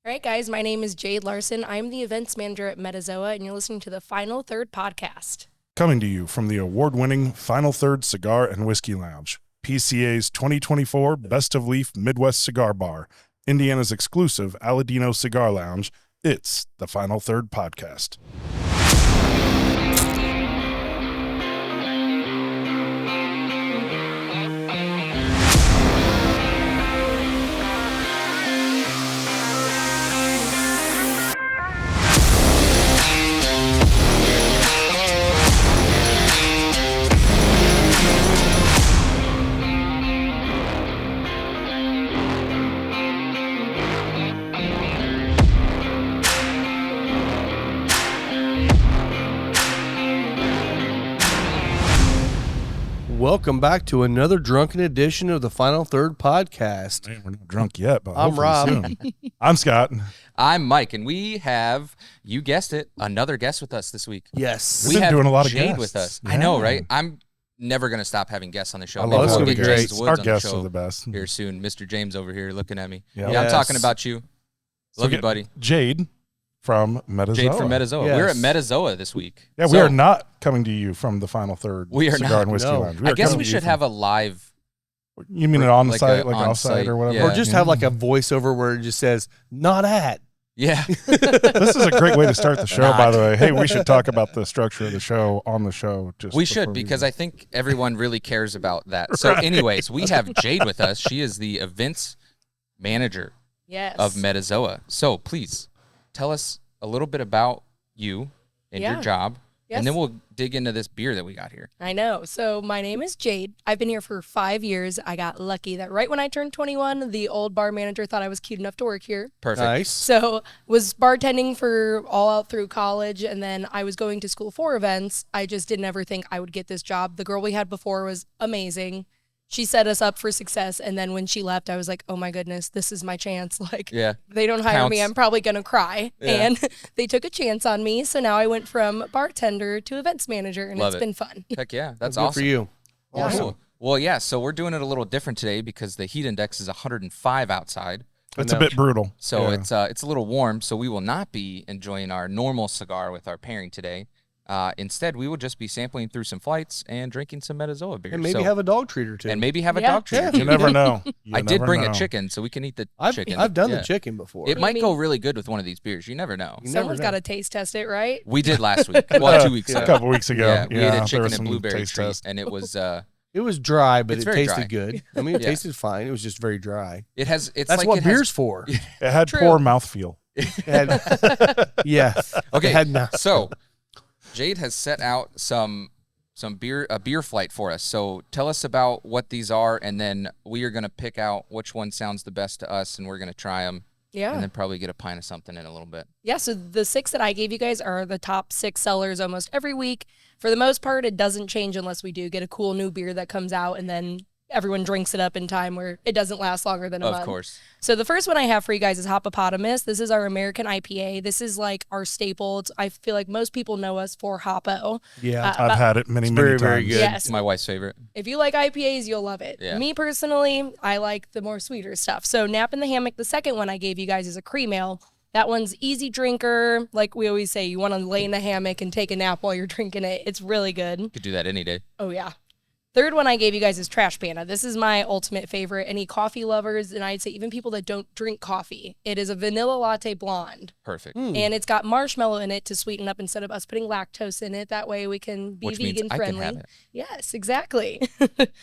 All right, guys, my name is Jade Larson. I'm the events manager at Metazoa, and you're listening to the Final Third podcast. Coming to you from the award-winning Final Third Cigar and Whiskey Lounge, PCA's 2024 Best of Leaf Midwest Cigar Bar, Indiana's exclusive Aladino Cigar Lounge, it's the Final Third podcast. Welcome back to another drunken edition of the Final Third podcast. Man, we're not drunk yet, but I'm Rob. soon. I'm Scott. I'm Mike, and we have, you guessed it, another guest with us this week. Yes. We've been doing a lot of Jade guests. with us. Yeah. I know, right? I'm never going to stop having guests on the show. I Maybe love we'll it. get It's gonna be James great. Woods Our on the guests show are the best. here soon. Mr. James over here looking at me. Yeah. Yeah, I'm Yes. talking about you. Love you, get buddy. Jade from Metazoa. Jade from Metazoa. Yes. We're at Metazoa this week. Yeah, we So, are not coming to you from the Final Third We are Cigar not, and Whiskey no. Lounge. We I are guess coming we to you should from- have a live. You mean an on-site, like like a off-site on-site, or whatever? yeah. Or just have like a voiceover where it just says, not at. Yeah. This is a great way to start the show, Not. by the way. Hey, we should talk about the structure of the show on the show. We should, because I think everyone really cares about that. So Right. anyways, we have Jade with us. She is the events manager Yes. of Metazoa. So please tell us a little bit about you and your Yeah. job, Yes. and then we'll dig into this beer that we got here. I know. So my name is Jade. I've been here for 5 years. I got lucky that right when I turned 21, the old bar manager thought I was cute enough to work here. Perfect. Nice. So was bartending for all out through college, and then I was going to school for events. I just didn't ever think I would get this job. The girl we had before was amazing. She set us up for success, and then when she left, I was like, oh my goodness, this is my chance. Like, Yeah. they don't hire me, Counts. I'm probably going to cry. Yeah. And they took a chance on me. So now I went from bartender to events manager, and Love it's it. been fun. Heck yeah. That's Good awesome. for you. Yeah. Cool. Well, yeah, so we're doing it a little different today because the heat index is 105 outside. It's a bit brutal. So Yeah. it's a little warm, so we will not be enjoying our normal cigar with our pairing today. Instead, we will just be sampling through some flights and drinking some Metazoa beer. And maybe have a dog treat or two. and maybe have a Yeah. dog treat. or You two. never know. You I did never bring know. a chicken, so we can eat the I've chicken. done Yeah. the chicken before. It might mean- go really good with one of these beers. You never know. You never Someone's know. got to taste test it, right? We did last week. Well, 2 weeks A ago. couple weeks ago. Yeah, we ate there a was chicken and some blueberry taste treat, test. and it was It was dry, but It's it very tasted dry. good. I mean, it Yeah. tasted fine. It was just very dry. it has. It's That's like what it has- beer's for. It had True. poor mouthfeel. It had- yeah. Okay, It had not. so Jade has set out a beer flight for us. So tell us about what these are, and then we are going to pick out which one sounds the best to us, and we're going to try them, Yeah. and then probably get a pint of something in a little bit. Yeah, so the 6 that I gave you guys are the top 6 sellers almost every week. For the most part, it doesn't change unless we do get a cool new beer that comes out, and then everyone drinks it up in time where it doesn't last longer than a month. Of course. So the first one I have for you guys is Hoppopotamus. This is our American IPA. This is like our staple. I feel like most people know us for Hoppo. Yeah. I've had it many, It's many very, times. very good. Yes. It's my wife's favorite. If you like IPAs, you'll love it. Yeah. Me personally, I like the more sweeter stuff. So Nap in the Hammock, the second one I gave you guys is a cream ale. That one's easy drinker. Like we always say, you want to lay in the hammock and take a nap while you're drinking it. It's really good. Could do that any day. Oh, yeah. Third one I gave you guys is Trash Panda. This is my ultimate favorite. Any coffee lovers, and I'd say even people that don't drink coffee. It is a vanilla latte blonde, Perfect. and it's got marshmallow in it to sweeten up instead of us putting lactose in it. That way we can be Which means vegan I can friendly. have it. Yes, exactly.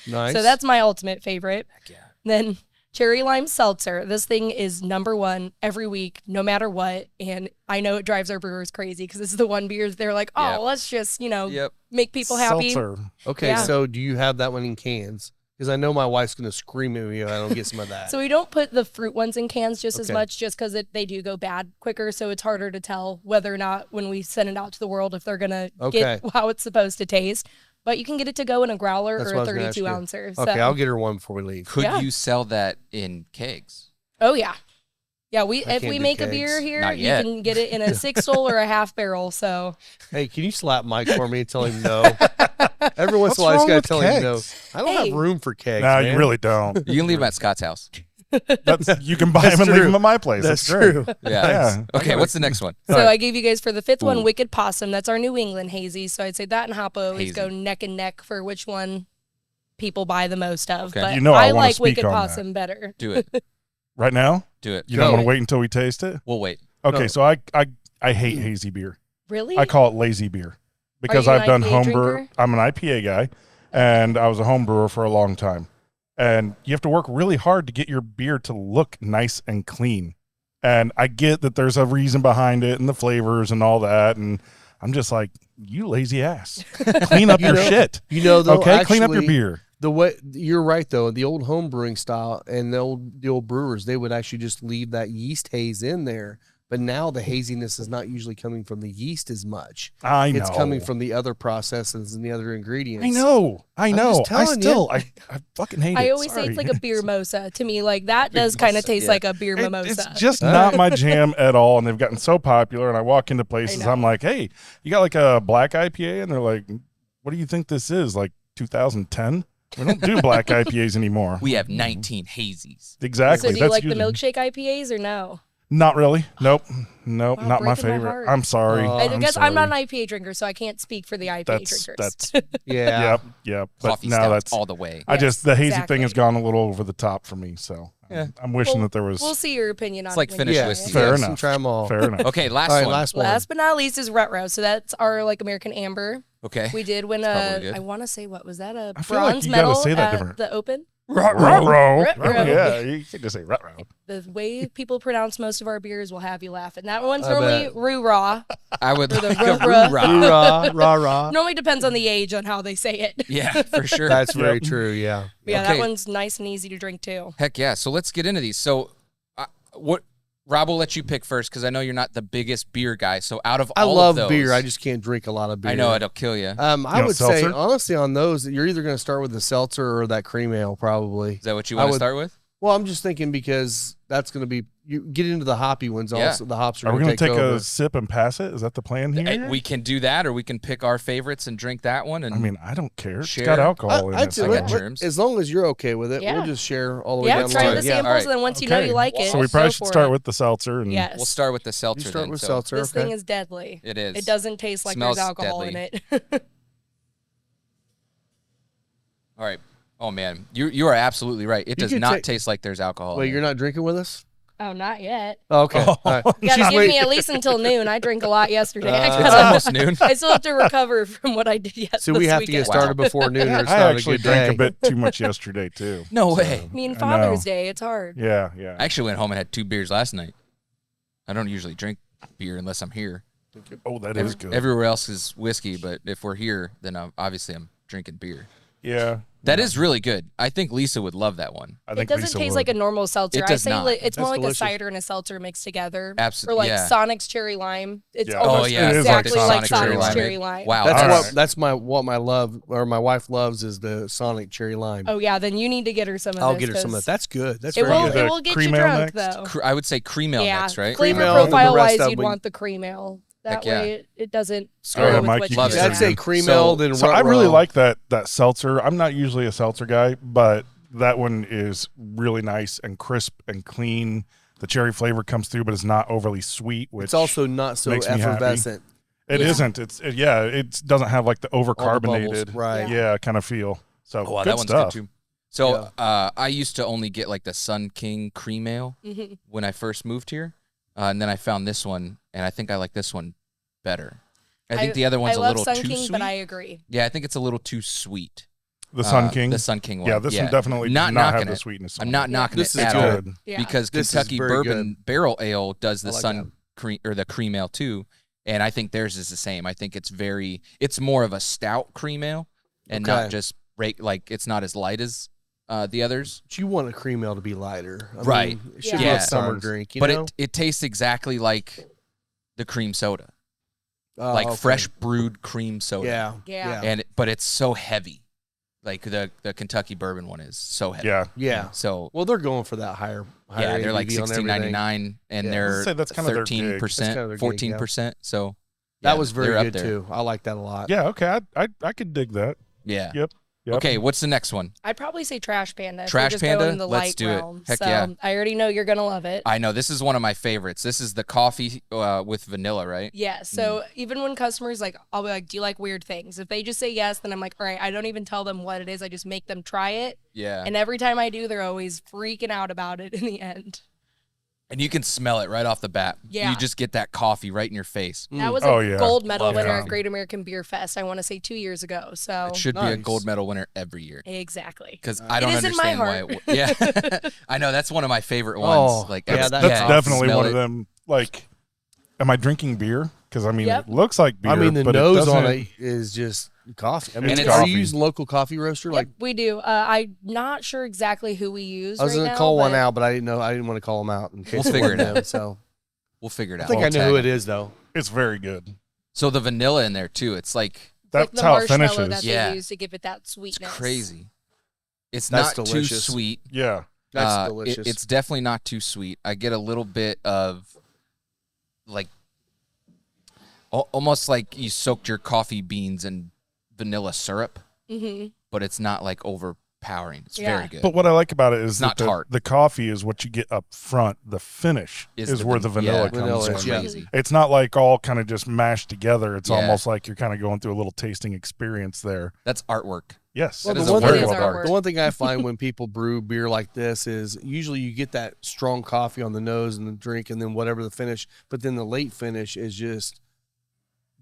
Nice. So that's my ultimate favorite. Heck yeah. Then Cherry Lime Seltzer. This thing is #1 every week, no matter what. And I know it drives our brewers crazy because this is the one beer they're like, oh, Yep. let's just, Yep. make people happy. Seltzer. Okay, Yeah. so do you have that one in cans? Because I know my wife's going to scream at me if I don't get some of that. So we don't put the fruit ones in cans just as Okay. much just because they do go bad quicker. So it's harder to tell whether or not when we send it out to the world if they're going to Okay. get how it's supposed to taste. But you can get it to go in a growler That's or what I a was gonna ask 32 you. ouncer. So. Okay, I'll get her one before we leave. Could Yeah. you sell that in kegs? Oh, yeah. Yeah, I if can't we do make a kegs. beer here, Not you yet. can get it in a 6-stole or a half barrel. So Hey, can you slap Mike for me and tell him no? Every once What's in a while, I wrong just got to with tell him no. kegs? I don't Hey. have room for kegs, No, man. you really don't. You can leave them at Scott's house. You can buy them and leave them at my place. That's great. true. Yeah. Okay, what's the next one? So I gave you guys for the fifth one, Wicked Possum. That's our New England hazy. So I'd say that and Hoppo always go neck and neck for which one people buy the most of. Okay. But You know I wanna like speak Wicked on Possum better. Do it. Right now? Do it. You don't want to wait until we taste it? We'll wait. Okay, No. so I hate hazy beer. Really? I call it lazy beer because you an I've done IPA home brew. drinker? I'm an IPA guy, and I was a home brewer for a long time. And you have to work really hard to get your beer to look nice and clean. And I get that there's a reason behind it and the flavors and all that. And I'm just like, you lazy ass. Clean up your shit. You know, though, Okay, clean up your actually, beer. The way you're right though, the old home brewing style and the old brewers, they would actually just leave that yeast haze in there. But now the haziness is not usually coming from the yeast as much. I know. It's coming from the other processes and the other ingredients. I know. I just telling you. I fucking hate it. I always say Sorry. it's like a beer mimosa to me. Like that does kind of taste like a beer mimosa. It's just not my jam at all. And they've gotten so popular. And I walk into places, I'm like, hey, you got like a black IPA? And they're like, what do you think this is? Like 2010? We don't do black IPAs anymore. We have 19 hazies. Exactly. So do you That's like the usually- milkshake IPAs or no? Not really. Nope. Nope. Wow, not my breaking my favorite. heart. I'm sorry. Oh. I I'm guess I'm not sorry. an IPA drinker, so I can't speak for the IPA drinkers. That's Yeah. Yep. But Coffee no, stouts that's all the way. I just the hazy exactly. thing has gone a little over the top for me. So Yeah. I'm wishing Well, that there was We'll see your opinion on It's like it when Finnish you Yeah. try whiskey. it. Fair Yes, enough. and try them all. fair enough. Okay, last All right, one. last one. Last but not least is Rut-Row. So that's our like American Amber. Okay. We did win probably a, good. I want to say, what was that? A I feel like bronze you gotta medal say that at different. the Open. Ruh-roh. Ruh-roh. Yeah, you can just say ruh-roh. The way people pronounce most of our beers will have you laughing. That one's I normally bet. Roo-Raw. I would Or the like a ruh-roh. roo-rah. Rah, rah. Normally depends on the age on how they say it. Yeah, for sure. That's very Yep. true. Yeah. Yeah, Okay. that one's nice and easy to drink too. Heck yeah. So let's get into these. So Rob will let you pick first because I know you're not the biggest beer guy. So out of I all love of those, beer. I just can't drink a lot of beer. I know it'll kill you. I know, would say, seltzer? honestly, on those, you're either going to start with the seltzer or that cream ale, probably. Is that what you I want to would- start with? Well, I'm just thinking because that's going to be, you get into the hoppy ones Yeah. also. The hops are Are we going going to to take over. a sip and pass it? Is that the plan here? Hey, we can do that, or we can pick our favorites and drink that one. And I mean, I don't care. It's Share. got alcohol in I'd it. say so- let- germs. as long as you're okay with it, Yeah. we'll just share all the way Yeah, down try the the line. Yeah. samples, All right. and then once you know Okay. you like it, So we probably go should for start it. with the seltzer. And Yes. we'll start with the seltzer. You start then, with so seltzer. This Okay. thing is deadly. It is. It doesn't taste like Smells there's alcohol deadly. in it. All right. Oh man, you are absolutely right. It does could not take- taste like there's alcohol. Wait, in you're it. not drinking with us? Oh, not yet. Oh, okay. All right. You gotta She's give wait- me at least until noon. I drank a lot yesterday. It's almost noon. I still have to recover from what I did yesterday. So we have to get started before noon or it's I not a actually good drank day. a bit too much yesterday too. No way. I mean, I Father's know. Day, it's hard. Yeah. I actually went home and had 2 beers last night. I don't usually drink beer unless I'm here. Oh, that is good. Everywhere else is whiskey, but if we're here, then obviously I'm drinking beer. Yeah. That is really good. I think Lisa would love that one. I It think doesn't Lisa taste would. like a normal seltzer. It I does say not. it's more That's like delicious. a cider and a seltzer mixed together. Absolutely, Or like yeah. Sonic's cherry lime. It's Yeah. almost Oh yeah, It is like exactly like Sonic cherry Sonic's lime. cherry lime. Wow, That's All what right. that's my love or my wife loves is the Sonic cherry lime. Oh yeah, then you need to get her some of I'll this. get her some of 'cause that. That's good. That's It very will good. The it will get you cream ale drunk next? though. I would say cream ale Yeah, next, right? flavor Cream ale, and the profile rest wise, of you'd them- want the cream ale. That Heck yeah. way it doesn't Go screw ahead, with Mike, what you you can do. say I'd say yours. cream So- ale then So I Rut-row. really like that seltzer. I'm not usually a seltzer guy, but that one is really nice and crisp and clean. The cherry flavor comes through, but it's not overly sweet. Which It's also not so makes me happy. effervescent. it Yeah. isn't. It doesn't have like the bubbles, overcarbonated, right. Yeah, kind of feel. So Oh, wow, good that one's stuff. good too. So I used to only get like the Sun King cream ale Mhm. when I first moved here, and then I found this one, and I think I like this one better. I think the other one's I a love little Sun too King, sweet. but I agree. Yeah, I think it's a little too sweet. The Sun King. The Sun King one. Yeah, this one definitely Not does not knocking have the it. sweetness. I'm on not it. knocking This it is at good. all Yeah. because This is Kentucky very Bourbon Barrel Ale does the I like Sun cream or the cream ale too, and I think theirs is the same. I think it's more of a stout cream ale and not Okay. just like it's not as light as the others. But you want a cream ale to be lighter. I Right. mean, it should Yeah. be a summer Sometimes. drink, you But know? it tastes exactly like the cream soda, Oh, like okay. fresh brewed cream soda. Yeah. Yeah. But it's so heavy, like the Kentucky Bourbon one is so heavy. Yeah. Yeah. So Well, they're going for that higher yeah, they're like ABV on everything. $16.99 and Yeah. they're I'd say that's kind of their gig. 13%, That's kind of their gig, 14%. So That yeah, was very they're up good there. too. I like that a lot. Yeah. Okay. I could dig that. Yeah. Yep. Yep. Okay, what's the next one? I'd probably say Trash Panda. if Trash we're just Panda? Going the Let's light do it. realm. Heck so yeah. I already know you're gonna love it. I know this is one of my favorites. This is the coffee with vanilla, right? Yeah. So even when customers I'll be like, "Do you like weird things?" If they just say yes, then I'm like, "All right." I don't even tell them what it is. I just make them try it. Yeah. And every time I do, they're always freaking out about it in the end. And you can smell it right off the bat. Yeah. You just get that coffee right in your face. That was Oh, a yeah. gold medal Love winner coffee. at Great American Beer Fest. I want to say 2 years ago. So It should be a Nice. gold medal winner every year. exactly. Because I don't is in my understand why. heart. Yeah, I know that's one of my favorite ones. Oh, Like yeah, That's Yeah. definitely smell one it. of them. Like, am I drinking beer? Because I mean, Yep. it looks like beer. I mean, the but nose it on doesn't- it is just coffee. I mean, It's are coffee. you using local coffee roaster? Yep, Like, we do. I'm not sure exactly who we use. I was right gonna now, call one but out, but I didn't know. I didn't want to call them out in case We'll it figure it wasn't out. them, So We'll figure it out. I think We'll I know tag who them. it is, though. It's very good. So the vanilla in there too. It's like Like That's the how it marshmallow finishes. that Yeah. they use to give it that it's sweetness. crazy. It's That's not delicious. too sweet. Yeah. That's delicious. It's definitely not too sweet. I get a little bit of like almost like you soaked your coffee beans in vanilla syrup, but it's not like overpowering. It's Yeah. very good. But what I like about it is not that tart. the coffee is what you get up front. The finish is where the vanilla comes Vanilla in. is, yeah. crazy. It's not like all kind of just mashed together. It's Yeah. almost like you're kind of going through a little tasting experience there. That's artwork. Yes. Well, That the is a one very thing- well done. artwork. The one thing I find when people brew beer like this is usually you get that strong coffee on the nose and the drink and then whatever the finish, but then the late finish is just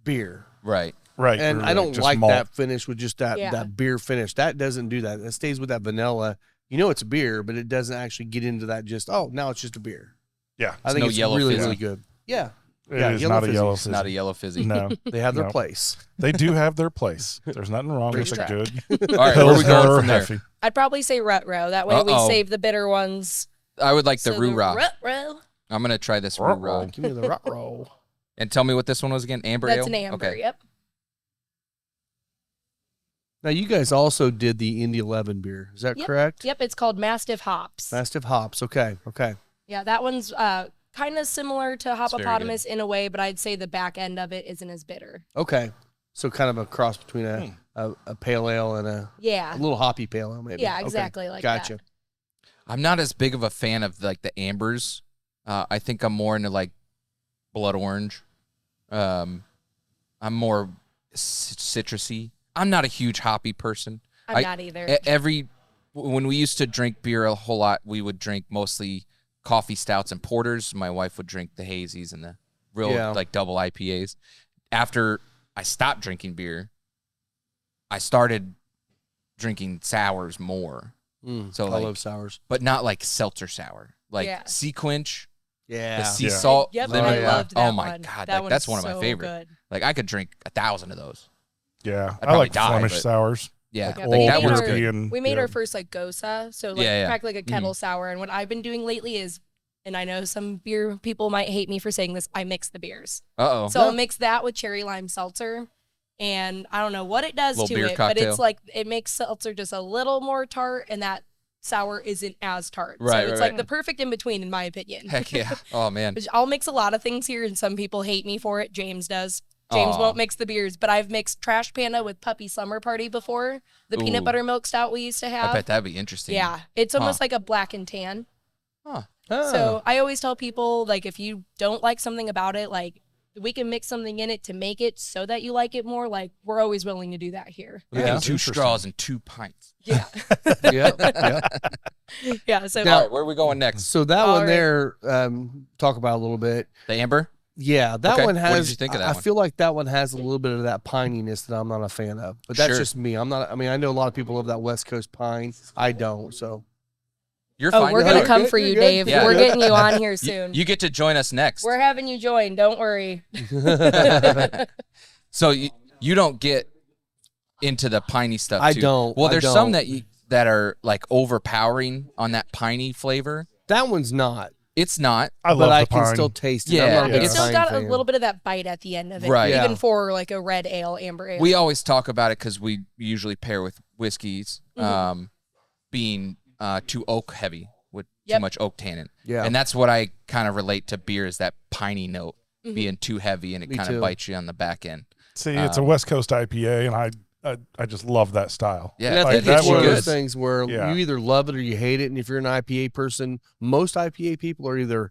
beer. Right. Right. And or I don't just like malt. that finish with just that, Yeah. that beer finish. That doesn't do that. It stays with that vanilla. You know it's a beer, but it doesn't actually get into that just, oh, now it's just a beer. Yeah. I think no it's yellow really, fizzy. really good. Yeah. It Yeah, is yellow not a fizzy. yellow It's fizzy. not a yellow fizzy. No. They have their No. place. They do have their place. There's nothing wrong Great with a track. good All right, where are we going Pilsner or from there? Hefe. I'd probably say Rut-Row. That way we Uh-oh. save the bitter ones. I would like the So Roo-Rah. Rut-Row. I'm gonna try this Roo-Rah. Give me the rock roll. And tell me what this one was again. Amber That's ale? an amber. Okay. Yep. Now, you guys also did the Indy 11 beer. Is that Yep. correct? Yep. It's called Mastiff Hops. Mastiff hops. Okay. Okay. Yeah, that one's kind of similar to very Hopopotamus in a way, but I'd say the back end of it isn't as bitter. Okay. So kind of a cross between a pale ale and a Yeah. little hoppy pale ale, maybe. Yeah, Okay. exactly like Gotcha. that. I'm not as big of a fan of like the ambers. I think I'm more into like blood orange. I'm more citrusy. I'm not a huge hoppy person. I'm not either. When we used to drink beer a whole lot, we would drink mostly coffee stouts and porters. My wife would drink the hazies and the real Yeah. like double IPAs. After I stopped drinking beer, I started drinking sours more. So I like, love sours. but not like seltzer sour, like Yeah. Sea Quench, Yeah. the sea Yeah. salt. Yep, lemon. I yeah. loved that Oh my one. God, That like, that's one's one of my so favorite. good. Like I could drink 1,000 of those. Yeah. I'd I probably like die, Flemish but- sours. Yeah, Yeah, like we that made one's our- good. European, We made yeah. our first like Gosa, so like Yeah. practically like a kettle sour. And what I've been doing lately is, and I know some beer people might hate me for saying this, I mix the beers. Uh-oh. So I'll mix that with cherry lime seltzer. And I don't know what it does Little to beer it, but cocktail. it's like it makes seltzer just a little more tart, and that sour isn't as tart. Right, so it's right, like the perfect in between, in my opinion. Heck yeah. Oh man. Which I'll mix a lot of things here, and some people hate me for it. James does. James Aw. won't mix the beers, but I've mixed Trash Panda with Puppy Summer Party before. The peanut Ooh. buttermilk stout we used to have. I bet that'd be interesting. Yeah, it's almost like a black and tan. Huh. So I always tell people, like, if you don't like something about it, like, we can mix something in it to make it so that you like it more. Like, we're always willing to do that here. We're Yeah. getting 2 Interesting. straws and 2 pints. Yeah. yeah. Yeah. So All right, where are we going next? So that All one right. there, talk about a little bit. The amber? Yeah, that Okay. one What has. did you think of that I one? feel like that one has a little bit of that pininess that I'm not a fan of. But that's Sure. just me. I'm not. I mean, I know a lot of people love that West Coast pine. I don't. So You're Oh, fine. we're Go gonna ahead. come Good, for you're you, good. Dave. Yeah. We're getting you on here You, soon. you get to join us next. We're having you join. Don't worry. So you don't get into the piney stuff I too. don't. Well, I there's don't. some that are like overpowering on that piney flavor. that one's not. It's not. I love But the I can pine. still taste it. Yeah, I'm not a big It's it's still pine got fan. a little bit of that bite at the end of it, Right. Yeah. even for like a red ale, amber ale. We always talk about it because we usually pair with whiskeys, Mm-hmm. being too oak heavy with too Yep. much oak tannin. Yeah. And that's what I kind of relate to beer is that piney note Mm-hmm. being too heavy and it Me kind of too. bites you on the back end. See, it's a West Coast IPA, and I just love that style. Yeah, And I Like, think that it's one of was- those things where yeah. you either love it or you hate it. And if you're an IPA person, most IPA people are either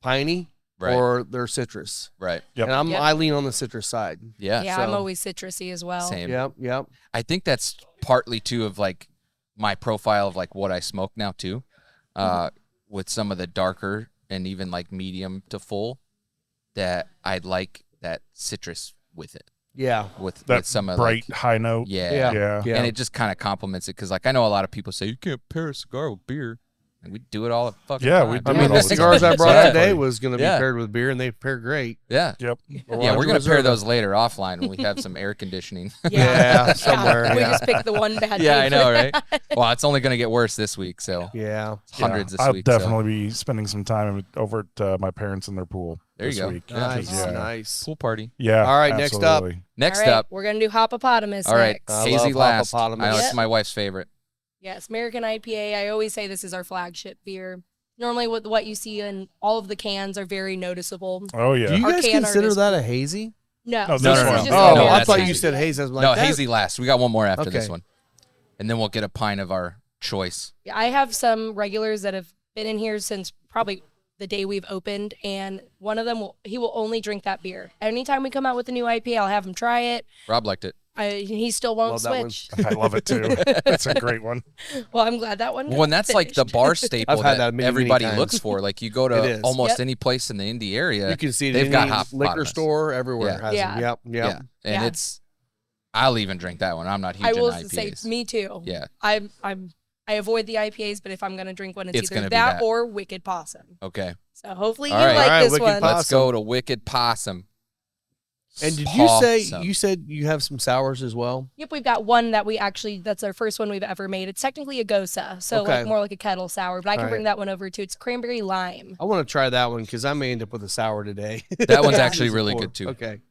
piney Right. or they're citrus. Right. Yep. And Yep. I lean on the citrus side. Yeah. Yeah, I'm so- always citrusy as well. Same. Yep. I think that's partly too of like my profile of like what I smoke now too, with some of the darker and even like medium to full, that I like that citrus with it, Yeah. with That some of bright like, high note. yeah. Yeah. And it just kind of complements it because like I know a lot of people say you can't pair a cigar with beer, and we do it all the fucking Yeah, time. we I do mean, it the all cigars I time. brought Exactly. today was going to be Yeah. paired with beer, and they pair great. Yeah. Yep. Yeah, we're gonna pair those later offline when we have some air conditioning. Yeah, somewhere, We yeah. just picked the one bad Yeah, day I for know, that. right? Well, it's only gonna get worse this week, so Yeah. hundreds this I'll week. so. definitely be spending some time over at my parents in their pool There you this go. week. Yeah. Nice. Yeah. Nice. Pool party. Yeah. All right, next up. absolutely. Next All right, up, we're gonna do Hopopotamus all right, next. I hazy love last. I Hopopotamus. know it's Yep. my wife's favorite. Yes, American IPA. I always say this is our flagship beer. Normally, what you see in all of the cans are very noticeable. Oh yeah. Do you Our guys can consider artist- that a hazy? No, No, so this this one. is just Oh, no, American I that's thought IPA. you said hazy. I was like, No, that- hazy last. We got one more after this Okay. one, and then we'll get a pint of our choice. Yeah, I have some regulars that have been in here since probably the day we've opened, and one of them will only drink that beer. Anytime we come out with a new IPA, I'll have him try it. Rob liked it. He still won't Love that one. switch. I love it too. It's a great one. Well, I'm glad that one. Well, and that's like the finished. bar staple I've had that that many everybody times. looks for. Like you go It to is. almost Yep. any place in the Indy area, You can see it they've in got any liquor Hopopotamus. store everywhere. Yeah. Has Yeah. them. Yep. Yeah, and Yeah. it's. I'll even drink that one. I'm not huge I in will IPAs. say, me too. Yeah. I avoid the IPAs, but if I'm gonna drink one, it's It's either gonna be that that. or Wicked Possum. Okay. So hopefully you All right. like All right, this Wicked one. Possum. Let's go to Wicked Possum. And did you say Possum. you said you have some sours as well? Yep, we've got one that that's our first one we've ever made. It's technically a Gosa, so Okay. like more like a kettle sour, but I can All bring right. that one over too. It's cranberry lime. I want to try that one because I may end up with a sour today. That one's Yeah. actually really good too. Okay.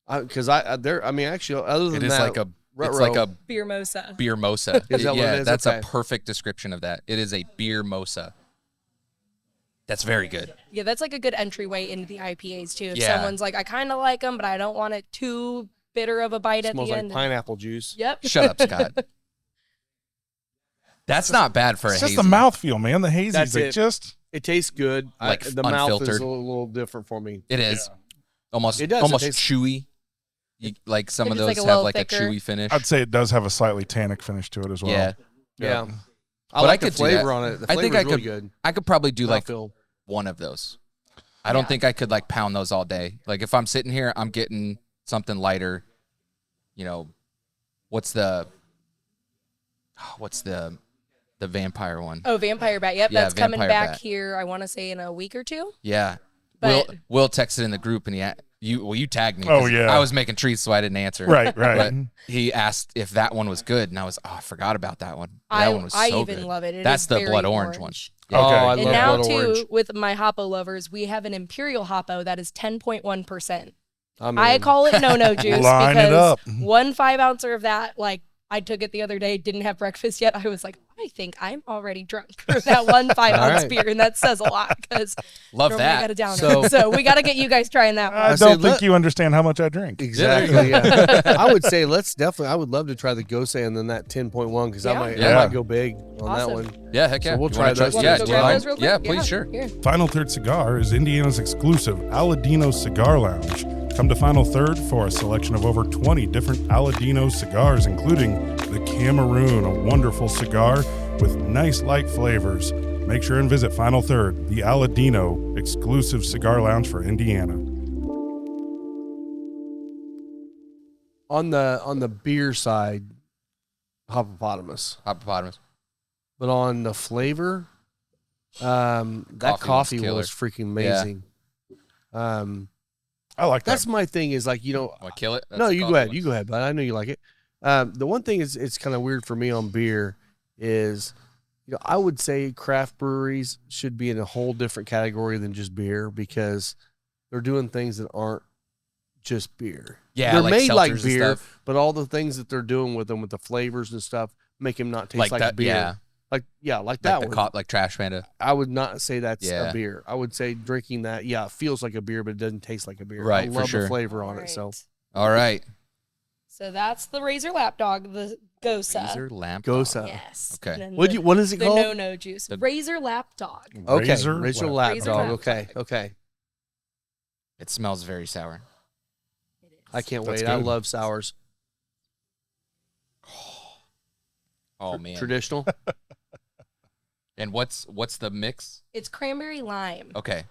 Because I mean, actually, other than It is that, like a. It's Ruh-roh. like a Beer mosa. beer mosa. Is that what yeah, it is? that's Okay. a perfect description of that. It is a beer mosa. That's very good. Yeah, that's like a good entryway into the IPAs too. If Yeah. someone's like, I kind of like them, but I don't want it too bitter of a bite at smells the like end. pineapple juice. Yep. Shut up, Scott. That's not bad for It's a just hazy. the mouthfeel, man. The hazy's That's like it. just It tastes good. Like The mouth is unfiltered. a little different for me. It is almost It does. It almost tastes- chewy. Like some If of it's, those like, a have little like thicker. a chewy finish. I'd say it does have a slightly tannic finish to it as well. Yeah, Yeah. I But like I the could do that. flavor on it. The I flavor's think I really could- good. I could probably do like Mouthfeel. one of those. I don't Yeah. think I could like pound those all day. Like if I'm sitting here, I'm getting something lighter. You know, what's the vampire one? Oh, Vampire Bat. Yep, Yeah, that's coming Vampire back Bat. here. I want to say in a week or two. Yeah. But Will texted in the group and you tagged me. Oh, 'cause yeah. I was making treats, so I didn't answer. Right, But right. he asked if that one was good, and I was I forgot about that one. That one was I so even good. love it. It That's is the very blood orange one. Oh, Okay. I And love now blood too, orange. with my Hoppo lovers, we have an Imperial Hoppo that is 10.1%. I I call it no juice Line it because up. 1 5-ouncer of that, like I took it the other day, didn't have breakfast yet. I was like, I think I'm already drunk for that 1 5-ounce right. beer, and that says a lot because Love normally I that. got to down So- it. So we got to get you guys trying that one. I I say don't think let- you understand how much I drink. Exactly. Yeah. I would say I would love to try the Gose and then that 10.1 because I Yeah. might Yeah. go big on that Awesome. one. Yeah, heck yeah. we'll You try wanna those Want two me Yeah, to as go well. grab those real quick? Yeah, please, sure. Here. Final Third Cigar is Indiana's exclusive Aladino Cigar Lounge. Come to Final Third for a selection of over 20 different Aladino cigars, including the Cameroon, a wonderful cigar with nice light flavors. Make sure and visit Final Third, the Aladino exclusive cigar lounge for Indiana. On the beer side, Hopopotamus. Hippopotamus. But on the flavor, that coffee killer. was freaking Yeah. amazing. I like that. That's my thing is like, Want to kill it? That's no, the you coffee go ahead. one. You go ahead, but I know you like it. The one thing is it's kind of weird for me on beer is, I would say craft breweries should be in a whole different category than just beer because they're doing things that aren't just beer. Yeah, they're like made like seltzers and beer, stuff. but all the things that they're doing with them, with the flavors and stuff, make them not taste Like like that, beer. yeah. Like that Like one. like Trash Panda. I would not say that's Yeah. a beer. I would say drinking that, it feels like a beer, but it doesn't taste like a beer. Right, I for love sure. the flavor on it. So Alright. All right. So that's the Razor Lapdog, the Gosa. Razor lamp. Gosa. Yes. Okay. And then What is it the called? no juice. Razor Lapdog. Okay. Razor Razor Lap Razor Lapdog. Lapdog. Okay. Okay. It smells very sour. It is. I can't That's wait. I good. love sours. Oh man. Traditional. And what's the mix? It's cranberry lime. Okay.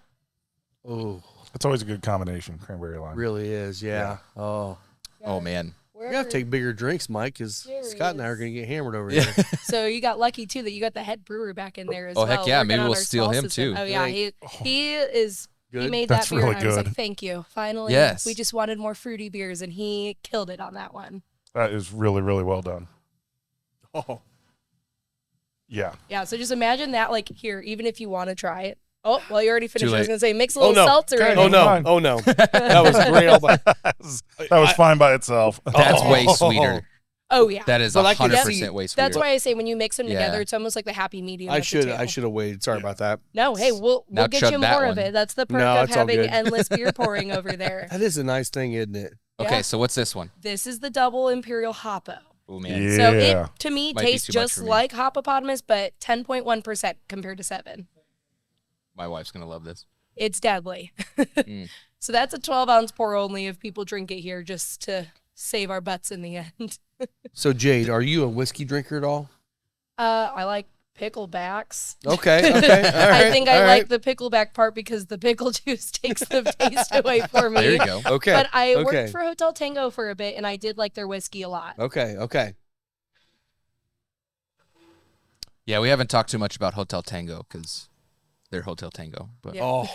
Oh, It's always a good combination, cranberry lime. really is. Yeah. Oh, Oh man. you have to take bigger drinks, Mike, because There he Scott and I are is. going to get hammered over Yeah. here. So you got lucky too that you got the head brewer back in there as Oh, well. heck yeah, working maybe on we'll our steal small him, system. too. Oh yeah, he is. He Good. made That's that beer, really and I was good. like, "Thank you." Finally, Yes. we just wanted more fruity beers, and he killed it on that one. That is really, really well done. Oh, Yeah. Yeah, so just imagine that, like, here, even if you want to try it. Oh, well, you already finished. Too I was late. going to say, mix a Oh, little no. seltzer in Okay. oh it. no! Fine. Oh no! That was great. All by- That was fine by itself. That's Oh. way sweeter. Oh, yeah. That is But I can 100% see- way sweeter. That's why I say when you mix them Yeah. together, it's almost like the happy medium. I of the should two. have waited. Sorry about that. No, hey, we'll Now get chug you that more of one. it. That's the perk No, of it's all having good. endless beer pouring over there. That is a nice thing, isn't it? Okay, Yeah. so what's this one? This is the double Imperial Hoppo. Oh man. Yeah. So it, to me, Might be tastes too much just for me. like Hoppopotamus, but 10.1% compared to 7. My wife's gonna love this. It's deadly. Mm. So that's a 12-ounce pour only if people drink it here just to save our butts in the end. So Jade, are you a whiskey drinker at all? I like picklebacks. Okay. Okay. All right. I think I like the pickleback part because the pickle juice takes the taste away for me. There you go. Okay. But I okay. worked for Hotel Tango for a bit, and I did like their whiskey a lot. Okay. Okay. Yeah, we haven't talked too much about Hotel Tango because they're Hotel Tango. But Yeah. Oh,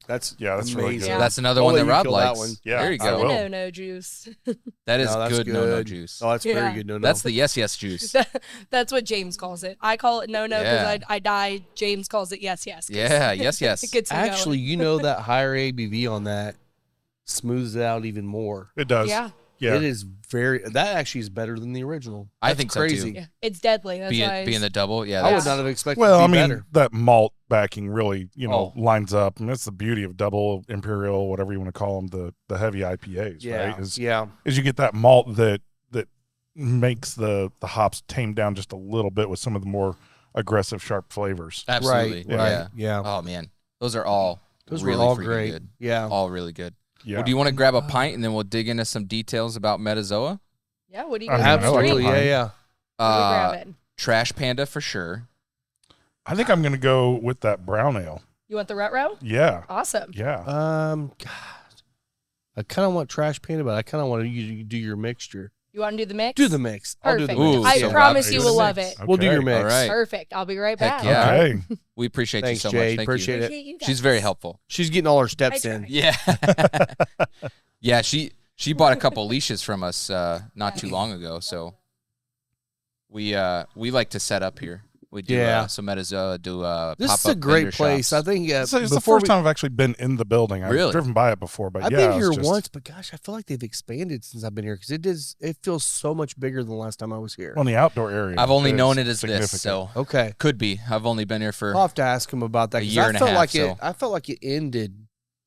that's That's really amazing. good. that's another I'll one let that you Rob kill that likes. one. Yeah, there you I go. will. No juice. That is No, that's good no juice. Oh, that's Yeah. very good. No, no. That's the yes juice. That's what James calls it. I call it no because Yeah. I die. James calls it yes. 'Cause Yeah, yes. It gets me going. Actually, you know that higher ABV on that smooths it out even more. It does. Yeah. Yeah. It is that actually is better than the original. I That's think so, too. crazy. Yeah, it's deadly. That's why Being the double, yeah. I that's- would not have expected Well, it I to be mean, better. that malt backing really, Oh. lines up. And that's the beauty of double imperial, whatever you want to call them, the heavy IPAs, Yeah. right? Is Yeah. you get that malt that makes the hops tame down just a little bit with some of the more aggressive, sharp flavors. Absolutely. Right. Right. Yeah. Yeah. Oh man, those are all Those really were all freaking great. good. Yeah. All really good. Yeah. Well, do you want to grab a pint and then we'll dig into some details about Metazoa? Yeah. What do you I guys mean, want I to like drink? Absolutely. the Yeah. pint. Yeah. What are we Uh, grabbing? Trash Panda for sure. I think I'm going to go with that brown ale. You want the Retro? Yeah. Awesome. Yeah. God, I kind of want Trash Panda, but I kind of want you to do your mixture. You want to do the mix? Do the mix. I'll do the Perfect. mix. Ooh, I so promise Rob you is will the love mix. it. We'll do your Okay. mix. All right. Perfect. I'll be right Heck back. yeah. Okay. We appreciate Thanks, you so Jade. much. Thank Appreciate you. it. Appreciate you guys. She's very helpful. She's getting all her steps I in. try. Yeah. Yeah, she bought a couple leashes from us not too long ago, so we like to set up here. We do Yeah. some Metazoa, do This pop-up is a great vendor place. shops. I think So it's the before first time I've actually been in the building. I've Really? driven by it before, but I've yeah, been it's here just- once, but gosh, I feel like they've expanded since I've been here because it feels so much bigger than the last time I was here. on the outdoor area. I've only is known it as significant. this, so Okay, could be. I've only been here for I'll have to ask him about that. a 'cause year I and a felt half, like so- I felt like it ended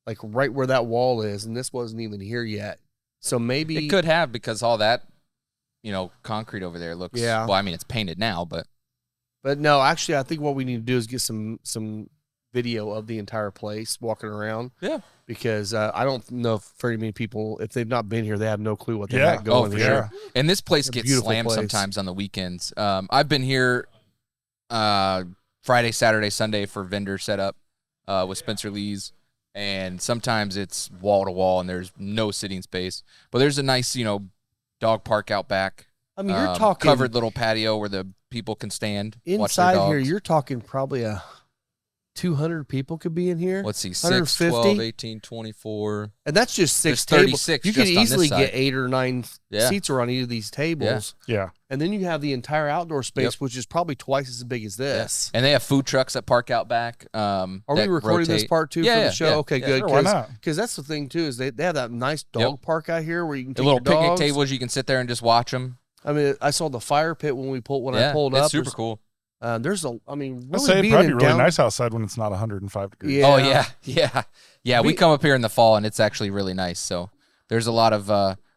like right where that wall is, and this wasn't even here yet. So maybe it could have because all that, concrete over there looks. Yeah. Well, I mean, it's painted now, but But no, actually, I think what we need to do is get some video of the entire place walking around. Yeah. Because I don't know if very many people, if they've not been here, they have no clue what they Yeah. got going for here. sure. And this place It's a gets beautiful slammed place. sometimes on the weekends. I've been here Friday, Saturday, Sunday for vendor setup with Spencer Lee's, and sometimes it's wall to wall and there's no sitting space. But there's a nice, dog park out back. I mean, you're talking covered little patio where the people can stand. watch their inside here. dogs. You're talking probably 200 people could be in here. Let's see, 6, 150? 12, 18, 24. And that's just six There's tables. 36 You could just on this easily side. get 8 or 9 Yeah. seats around each of these tables. Yeah. And then you have the entire outdoor space, Yep. which is probably twice as big as this. And they have food trucks that park out back. Are we recording this part too Yeah, for yeah, the show? yeah, Okay, yeah. good. Sure, why not? Because that's the thing too is they have that nice dog park out here where you can The take little your picnic dogs. tables, you can sit there and just watch them. I mean, I saw the fire pit when I pulled yeah, up. it's super There's- cool. There's a, I mean, I'd really say it'd being probably be in really down- nice outside when it's not 105 degrees. Yeah. Oh yeah, yeah, yeah. We We- come up here in the fall and it's actually really nice. So there's a lot of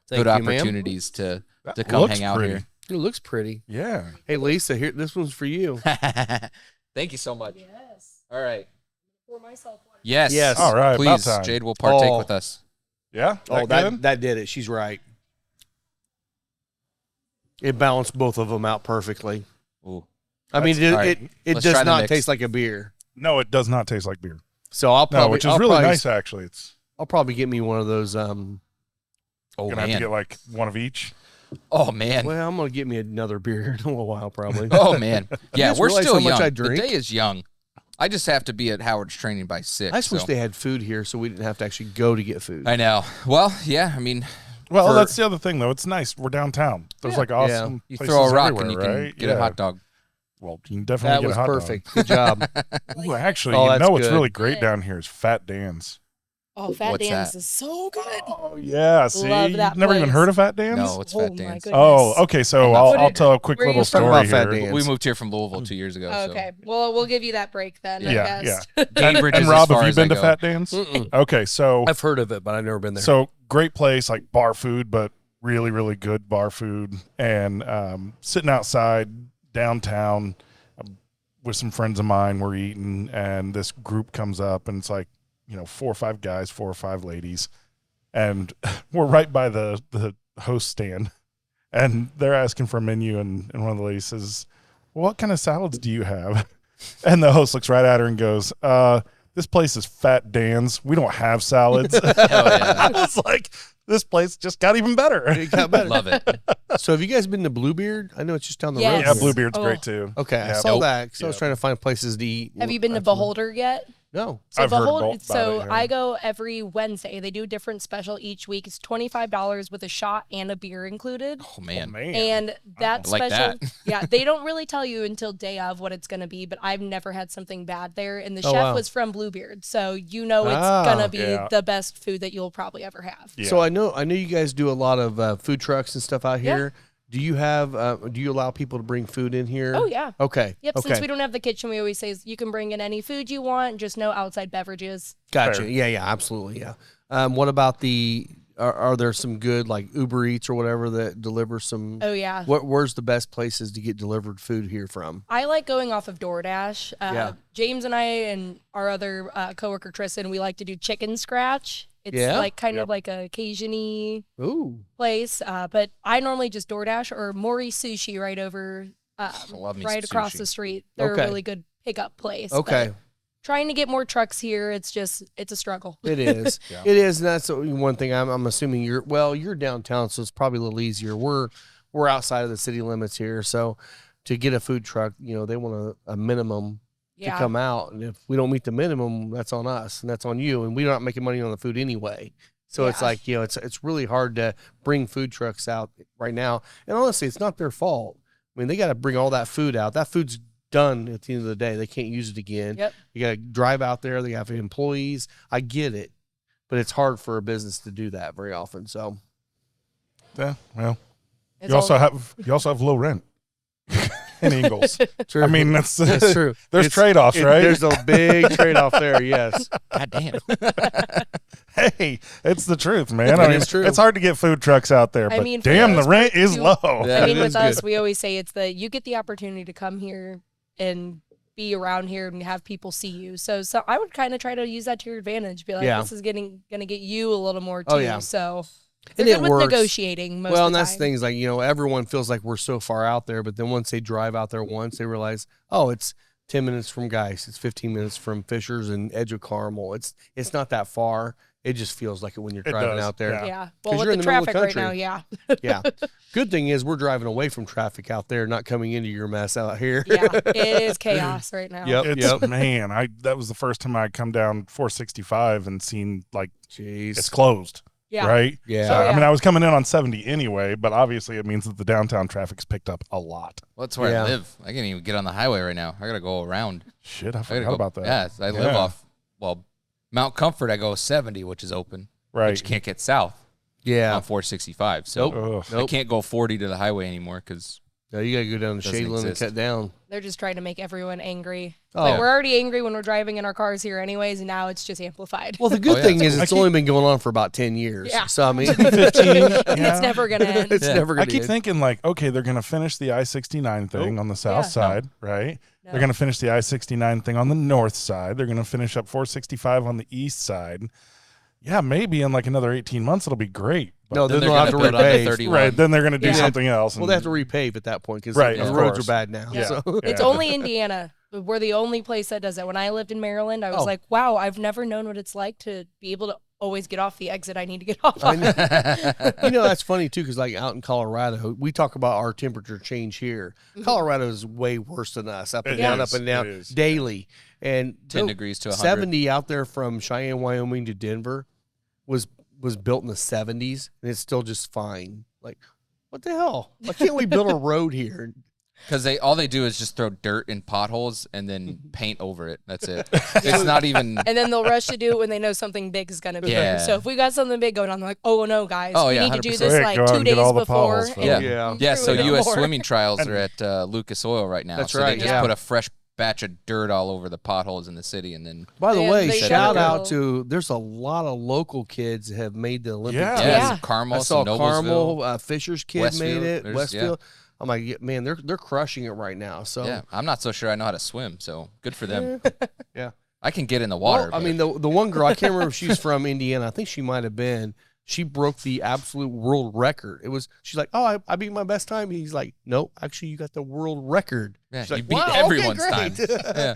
Thank good you, ma'am. opportunities to That come looks hang out pretty. It looks pretty. Yeah. Hey, Lisa, here, this one's for you. here. Thank you so much. Yes. All right. For myself one. Yes. Yes. All right, about Please, time. Jade will partake Oh. with us. Yeah. Oh, good? that did it. She's right. It balanced both of them out perfectly. Ooh. I mean, all right. it Let's does try the not mix. taste like a beer. No, it does not taste like beer. So I'll No, probably, which is I'll really probably, nice, actually. I'll probably get me one of those. Oh, Gonna have to man. get like one of each. Oh, man. Well, I'm gonna get me another beer in a little while, probably. Oh, man. Yeah, guys we're realize still how much young. I The drink? day is young. I just have to be at Howard's training by 6. I just wish so. they had food here, so we didn't have to actually go to get food. I know. Well, yeah, I mean, Well, For- that's the other thing, though. It's nice. We're downtown. There's Yeah. like awesome you places throw a rock everywhere, and you can right? get a hot dog. Well, you can definitely That get was a hot perfect. Good job. dog. Ooh, actually, Oh, you that's know what's good. really great down here is Fat Dan's. Oh, Fat What's Dan's that? is so good. Oh, yeah. See? Love You've that never even place. heard of Fat Dan's? No, it's Oh Fat my Dan's. goodness. Oh, okay. So What I'll did- tell a quick where little you from? story About Fat here. Dan's. We moved here from Louisville 2 years ago. Okay. Well, we'll give you that break then. I Yeah, guess. Cambridge And is Rob, as far have you as been I to go. Fat Dan's? Mm-mm. Okay, so I've heard of it, but I've never been there. So great place, like bar food, but really, really good bar food. And sitting outside downtown with some friends of mine, we're eating, and this group comes up, and it's like, 4 or 5 guys, 4 or 5 ladies, and we're right by the host stand, and they're asking for a menu, and one of the ladies says, well, "What kind of salads do you have?" And the host looks right at her and goes, "This place is Fat Dan's. We don't have salads." Hell yeah. I was like, this place just got even better. It got better. Love it. So have you guys been to Bluebeard? I know it's just down the Yes. road. Yeah, here. Bluebeard's Oh. great too. Okay, I Yeah. saw Nope. that because I was Yeah. trying to find places to eat. Have you been to Absolutely. Beholder yet? No. So I've heard Beholder. about So it, yeah. I go every Wednesday. They do a different special each week. It's $25 with a shot and a beer included. Oh, Oh, man. man. And that I like special, that. yeah, they don't really tell you until day of what it's going to be, but I've never had something bad there. And the Oh, chef wow. was from Bluebeard, so it's Ah, going to be yeah. the best food that you'll probably ever have. Yeah. So I know you guys do a lot of food trucks and stuff out Yeah. here. Do you have? Do you allow people to bring food in here? Oh, yeah. Okay. Yep, Okay. since we don't have the kitchen, we always say you can bring in any food you want, just no outside beverages. Gotcha. Fair. Yeah. Absolutely. Yeah. What about the? Are there some good like Uber Eats or whatever that deliver some? Oh, yeah. Where's the best places to get delivered food here from? I like going off of DoorDash. Yeah. James and I and our other coworker Tristan, we like to do chicken scratch. It's Yeah? like kind Yep. of like a Cajun-y Ooh. place, but I normally just DoorDash or Mori Sushi right over, love me right some across sushi. the street. They're Okay. a really good pickup place. Okay. but trying to get more trucks here, it's a struggle. It is. Yeah. It is, and that's one thing. I'm assuming you're downtown, so it's probably a little easier. We're outside of the city limits here, so to get a food truck, they want a minimum to Yeah. come out, and if we don't meet the minimum, that's on us and that's on you, and we're not making money on the food anyway. So it's Yeah. like it's really hard to bring food trucks out right now, and honestly, it's not their fault. I mean, they got to bring all that food out. That food's done at the end of the day. They can't use it again. Yep. You got to drive out there. They have employees. I get it, but it's hard for a business to do that very often. So Yeah, well, It's you also all- have low rent in Ingles. true. I mean, that's true. There's It's- trade-offs, right? There's a big trade off there. Yes. God damn. Hey, it's the truth, man. It I mean, is true. it's hard to get food trucks out there, I but mean, for damn, the the most rent part, is you- low. Yeah. I mean, it with is us, good. we always say it's you get the opportunity to come here and be around here and have people see you. So I would kind of try to use that to your advantage. Be like, Yeah. this is going to get you a little more too. Oh, yeah. So And they're it good with works. negotiating most Well, of and the that's time. the thing is like, everyone feels like we're so far out there, but then once they drive out there once, they realize, oh, it's 10 minutes from Geist. It's 15 minutes from Fishers and Edge of Carmel. It's not that far. It just feels like it when you're It driving does, out there. yeah. Yeah. 'Cause Well, you're with in the the middle of the traffic right now, country. yeah. Yeah. Good thing is we're driving away from traffic out there, not coming into your mess out here. Yeah. It is chaos right now. Yep. It's man, that was the first time I'd come down 465 and seen like Jeez. it's closed, Yeah. right? Yeah. So, Oh, I mean, yeah. I was coming in on 70 anyway, but obviously it means that the downtown traffic's picked up a lot. Well, that's where Yeah. I live. I can't even get on the highway right now. I got to go around. Shit, I I forgot gotta go, about that. Yeah, I live off, Mount Comfort, I go 70, which is open. Right. But you can't get south Yeah. on 465. So Nope. Ugh. I can't go 40 to the highway anymore because No, you got to go down to Doesn't Shaylin and exist. cut down. They're just trying to make everyone angry. Oh. Like, we're already angry when we're driving in our cars here anyways, and now it's just amplified. Well, the good yeah. thing is I it's keep- only been going on for about 10 years. Yeah. So, I mean, 15. And it's never going to end. it's Yeah. never I going to keep thinking like, okay, they're gonna finish the I-69 thing on the south Yeah. side, right? No. They're gonna finish the I-69 thing on the north side. They're gonna finish up 465 on the east side. Yeah, maybe in like another 18 months it'll be great. But No, Then they'll they're have going to to build on the repave. 31. right, then they're gonna do Yeah. something else. Well, they have to repave at that point because Right, the of roads course. are bad now. Yeah. So. It's Yeah. only Indiana. We're the only place that does that. When I lived in Maryland, I was Oh. like, wow, I've never known what it's like to be able to always get off the exit I need to get off I on. know. You know, that's funny too, because like out in Colorado, we talk about our temperature change here. Colorado is way worse than us, up and It down, is, up and down, it is. daily. And 10 degrees to 100. 70 out there from Cheyenne, Wyoming to Denver was built in the 70s, and it's still just fine. Like, what the hell? Why can't we build a road here? Because all they do is just throw dirt in potholes and then paint over it. That's it. It's not even. And then they'll rush to do it when they know something big is going to be. Yeah. So if we got something big going on, they're like, oh, no, guys. Oh, we yeah, need to do 100%. this Hey, like go out 2 and get days all the before. potholes filled. and Yeah. Yeah, so ruin it U.S. more. swimming trials are at Lucas Oil right now. That's so right, they just yeah. put a fresh batch of dirt all over the potholes in the city, and then By the And way, they shout show- out to, there's a lot of local kids that have made the Olympic Yeah. team. Yeah. some Carmel, I saw some Noblesville. Carmel, Fisher's kid Westfield, made it, there's- Westfield. I'm like, yeah, man, they're crushing it right now. So Yeah, I'm not so sure I know how to swim, so good for them. Yeah. I can get in the water. Well, I mean, the one girl, I can't remember if she's from Indiana. I think she might have been. She broke the absolute world record. She's like, oh, I beat my best time. He's like, no, actually, you got the world record. Yeah, She's you like, beat wow, okay, everyone's great. time. Yeah.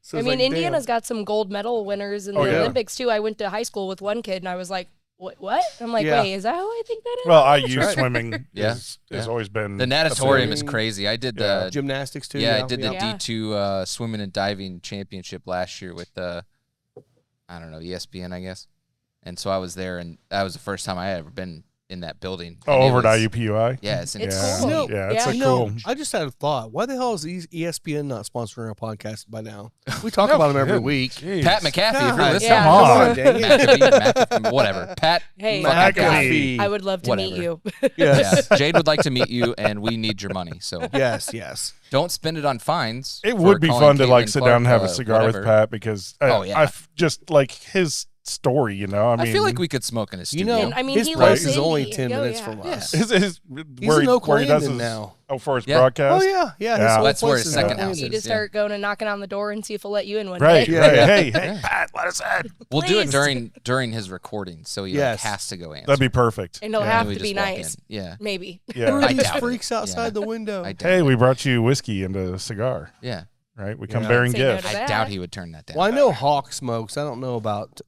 So I it's mean, like, Indiana's damn. got some gold medal winners in Oh, the yeah. Olympics, too. I went to high school with one kid, and I was like, what? I'm like, Yeah. wait, is that how I think that is? Well, IU swimming Yeah. has Yeah. always been The natatorium is Swimming. crazy. I did Yeah. the Gymnastics too. I did the Yeah. D2 swimming and diving championship last year with I don't know, ESPN, I guess. And so I was there, and that was the first time I had ever been in that building. Oh, And it over at was- IUPUI. Yeah, it's It's insane. cool. Yeah, it's Yeah. a You know, cool. I just had a thought. Why the hell is ESPN not sponsoring our podcast by now? We talk about them every kidding. week. Jeez. Pat McAfee, if you're God, listening. Yeah. Come on. dang it. McAfee, whatever. Pat Hey, fucking McAfee. I would love to meet Whatever. you. Yes. Yeah, Jade would like to meet you, and we need your money. So Yes. Yes. don't spend it on fines. It for would be calling fun to like Caitlin sit Clark, down and have a cigar whatever. with Pat because Oh, yeah. I've just like his story, you know. I mean, I feel like we could smoke in his You studio. know, And, I mean, his he place loves is only Indy. 10 Oh, minutes yeah. from Yeah. us. his He's where in where he does Oakland his now. for his Yeah. broadcast. Oh yeah, yeah. Yeah. whole That's where place his is second in house You is. Oakland. just start going and knocking on the door and see if he'll let you in one Right, day. Yeah, right. yeah. Hey, Yeah. Pat, let us in. We'll do it Please. during his recording, so he Yes. has to go answer. That'd be perfect. And he'll Yeah. have we to just be walk nice. in. Yeah, Maybe. Who Yeah. are I these doubt it. freaks outside the window? I doubt Hey, it. we brought you whiskey and a cigar, Yeah, right? We come Yeah. bearing Say no gifts. to I that. doubt he would turn that down. Well, I know Hawk smokes. I don't know about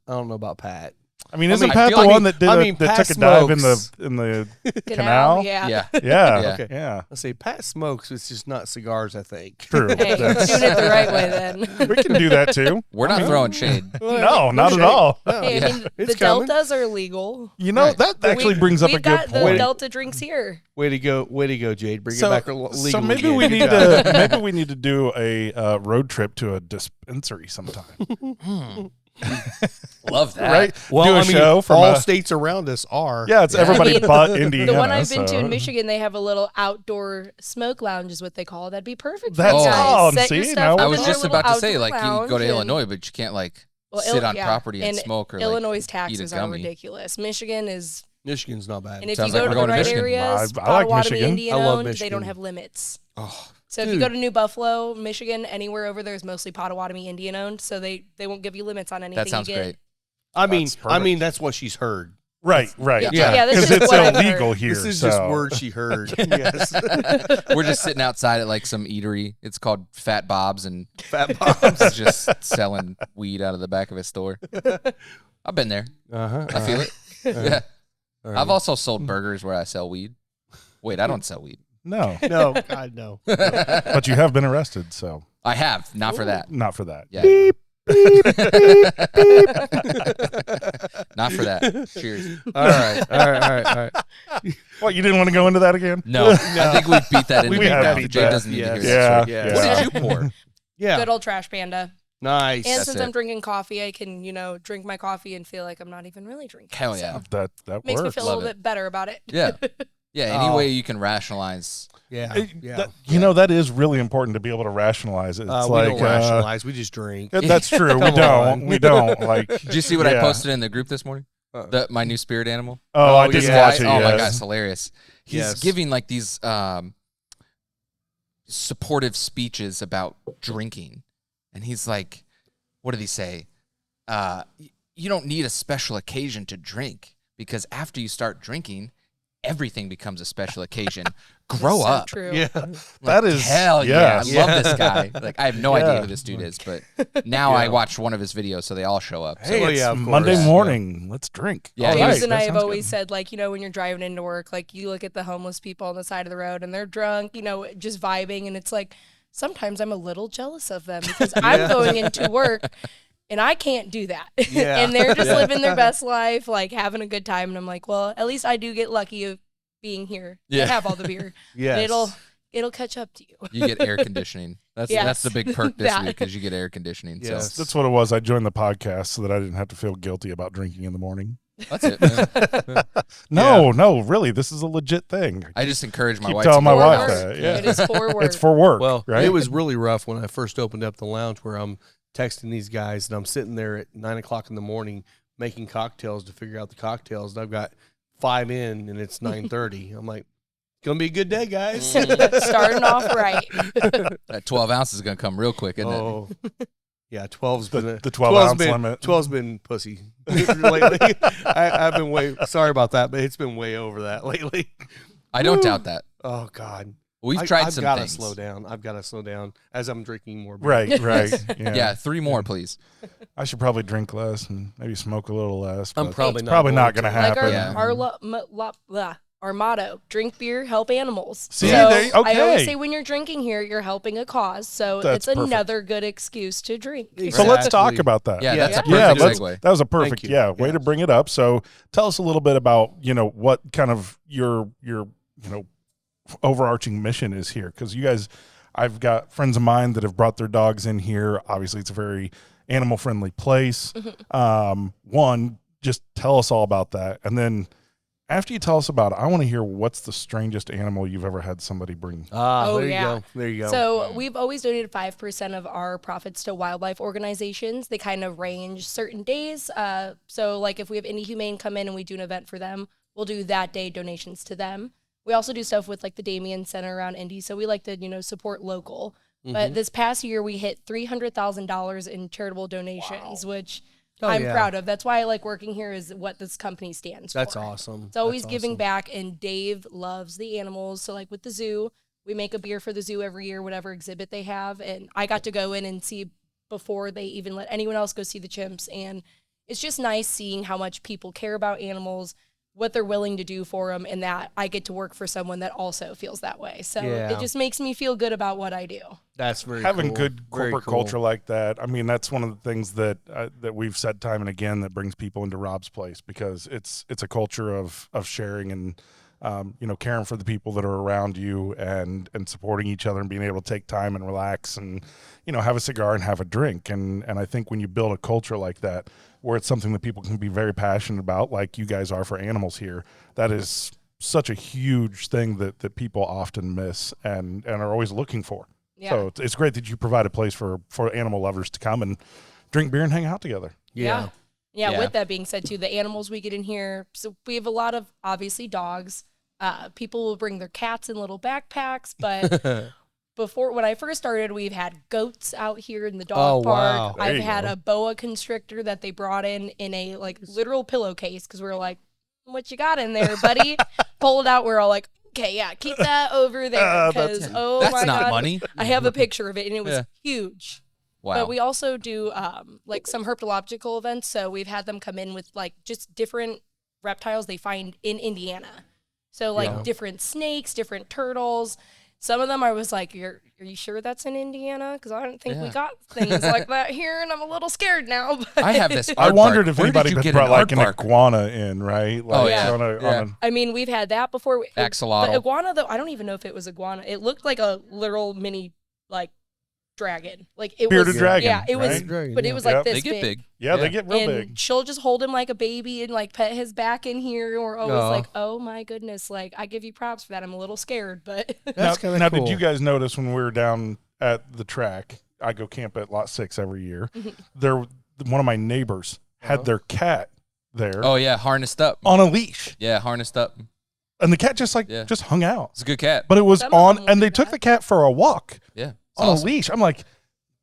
Pat. I mean, I isn't mean, Pat I the feel- one that did that Pat took a dive in smokes. the canal? Yeah. Yeah, Yeah, Yeah. Okay. yeah. I say Pat smokes. It's just not cigars. I think. True. Hey, That's- doing it the right way then. we can do that too. we're not throwing shade. No, not at all. No. Hey, I Yeah. mean, It's the coming. deltas are legal. You know, Right. that actually We- brings up a we've good got the point. delta drinks here. Way to go, Jade. Bring So- it back legal. So maybe again. we Good need job. to maybe we need to do a road trip to a dispensary sometime, Love that. right? Well, do a I mean, show from all a, states around us are. yeah, it's Yeah. everybody I mean, but Indiana. The one I've been to so- in Michigan, they have a little outdoor smoke lounge, is what they call it. That'd be perfect. for That's you guys. on, Set your see, stuff now up we're I was in their just little about to say, outdoor like, you go lounge to and- Illinois, but you can't like Well, sit on yeah. property and And smoke or Illinois' like, eat a taxes are gummy. ridiculous. Michigan is, Michigan's not bad. and if Sounds you like go we're to the going to right Michigan. areas, I like Potawatomi Michigan. Indian I love owned, they Michigan. don't have limits. Oh, So if dude. you go to New Buffalo, Michigan, anywhere over there is mostly Potawatomi Indian owned, so they won't give you limits on anything. That sounds you get. great. I mean, That's perfect. that's what she's heard. right, Yeah, Yeah. this because is it's what I've illegal heard. here. This is so. just words she heard. Yes, We're just sitting outside at like some eatery. It's called Fat Bob's, and Fat Bob's. he's just selling weed out of the back of his store. I've been there. I feel it. Yeah. I've also sold burgers where I sell weed. Wait, I don't sell weed. No, No, God no. but you have been arrested, so I have, not for that. not for that. Yeah. Beep, Not for that. Cheers. All right. What, you didn't want to go into that again? No, I think we beat that into We have now. beat Jay that. doesn't need to hear Yes. that Yeah, story. yeah. What did you pour? Yeah, Good old trash panda. nice. And That's since it. I'm drinking coffee, I can, drink my coffee and feel like I'm not even really drinking. Hell So yeah. That makes me works. feel a Love little it. bit better about it. Yeah. any way you can rationalize. Yeah. That is really important to be able to rationalize it. It's We don't rationalize. We just drink. That's true. We don't. We don't. Like, Did you see what I posted in the group this morning? My new spirit animal. Oh, I didn't watch it. Oh my yes. God, it's hilarious. He's giving like these supportive speeches about drinking, and he's like, "What did he say? You don't need a special occasion to drink because after you start drinking, everything becomes a special occasion. Grow So up." true. Yeah. That is hell yeah. yes. I love this guy. Like I have no idea who this dude is, but now I Yeah. watch one of his videos, so they all show up. So Hey, Oh, it's yeah, of Monday course. morning. Let's drink. Yeah, All he right, James and that I have sounds always good. said, like, when you're driving into work, like, you look at the homeless people on the side of the road and they're drunk, just vibing. And it's like, sometimes I'm a little jealous of them because I'm going into work and I can't do that. Yeah. And they're just living their best life, like, having a good time. And I'm like, well, at least I do get lucky of being here Yeah. to have all the beer. Yes. But it'll catch up to you. you get air conditioning. That's Yes. the big perk this That. week is you get air conditioning. Yes. That's what it was. I joined the podcast so that I didn't have to feel guilty about drinking in the morning. So that's it. Man. No, really, this is a legit thing. I just encourage my Keep wife telling to my go wife out. that. Yeah. It is for work. It's for work. Well, right? it was really rough when I first opened up the lounge where I'm texting these guys and I'm sitting there at 9 o'clock in the morning making cocktails to figure out the cocktails. And I've got 5 in and it's 9:30. I'm like, it's going to be a good day, guys. Starting off right. That 12 ounces is going to come real quick, isn't it? Oh, yeah, 12's been the 12-ounce been, limit. 12's been pussy lately. I've been way sorry about that, but it's been way over that lately. I don't doubt that. Oh God, We've tried I've some gotta things. slow down. I've got to slow down as I'm drinking more beer. Right. Yeah. Yeah, 3 more, please. I should probably drink less and maybe smoke a little less. I'm but probably it's not probably going not to. going to Like happen. our motto, drink beer, help animals. See, so okay. I always say when you're drinking here, you're helping a cause. So That's it's perfect. another good excuse to drink. So let's talk Exactly. about that. Yeah, that's a Yeah, perfect segue. that was a perfect, you. way to bring it up. So tell us a little bit about, what kind of your overarching mission is here. Because you guys, I've got friends of mine that have brought their dogs in here. Obviously, it's a very animal-friendly place. One, just tell us all about that. And then after you tell us about it, I want to hear what's the strangest animal you've ever had somebody bring. Ah, Oh, there you yeah. go. There you go. So we've always donated 5% of our profits to wildlife organizations. They kind of range certain days. So like if we have Indie Humane come in and we do an event for them, we'll do that day donations to them. We also do stuff with like the Damien Center around Indy. So we like to, support local. But this past year we hit $300,000 in charitable donations, which I'm yeah. proud of. That's why I like working here is what this company stands That's for. awesome. It's always That's giving awesome. back, and Dave loves the animals. So like with the zoo, we make a beer for the zoo every year, whatever exhibit they have. And I got to go in and see before they even let anyone else go see the chimps. And it's just nice seeing how much people care about animals, what they're willing to do for them, and that I get to work for someone that also feels that way. So Yeah. it just makes me feel good about what I do. That's very Having cool. good Very corporate cool. culture like that, I mean, that's one of the things that that we've said time and again that brings people into Rob's place, because it's a culture of sharing and caring for the people that are around you and supporting each other and being able to take time and relax and have a cigar and have a drink. And I think when you build a culture like that, where it's something that people can be very passionate about, like you guys are for animals here, that is such a huge thing that people often miss and are always looking for. Yeah. So it's great that you provide a place for animal lovers to come and drink beer and hang out together. Yeah. Yeah, with that being said, too, the animals we get in here, so we have a lot of, obviously, dogs. People will bring their cats in little backpacks, but when I first started, we've had goats out here in the dog Oh, park. wow. There I've you had go. a boa constrictor that they brought in a, literal pillowcase, because we were like, what you got in there, buddy? Pull it out. We're all like, okay, yeah, keep that over there, because, That's my not God. money. I have a picture of it, and it was Yeah. huge. Wow. But we also do some herpetological events. So we've had them come in with just different reptiles they find in Indiana. So different snakes, different turtles. Some of them I was like, are you sure that's in Indiana? Because I don't think we got things like that here, and I'm a little scared now. But I have this. I aardvark. wondered if Where did anybody you had get brought like an aardvark? iguana in, right? Like, yeah. on a- Yeah. on I mean, we've had that before. Axolotl. The iguana, though, I don't even know if it was iguana. It looked like a literal mini dragon. Like it Bearded was, dragon, yeah, it was, right? Dragon, but yeah. it was like Yep. this They get big. Yeah, they get real and big. she'll just hold him like a baby and like pet his back in here. And we're always Aw. like, oh my goodness, like I give you props for that. I'm a little scared, but That's kind of Now, cool. did you guys notice when we were down at the track? I go camp at Lot 6 every year. One of my neighbors had their cat there Oh yeah, harnessed up. on a leash, Yeah, harnessed up. and the cat just Yeah. just hung out. It's a good cat. But it was Some of on, them will and do they took that. the cat for a walk Yeah, it's on awesome. a leash. I'm like,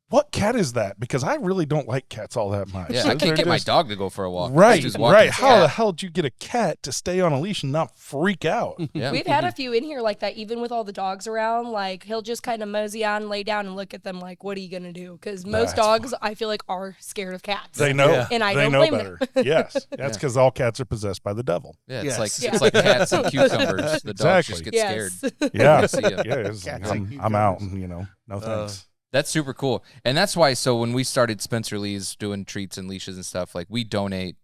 what cat is that? Because I really don't like cats all that much. Yeah, I They're can't get my just- dog to go for a walk. Right, She's walking. right. How Yeah. the hell did you get a cat to stay on a leash and not freak out? Yeah. we've had a few in here like that, even with all the dogs around. Like he'll just kind of mosey on, lay down, and look at them like, "What are you gonna do?" Because most That's dogs, I feel like, are scared of cats. They know, Yeah. And I they don't know blame better. them. Yes, that's because all cats are possessed by the devil. Yeah, it's Yes. like Yeah. it's like cats and cucumbers. The dogs Exactly. just get Yes. scared. Yeah, See ya. yeah. It's like, Cats and I'm out. cucumbers. No thanks. That's super cool. And that's why, so when we started Spencer Lee's doing treats and leashes and stuff, like we donate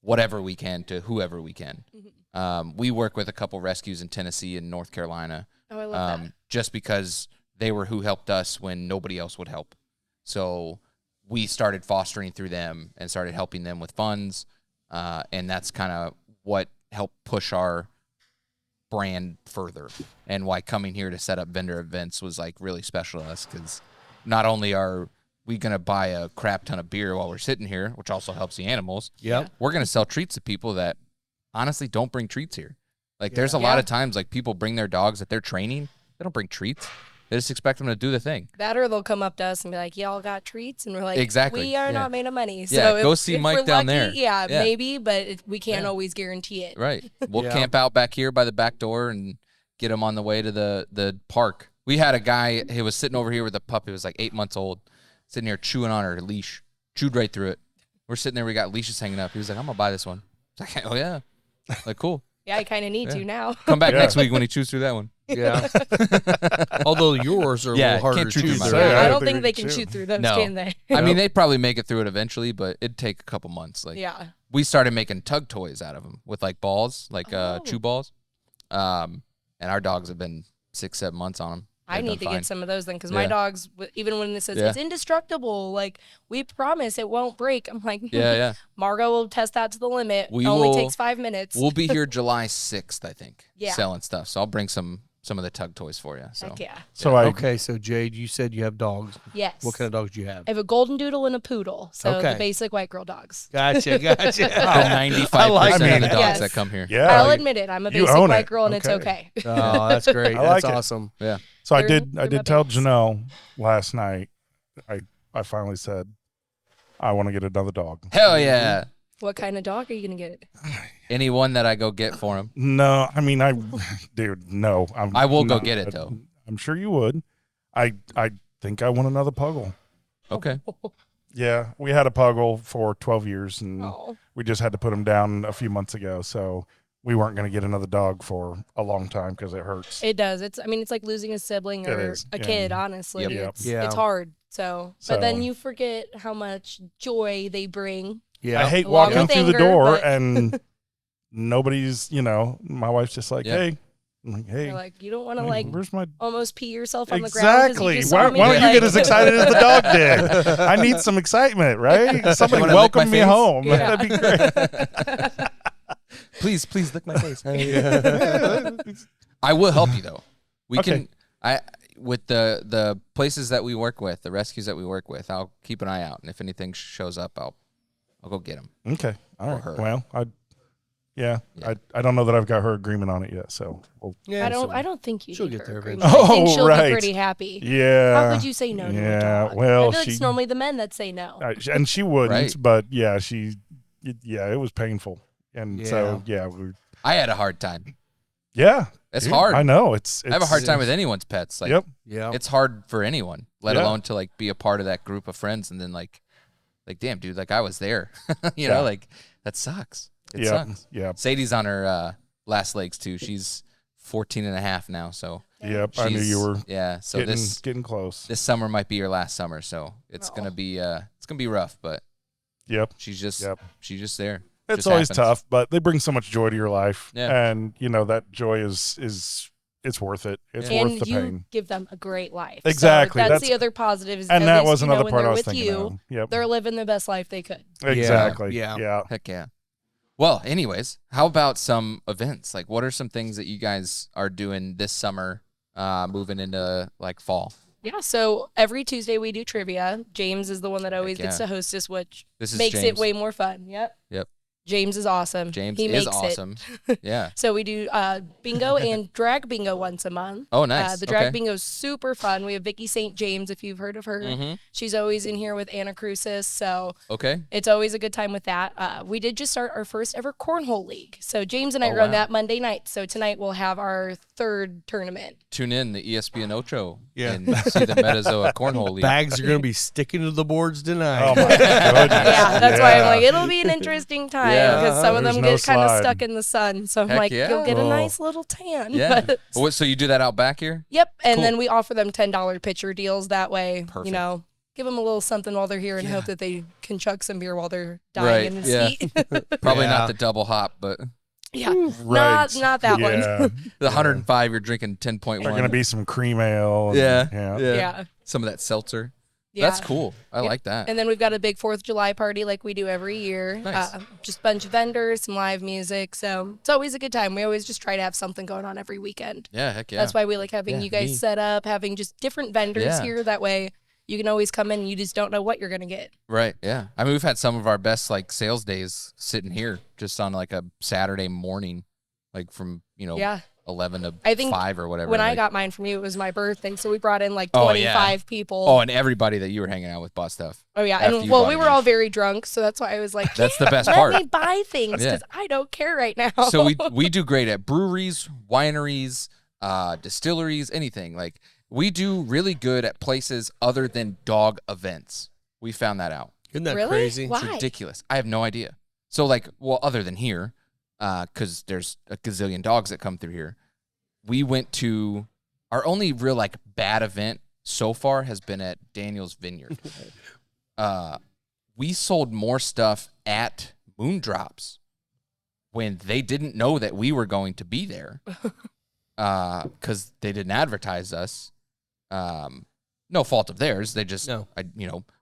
whatever we can to whoever we can. We work with a couple rescues in Tennessee and North Carolina, Oh, I love that. just because they were who helped us when nobody else would help. So we started fostering through them and started helping them with funds. And that's kind of what helped push our brand further, and why coming here to set up vendor events was like really special to us, because not only are we going to buy a crap ton of beer while we're sitting here, which also helps the animals, Yep. we're going to sell treats to people that honestly don't bring treats here. Like there's a lot Yeah. of times like people bring their dogs that they're training, they don't bring treats. They just expect them to do the thing. That or they'll come up to us and be like, "Y'all got treats," and we're like, Exactly, we are yeah. not made of money." So Yeah, go if- see if Mike we're down lucky, there. Yeah, Yeah. maybe, but we can't Yeah. always guarantee it. Right. We'll Yeah. camp out back here by the back door and get him on the way to the park. We had a guy, he was sitting over here with a puppy. It was like 8 months old, sitting here chewing on her leash, chewed right through it. We're sitting there, we got leashes hanging up. He was like, "I'm going to buy this one." I was like, "Oh, yeah." Like, cool. Yeah, I kind of need Yeah. to now. Come back Yeah. next week when he chews through that one. Yeah. Although yours are a Yeah, little harder can't to chew chew. through though. mine. Yeah, I I don't think think we they can can chew. shoot through those, No. can they? I mean, they'd probably make it through it eventually, but it'd take a couple months. Like, Yeah. we started making tug toys out of them with like balls, like Oh. chew balls. And our dogs have been 6-7 months on them. I need to get some of those then, because my Yeah. dogs, even when it says Yeah. it's indestructible, like we promise it won't break. I'm like, Yeah, yeah. Margot will test that to the limit. We Only will- takes 5 minutes. We'll be here July 6th, I think, Yeah. selling stuff. So I'll bring some of the tug toys for you. So Heck yeah. So I Okay, so Jade, you said you have dogs. Yes. What kind of dogs do you have? I have a golden doodle and a poodle. So Okay. the basic white girl dogs. Gotcha, gotcha. the 95% I of the mean- dogs Yes. that come here. yeah. I'll admit it. I'm a you basic own white it. girl, and it's Okay. okay. Oh, that's great. I like That's it. awesome. Yeah. So I They're- did they're my tell babies. Janelle last night. I finally said I want to get another dog. Hell yeah. What kind of dog are you gonna get? Any one that I go get for him. No, I mean dude, no. I will go no, get it, though. I'm sure you would. I think I want another puggle. Okay. Yeah, we had a puggle for 12 years, and Oh, we just had to put him down a few months ago. So we weren't going to get another dog for a long time because it hurts. it does. It's like losing a sibling It or is, a yeah. kid. Honestly, Yep. Yep. it's Yeah. it's hard. But then So- you forget how much joy they bring. Yeah. I hate Along walking with through the anger, door but- and nobody's, my wife's just like, Yeah. hey. I'm like, hey, You're like, you don't want to like where's my almost pee yourself on the ground. 'cause exactly? You just Why saw me don't be you like- get as excited as the dog did? I need some excitement, right? Somebody wanna lick my welcome me face? home. Yeah. That'd be great. Please lick my face. I will help you though. We Okay. can with the places that we work with, the rescues that we work with, I'll keep an eye out, and if anything shows up, I'll go get them. Okay, all Or right. her. Well, Yeah. I don't know that I've got her agreement on it yet. So Yeah, I don't think you. she'll need get her there agreement. eventually. I think Oh, she'll right. be pretty happy. yeah. How could you say no to a Yeah, dog? well, I feel like it's she- normally the men that say no. And she wouldn't, Right. but yeah, it was painful, and so I had a hard time. yeah, It's dude, hard. I know it's. I have a hard time with anyone's pets. Like, Yep. Yeah. it's hard for anyone, let Yeah. alone to like be a part of that group of friends, and then like damn, dude, like I was there. you Yeah. know, like that sucks. It Yeah. sucks. Yeah. Sadie's on her last legs too. She's 14 and a half now, so Yep. I knew she's- you were yeah. So getting close. this summer might be your last summer, so it's gonna be rough, but Yep. she's just Yep. there. It's Just always happens. tough, but they bring so much joy to your life, Yeah. and that joy is it's worth it. It's and worth the you pain. give them a great life. Exactly. So that's the other positive. Is And at that least, was another when part they're I was with thinking you, of. Yep. they're living the best life they could. Exactly. Yeah. Heck yeah. Well, anyways, how about some events? Like, what are some things that you guys are doing this summer, moving into like fall? Yeah, so every Tuesday we do trivia. James is the one that always gets to host us, which makes it James. way more fun. Yep. James is awesome. James he is makes awesome. It. Yeah. So we do bingo and drag bingo once a month. Oh, nice. The drag bingo is super fun. We have Vicky St. James, if you've heard of her. Mm-hmm. She's always in here with Anna Crucis. So okay, it's always a good time with that. We did just start our first ever cornhole league. So James and I run that Monday night. So tonight we'll have our third tournament. Tune in the ESPN Ocho and see the Metazoa Cornhole League. Bags are going to be sticking to the boards tonight. Oh, my goodness. Yeah, that's why I'm like, it'll be an interesting time because some of them There's get no kind of slide. stuck in the sun. So I'm Heck like, yeah. you'll get a nice little tan. Yeah. But, So you do that out back here? yep. And Cool. then we offer them $10 pitcher deals that way. Perfect. You know, give them a little something while they're here and hope that they can chug some beer while they're dying Right, in the yeah. seat. Probably Yeah. not the double hop, but Yeah, Right. not that one. Yeah. the 105 you're drinking 10.1. There's going to be some cream ale. And, yeah. Yeah. Some of that seltzer. Yeah. That's cool. I like that. And then we've got a big 4th of July party like we do every year. Nice. Just a bunch of vendors, some live music. So it's always a good time. We always just try to have something going on every weekend. Yeah, heck yeah. That's why we like having you guys set up, having just different vendors Yeah. here. That way you can always come in and you just don't know what you're going to get. Right, yeah. I mean, we've had some of our best like sales days sitting here just on like a Saturday morning, like from, 11 to I think 5 or whatever. When I like- got mine from you, it was my birthday. So we brought in like Oh, 25 people. Oh, and everybody that you were hanging out with bought stuff. Oh, yeah. after And you well, bought we it. were all very drunk. So that's why I was like, That's the best let part. me buy things Yeah. because I don't care right now. So we do great at breweries, wineries, distilleries, anything. Like we do really good at places other than dog events. We found that out. Isn't that Really? crazy? Why? It's ridiculous. I have no idea. So like, well, other than here, because there's a gazillion dogs that come through here. We went to our only real like bad event so far has been at Daniel's Vineyard. We sold more stuff at Moondrops when they didn't know that we were going to be there because they didn't advertise us. No fault of theirs. They just,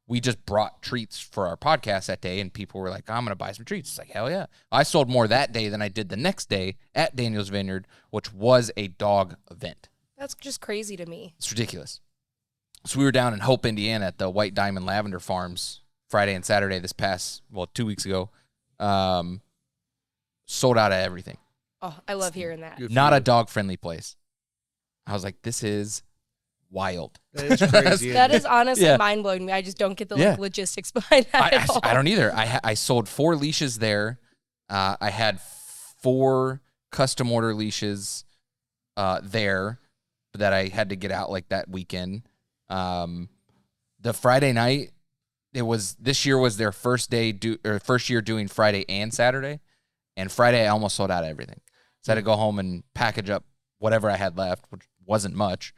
we just brought treats for our podcast that day, and people were like, I'm going to buy some treats. It's like, hell yeah. I sold more that day than I did the next day at Daniel's Vineyard, which was a dog event. That's just crazy to me. It's ridiculous. So we were down in Hope, Indiana at the White Diamond Lavender Farms Friday and Saturday 2 weeks ago. Sold out of everything. Oh, I love hearing that. Good for Not you. a dog-friendly place. I was like, this is wild. That is crazy. That is honestly Yeah. mind-blowing to me. I just don't get the Yeah. logistics behind that at all. I don't either. I sold 4 leashes there. I had 4 custom order leashes there that I had to get out like that weekend. The Friday night, this year was their first year doing Friday and Saturday, and Friday I almost sold out of everything. So I had to go home and package up whatever I had left, which wasn't much.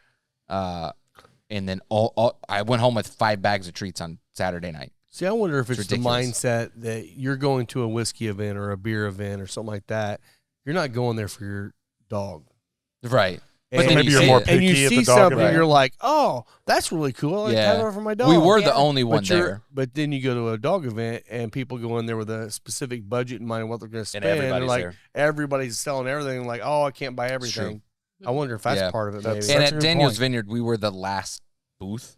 And then I went home with 5 bags of treats on Saturday night. See, I wonder if it's the ridiculous. mindset that you're going to a whiskey event or a beer event or something like that. You're not going there for your dog. Right. And then maybe you you're see more it. and you picky at see the dog something, event. you're like, oh, that's really cool. I like Yeah. that for my dog. We were the Yeah. only one But you're- there. But then you go to a dog event and people go in there with a specific budget in mind of what they're going to spend. And everybody's like, there. everybody's selling everything. Like, oh, I can't buy everything. I wonder if that's Yeah. part of it. That's- Maybe. And Such a at good Daniel's point. Vineyard, we were the last booth.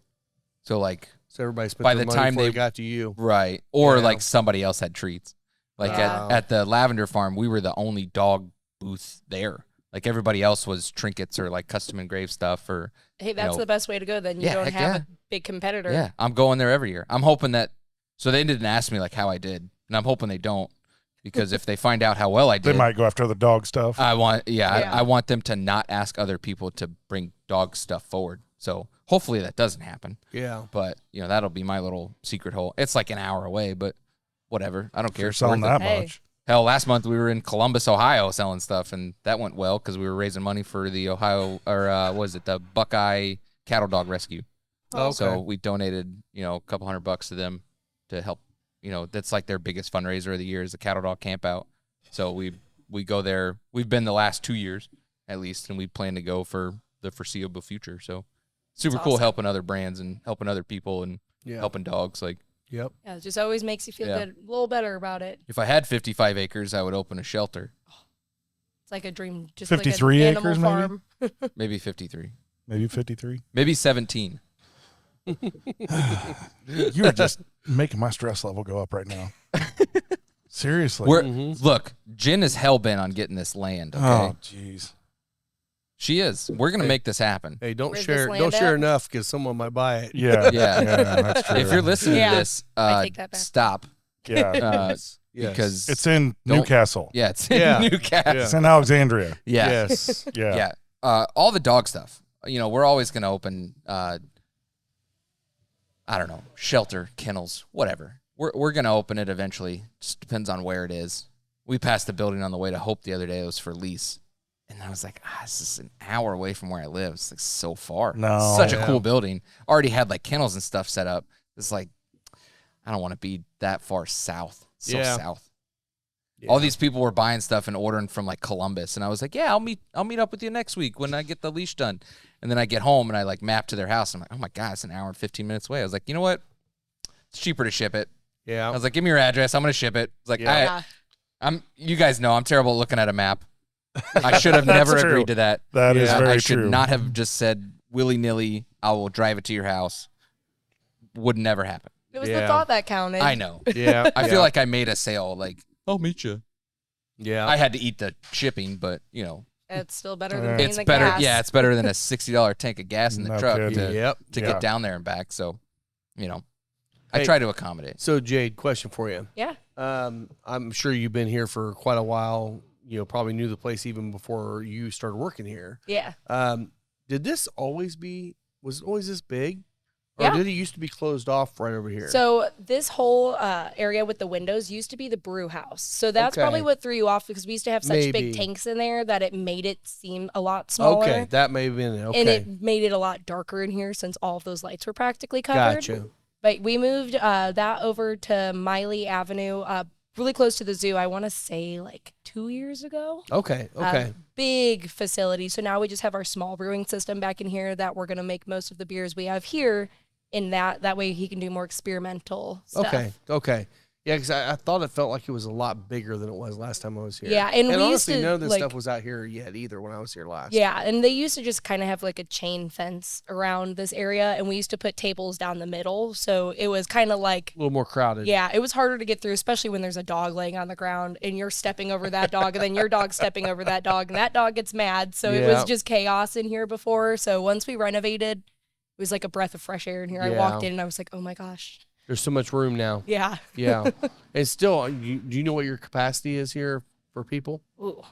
So like, So everybody spent by their the money time before they- they got to you. right. Or Yeah. like somebody else had treats. Like Wow. at the Lavender Farm, we were the only dog booth there. Like everybody else was trinkets or like custom engraved stuff or Hey, that's know. the best way to go. Then you Yeah, don't heck have yeah. a big competitor. yeah, I'm going there every year. I'm hoping that so they didn't ask me like how I did. And I'm hoping they don't because if they find out how well I They did, might go after the dog stuff. I want Yeah. I want them to not ask other people to bring dog stuff forward. So hopefully that doesn't happen. Yeah. But that'll be my little secret hole. It's like an hour away, but whatever. I don't care. You're It's selling worth it. that Hey. much. Hell, last month we were in Columbus, Ohio, selling stuff, and that went well because we were raising money for the Ohio the Buckeye Cattle Dog Rescue. Okay. So we donated, a couple $100 to them to help. That's like their biggest fundraiser of the year is the Cattle Dog Camp Out. So we go there. We've been the last 2 years, at least, and we plan to go for the foreseeable future. So super That's cool awesome. helping other brands and helping other people and Yeah. helping dogs. Like, Yep. Yeah, it just always makes you feel Yeah. good, a little better about it. if I had 55 acres, I would open a shelter, It's like a dream, just 53 like an animal acres, maybe? farm. maybe 53, Maybe 53. maybe 17. You are just making my stress level go up right now. Seriously. Look, Jen is hell bent on getting this land. Okay, Oh, jeez. she is. We're gonna make this happen. Hey, don't Where's share. this Don't land share at? enough because someone might buy it. Yeah. Yeah. That's true. If you're listening Yeah. to this, I take that back. stop. Yeah. Yes. Because It's in Don't- Newcastle. yeah, it's in Yeah. Newcastle. It's in Alexandria. Yeah. Yes. Yeah. Yeah. All the dog stuff. We're always going to open, I don't know, shelter, kennels, whatever. We're going to open it eventually. Just depends on where it is. We passed the building on the way to Hope the other day. It was for lease. And I was like, this is an hour away from where I live. It's like so far. No. Such a Yeah. cool building. Already had like kennels and stuff set up. It's like, I don't want to be that far south. So Yeah. south. Yeah. All these people were buying stuff and ordering from like Columbus, and I was like, "Yeah, I'll meet up with you next week when I get the leash done." And then I get home and I like map to their house. I'm like, "Oh my god, it's an hour and 15 minutes away." I was like, "You know what? It's cheaper to ship it." I Yeah. was like, "Give me your address. I'm gonna ship it." It's like, Yeah. Yeah. You guys know I'm terrible at looking at a map. I should have never That's true. agreed to that. That is Yeah. very I should true. not have just said willy nilly. I will drive it to your house. Would never happen. It was Yeah. the thought that counted. I know. Yeah. I feel like I made a sale. Like, I'll meet you. Yeah. I had to eat the shipping, but It's still better Yeah. than paying it's the better. gas. Yeah, it's better than a $60 tank of gas in the No truck kidding. Yep. to Yeah. get down there and back. So, I Hey. try to accommodate. So Jade, question for you. Yeah. I'm sure you've been here for quite a while. Probably knew the place even before you started working here. Yeah. Did this always was it always this big? Or Yeah. did it used to be closed off right over here? So this whole area with the windows used to be the brew house. So that's Okay. probably what threw you off because we used to have such Maybe. big tanks in there that it made it seem a lot smaller. okay, that may have been it. Okay. And it made it a lot darker in here since all of those lights were practically covered. Gotcha. But we moved that over to Miley Avenue, really close to the zoo. I want to say like 2 years ago. Okay. Okay. Big facility. So now we just have our small brewing system back in here that we're going to make most of the beers we have here in that way he can do more experimental stuff. Okay. Okay. Yeah, because I thought it felt like it was a lot bigger than it was last time I was here. Yeah, and we used honestly, to, none of this like- stuff was out here yet either when I was here last. Yeah, and they used to just kind of have like a chain fence around this area, and we used to put tables down the middle, so it was kind of like, A little more crowded. yeah, it was harder to get through, especially when there's a dog laying on the ground and you're stepping over that dog, and then your dog's stepping over that dog, and that dog gets mad. So it Yeah. was just chaos in here before. So once we renovated, it was like a breath of fresh air in here. I Yeah. walked in and I was like, oh my gosh, There's so much room now. yeah. Yeah. And still, do you know what your capacity is here for people? Ooh.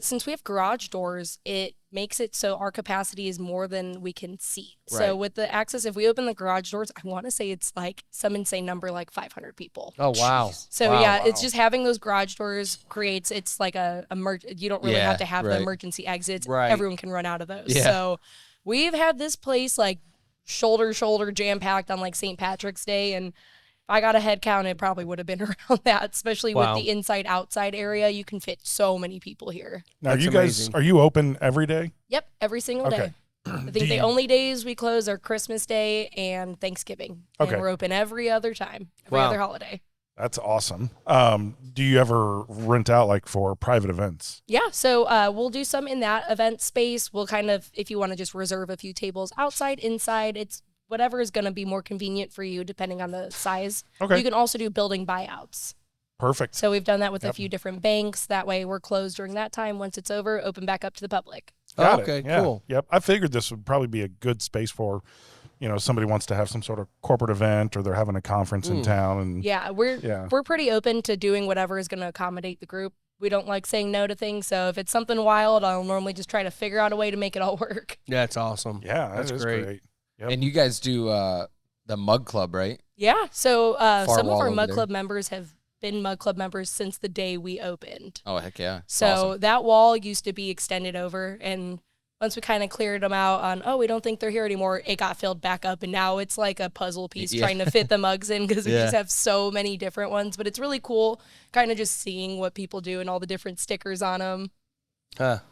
Since we have garage doors, it makes it so our capacity is more than we can seat. Right. So with the access, if we open the garage doors, I want to say it's like some insane number, like 500 people. Oh, wow. So Wow, yeah, wow. it's just having those garage doors creates, it's like you don't really Yeah, have to have the right. emergency exits. Right. Everyone can run out of those. Yeah. So we've had this place like shoulder to shoulder jam packed on like St. Patrick's Day, and if I got a head count, it probably would have been around that, especially Wow. with the inside outside area. You can fit so many people here. Now, That's you guys, amazing. are you open every day? Yep, every single Okay. day. I Do think the you- only days we close are Christmas Day and Thanksgiving. Okay. And we're open every other time, every Wow. other holiday. That's awesome. Do you ever rent out like for private events? Yeah, so we'll do some in that event space. We'll kind of, if you want to just reserve a few tables outside, inside, it's whatever is going to be more convenient for you depending on the size. Okay. You can also do building buyouts. Perfect. So we've done that with a Yep. few different banks. That way we're closed during that time. Once it's over, open back up to the public. Got Oh, okay, it. Yeah. cool. Yep. I figured this would probably be a good space for, somebody wants to have some sort of corporate event or they're having a conference in town. And Yeah, Yeah. we're pretty open to doing whatever is going to accommodate the group. We don't like saying no to things. So if it's something wild, I'll normally just try to figure out a way to make it all work. Yeah, that's awesome. yeah, That's that is great. great. Yep. And you guys do the Mug Club, right? Yeah. So some of wall our over Mug there. Club members have been Mug Club members since the day we opened. Oh, heck yeah. It's So awesome. that wall used to be extended over, and once we kind of cleared them out on, we don't think they're here anymore, it got filled back up, and now it's like a puzzle piece Yeah. trying to fit the mugs in because we Yeah. just have so many different ones. But it's really cool kind of just seeing what people do and all the different stickers on them.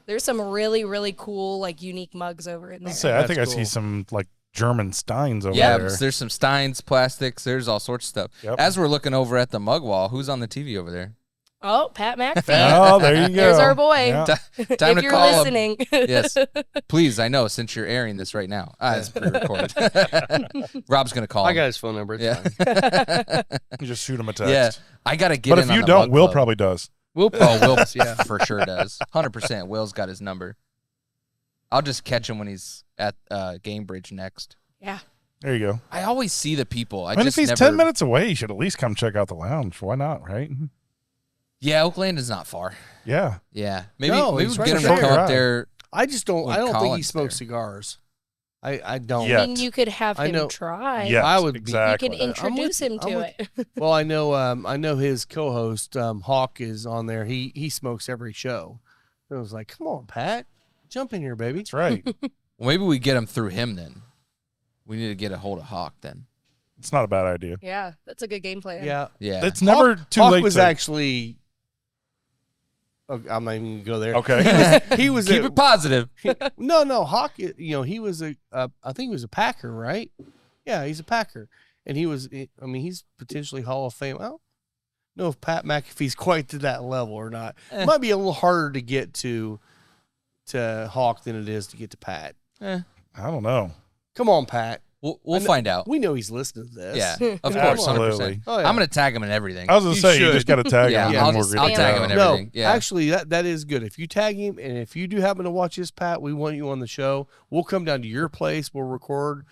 There's some really, really cool, like, unique mugs over in there. I think I That's see cool. some like German Steins over Yeah, there. there's some Steins, plastics. There's all sorts of stuff. Yep. As we're looking over at the mug wall, who's on the TV over there? Oh, Pat McAfee. Oh, there you go. There's our boy. Yeah. Time If to you're call him. listening. Yes, please. I know since you're airing this right now. It's pre-recorded. Rob's gonna call him. I got his phone number. It's Yeah. fine. You just shoot him a text. Yeah, I gotta get. But in if on you the don't, mug Will club. probably does. Will yeah, for sure does. 100%. Will's got his number. I'll just catch him when he's at Gamebridge next. Yeah. There you go. I always see the people. I mean, just if he's never, 10 minutes away, you should at least come check out the lounge. Why not, right? Yeah, Oakland is not far. Yeah. Yeah, maybe No, maybe he's we right get him there. to come Right. up there. I just don't. When I don't think he Colin's smokes there. cigars. I don't. Yeah. I mean, you could have I him know. try. Yes, I would be- exactly. You can introduce him to it. Well, I know his co-host Hawk is on there. He smokes every show. So I was like, come on, Pat, jump in here, baby. That's right. Well, maybe we get him through him then. We need to get a hold of Hawk then. It's not a bad idea. Yeah, that's a good game plan. Yeah, Yeah, It's never too Hawk late was to... actually. Oh, I'm not even gonna go there. Okay. He was. keep it positive. No. Hawk. He was I think he was a Packer, right? Yeah, he's a Packer, and he was. I mean, he's potentially Hall of Fame. I don't know if Pat McAfee's quite to that level or not. It might be a little harder to get to Hawk than it is to get to Pat. I don't know. Come on, Pat. We'll find out. We know he's listening to this. Yeah, of course, Absolutely. 100%. Oh, yeah. I'm gonna tag him in everything. I was going to You say, you should. just got to tag Yeah, him. I'll and we'll just- get I'll it tag down. him in No, everything. Yeah. actually, that is good. If you tag him, and if you do happen to watch this, Pat, we want you on the show. We'll come down to your place. We'll record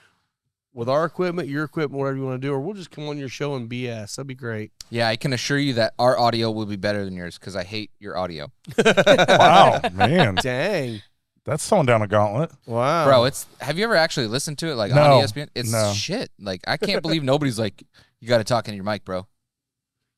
with our equipment, your equipment, whatever you want to do, or we'll just come on your show and BS. That'd be great. Yeah, I can assure you that our audio will be better than yours because I hate your audio, Wow, man. Dang. That's throwing down a gauntlet. Wow. bro. Have you ever actually listened to it like No, on ESPN? It's no. shit. Like I can't believe nobody's like, you got to talk in your mic, bro.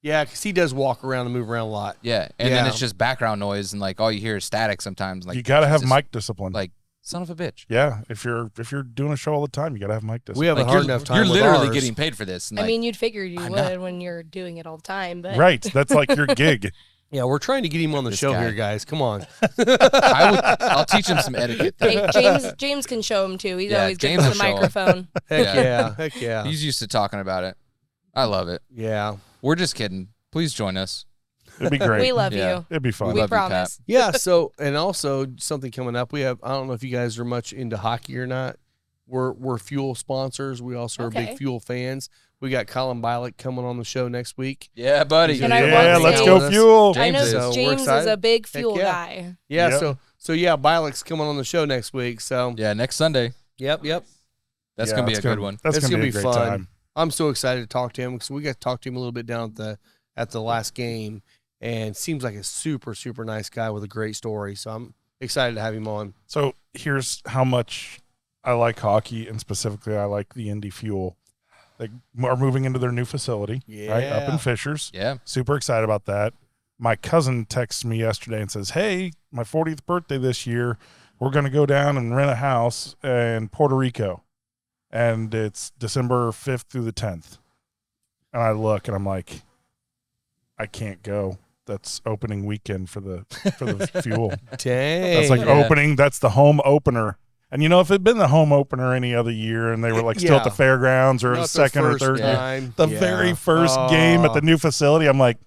Yeah, because he does walk around and move around a lot. Yeah, and then Yeah. it's just background noise and like all you hear is static sometimes. Like You got to have Jesus, mic discipline. Like son of a bitch. Yeah, if you're doing a show all the time, you got to have mic discipline. We have a Like hard you're, enough time. you're with literally ours. getting paid for this. And I like, mean, you'd figure you I'm would not- when you're doing it all the time, but Right. That's like your gig. Yeah, we're trying to get him on the This show guy. here, guys. Come on. I'll teach him some etiquette. Hey, James can show him too. He's Yeah, always good James with the will show him. microphone. Heck Yeah. yeah. Heck yeah. He's used to talking about it. I love it. Yeah. We're just kidding. Please join us. It'd be great. We love Yeah. you. It'd be fun. We We love you, Pat. promise. Yeah, so and also something coming up. We have I don't know if you guys are much into hockey or not. We're Fuel sponsors. We also are Okay. big Fuel fans. We got Colin Bialik coming on the show next week. Yeah, buddy. And I want yeah, to let's say- go Fuel. I James know is. So we're James is excited. a big fuel yeah. guy. Yeah, Yep. so yeah, Bialik's coming on the show next week. So Yeah, next Sunday. yep. That's Yeah, gonna be it's a good one. That's It's gonna gonna be a be great fun. time. I'm so excited to talk to him because we got to talk to him a little bit down at the last game, and seems like a super nice guy with a great story. So I'm excited to have him on. So here's how much I like hockey, and specifically I like the Indy Fuel. They are moving into their new facility, right up in Yeah. Fishers. Yeah. Super excited about that. My cousin texts me yesterday and says, "Hey, my 40th birthday this year, we're going to go down and rent a house in Puerto Rico, and it's December 5th through the 10th." And I look and I'm like, I can't go. That's opening weekend for the Fuel. Dang. That's like Yeah. opening. That's the home opener. And you know, if it'd been the home opener any other year, and they were like still at the Yeah. fairgrounds or Not the second or first third, game, time. the Yeah. very first game at the Oh. new facility, I'm like,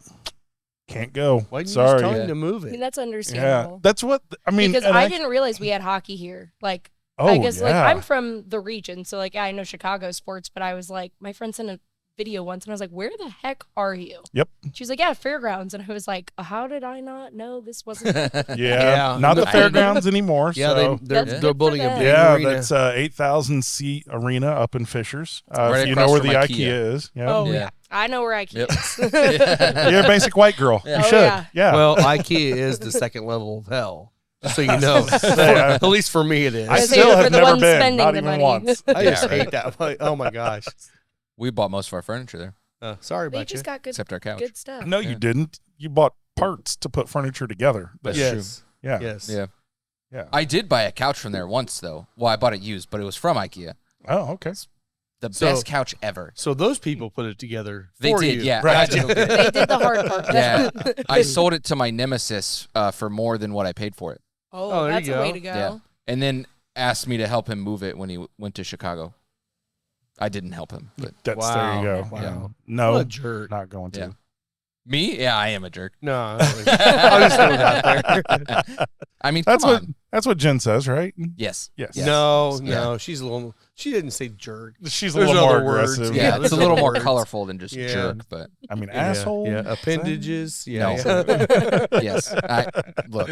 can't go. Why didn't you Sorry. just tell him Yeah. to move I mean, it? that's Yeah, understandable. that's what I mean. Because and I didn't realize we had hockey here. Like, Oh, I guess like yeah. I'm from the region, so like yeah, I know Chicago sports, but I was like, my friend sent a video once, and I was like, "Where the heck are you?" Yep. She's like, "Yeah, fairgrounds," and I was like, "How did I not know this wasn't?" Yeah, Yeah. not the I- fairgrounds anymore. Yeah, so. they're That's they're good building for a them. big Yeah, arena. that's 8,000 seat arena up in Fishers. Right if you across know where from the IKEA. IKEA is, yeah. Oh Yeah. yeah, I know where IKEA Yep. is. You're a basic white girl. Yeah. You Oh, should. yeah. Well, Well, IKEA is the second level of hell. Just so you know. Yeah. At least for me, it is. I So still you're for have the never ones been, spending not the even money. once. I just Yeah, right. hate that. Like, oh my gosh. We bought most of our furniture there, Sorry They about just you. got good, except our couch. good stuff. No, you didn't. You bought parts to put furniture together. That's Yes. Yeah. Yes. Yeah. Yeah. I did buy a couch from there once, though. Well, I bought it used, but it was from IKEA. Oh, okay. The So- best couch ever. So those people put it together. They for did, you. yeah. Right. I did. They did the hard part. Yeah. I sold it to my nemesis for more than what I paid for it. Oh, there that's you a way go. to go. Yeah. And then asked me to help him move it when he went to Chicago. I didn't help him, but That's there you go. Wow. Yeah. What No, a jerk. not going to. yeah. Me? Yeah, I am a jerk. No, I'll just throw it out there. I mean, That's come on. That's what Jen says, right? Yes. Yes. No, Yeah. no, she's a little. She didn't say jerk. She's a There's little more other words. aggressive. Yeah, Yeah, it's a there's little other more words. colorful than just Yeah. jerk, but I mean, asshole. Yeah, appendages. Yeah, No. yeah. yes. Look,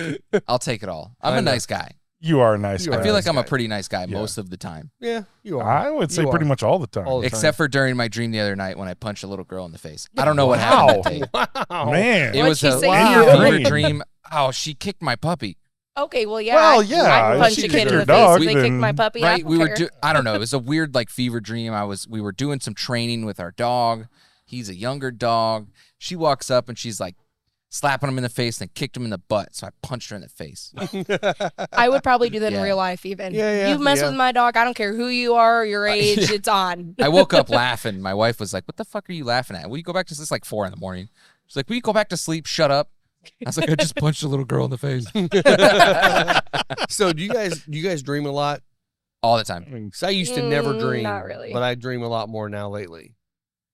I'll take it all. I'm I a know. nice guy. You are a nice You guy. are I feel like nice I'm a guy. pretty nice guy Yeah. most of the time. Yeah, you are. I would say You pretty are. much all the time. All the Except for during my dream the other night when I punched a little girl in the face. I don't know what happened that day. Wow. Man. It What'd was she a say? Wow. fever dream. Oh, she kicked my puppy. Okay, well, yeah. Well, I yeah, punch she a kicked kid in her the dog, face. They kicked then- my puppy. I Right? don't We were care. I don't know. It was a weird like fever dream. We were doing some training with our dog. He's a younger dog. She walks up and she's like slapping him in the face and kicked him in the butt. So I punched her in the face. I would probably do that Yeah. in real life even. Yeah, You mess yeah. with my dog, I don't care who you are or your age, yeah. it's on. I woke up laughing. My wife was like, "What the fuck are you laughing at? Will you go back to this like 4 a.m?" She's like, "Will you go back to sleep? Shut up." I was like, "I just punched a little girl in the face." So do you guys dream a lot? All the time. mean, Because I used to never dream. Not really. But I dream a lot more now lately.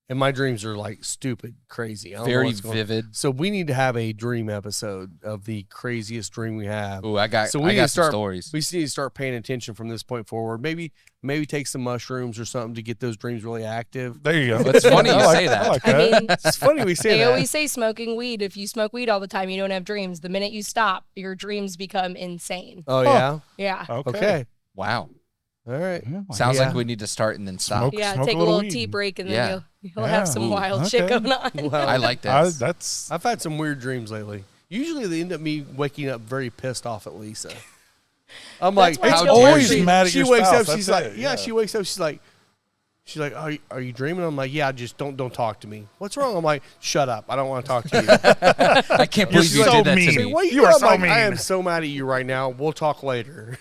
And my dreams are like stupid, crazy. I don't know Very what's going- vivid. So we need to have a dream episode of the craziest dream we have. Ooh, I got So I we need got to some start. stories. We just need to start paying attention from this point forward. Maybe take some mushrooms or something to get those dreams really active. there you go. It's funny you I like- say that. I like I that. mean, It's funny we say they that. always say smoking weed. If you smoke weed all the time, you don't have dreams. The minute you stop, your dreams become insane. Oh yeah. Yeah. Okay. Wow. All right. Yeah, well, Sounds Yeah. like we need to start and then stop. Smoke- Yeah, smoke take a a little little weed. tea break and Yeah. then you'll Yeah. have some Ooh, wild shit okay. going on. Wow. I like this. That's I've had some weird dreams lately. Usually they end up me waking up very pissed off at Lisa. I'm like, why you How don't dare want you. dreams. mad at she your wakes spouse, up, she's that's like, it, yeah, yeah. she wakes up, she's like, are you dreaming? I'm like, yeah, just don't talk to me. What's wrong? I'm like, shut up. I don't want to talk to you. I can't You're believe you so did that mean. to Say, me. what You are I'm so like, mean. I am so mad at you right now. We'll talk later.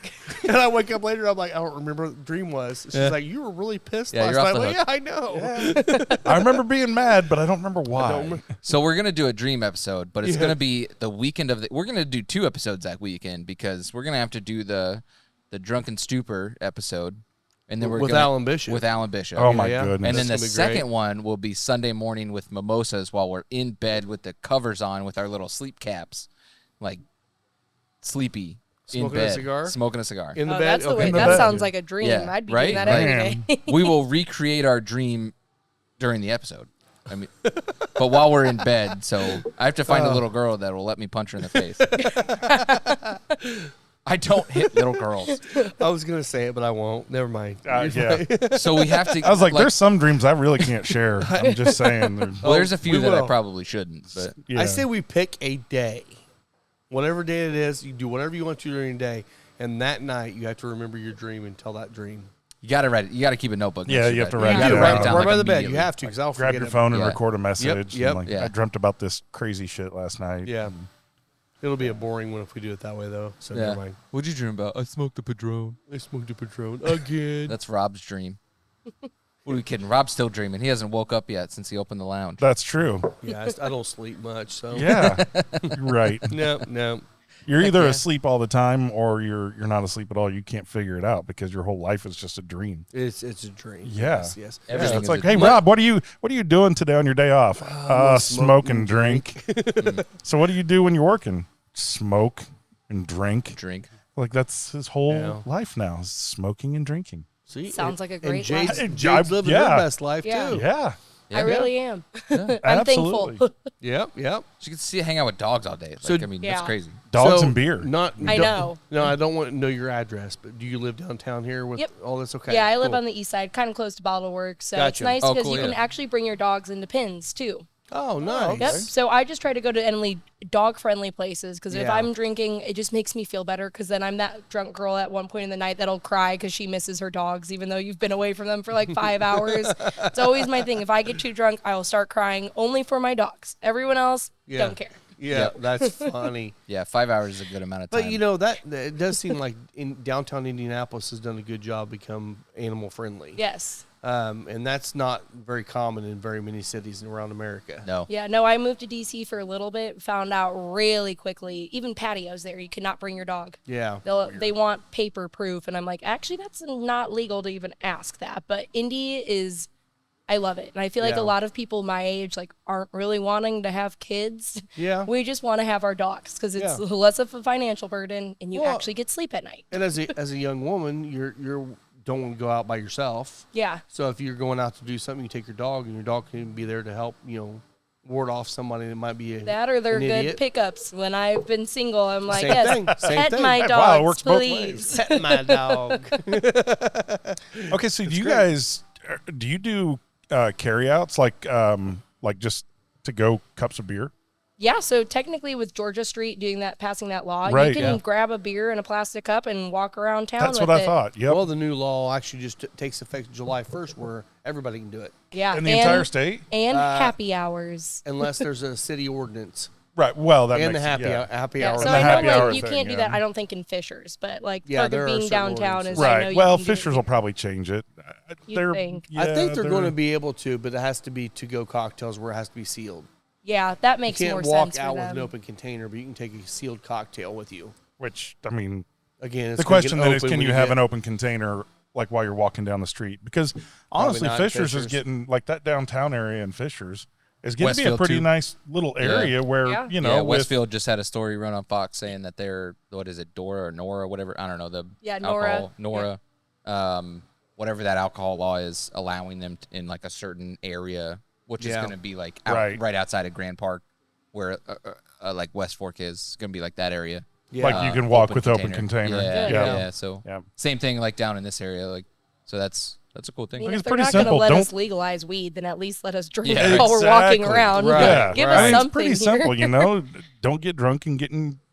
And I wake up later. I'm like, I don't remember what the dream was. She's Yeah. like, you were really pissed Yeah, last you're off night. the I'm like, yeah, I know. I remember being mad, but I don't remember why. don't So we're gonna do a dream episode, but it's Yeah. gonna be the weekend of the. We're gonna do 2 episodes that weekend because we're gonna have to do the drunken stupor episode, and then we're With gonna, Alan Bishop. With Alan Bishop. Oh my yeah. goodness. And then the That's gonna be great. second one will be Sunday morning with mimosas while we're in bed with the covers on with our little sleep caps, like sleepy in Smoking a bed, cigar? smoking a cigar. In the Oh, bed. that's the Okay. way. In the That bed. sounds like a dream. Yeah, I'd be right? doing that Like- every day. We will recreate our dream during the episode. I mean, but while we're in bed, so I have to find a little girl that will let me punch her in the face. I don't hit little girls, I was gonna say it, but I won't. Never mind. Yeah. so we have to. I was like, there's some dreams I really can't share. I'm just saying. well, there's a we few that I will. probably shouldn't, but Yeah. I say we pick a day, whatever day it is. You do whatever you want to during the day, and that night you have to remember your dream and tell that dream. you gotta write it. You gotta keep a notebook. Yeah, next to you have to bed. write You it gotta down. write it down right like by the bed. You immediately. have to, because I'll Grab forget your it. phone and Yeah. record a message. Yep. And like, Yeah. I dreamt about this crazy shit last night. Yeah. It'll be a boring one if we do it that way, though. So Yeah. never mind. What'd you dream about? I smoked a Padron. I smoked a Patron again. That's Rob's dream. What are we kidding? Rob's still dreaming. He hasn't woke up yet since he opened the lounge. That's true. Yeah, I don't sleep much, so Yeah. You're right. no. You're either Yeah. asleep all the time or you're not asleep at all. You can't figure it out because your whole life is just a dream. It's a dream. Yeah. Yes. Yeah, Everything it's is like, a- hey Rob, what are you doing today on your day off? gonna Smoke and drink. So what do you do when you're working? Smoke and drink. Drink. Like that's his whole Yeah. life now, is smoking and drinking. See, Sounds like a and great Jade's, life. Jade's living Yeah. her best life Yeah. too. Yeah. I really am. I'm Absolutely. thankful. Yep. She gets to see hang out with dogs all day. Like, So- I mean, that's Yeah. crazy. Dogs So, and beer. I know. No, I don't want to know your address, but do you live downtown here with Yep. all this? Okay. Yeah, I live cool. on the east side, kind of close to Bottle Works. So Gotcha. it's nice Oh, because cool, you can yeah. actually bring your dogs into pins too. Oh, nice. Yep. So I just try to go to only dog-friendly places because if Yeah. I'm drinking, it just makes me feel better because then I'm that drunk girl at one point in the night that'll cry because she misses her dogs even though you've been away from them for like 5 hours. It's always my thing. If I get too drunk, I will start crying only for my dogs. Everyone else, Yeah. don't care. Yeah, Yep. that's funny. Yeah, 5 hours is a good amount of time. But you know that it does seem like in downtown Indianapolis has done a good job become animal friendly. Yes. And that's not very common in very many cities around America. No. Yeah, no, I moved to DC for a little bit, found out really quickly, even patios there, you cannot bring your dog. Yeah. They want paper proof. And I'm like, actually, that's not legal to even ask that. But Indy is, I love it. And I feel like Yeah. a lot of people my age like aren't really wanting to have kids. Yeah. We just want to have our dogs because it's Yeah. less of a financial burden and you Well, actually get sleep at night. And as a young woman, you're don't want to go out by yourself. Yeah. So if you're going out to do something, you take your dog, and your dog can be there to help, ward off somebody that might be That or they're an good idiot. pickups. When I've been single, I'm like, Same yes, thing, same pet thing. my Wow, it dogs, works both please. Pet my dog. Okay, so do you great. guys do carryouts like just to go cups of beer? Yeah, so technically with Georgia Street passing that law, Right, you can yeah. grab a beer in a plastic cup and walk around town That's with what I it. thought. Yep. Well, the new law actually just takes effect July 1st, where everybody can do it, Yeah, In the entire state? and happy hours. unless there's a city ordinance. Right. Well, that And makes the happy yeah. hour, happy Yeah, hour. so the I know happy hour like you thing, can't do yeah. that. I don't think in Fishers, but like Yeah, part there of are being certain downtown is ordinances. I know Right. you Well, can do Fishers it. will probably change it. You'd think. Yeah, I think they're they're going to be able to, but it has to be to-go cocktails where it has to be sealed. Yeah, that You makes can't more walk sense out for with an them. open container, but you can take a sealed cocktail with you. Which I mean, Again, it's the gonna get question then is, open can when you have get- an open container like while you're walking down the street? Because honestly, not in Fishers is Fishers. getting like that downtown area in Fishers is going to be a Westfield, pretty too. nice little area where Yeah. you know with- Westfield just had a story run on Fox saying that they're, what is it, Dora or Nora, whatever, I don't know, the Yeah, alcohol, Nora. whatever that alcohol law is, allowing them in like a certain area, which is Yeah. going to be like Right. outside of Grand Park, where like West Fork is. It's going to be like that area. Yeah. like you can walk with open container. Yeah, Good. yeah. So Yeah. same thing like down in this area, like so that's a cool I thing. mean, It's if they're pretty not going to simple. let Don't- us legalize weed, then at least let us drink Yeah. while we're walking Exactly. around. Right. Yeah, Give I us mean, something it's pretty here. simple, you know. Don't get drunk and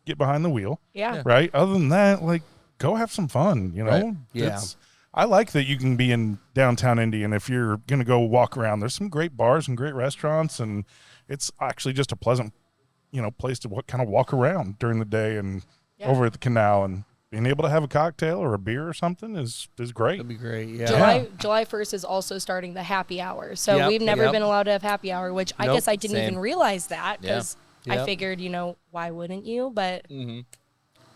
get behind the wheel, Yeah. right? Other than that, like go have some fun, you know. Right. Yeah. It's- I like that you can be in downtown Indy, and if you're gonna go walk around, there's some great bars and great restaurants, and it's actually just a pleasant, place to kind of walk around during the day and Yeah. over at the canal, and being able to have a cocktail or a beer or something is great. That'd be great. Yeah. July 1st is also starting the happy hour. So Yep, we've never yep. been allowed to have happy hour, which I Nope, guess I didn't even same. realize that because I Yep. figured, why wouldn't you? But And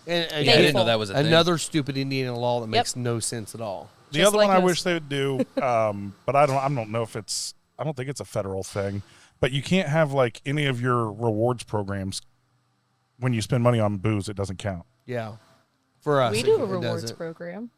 Yeah, I Thankful. didn't know that was a thing. another stupid Indiana law that Yep. makes no sense at all. The Just other like one I us. wish they would do, but I don't know if I don't think it's a federal thing, but you can't have like any of your rewards programs when you spend money on booze. It doesn't count. Yeah. For us, we do a it rewards doesn't. program.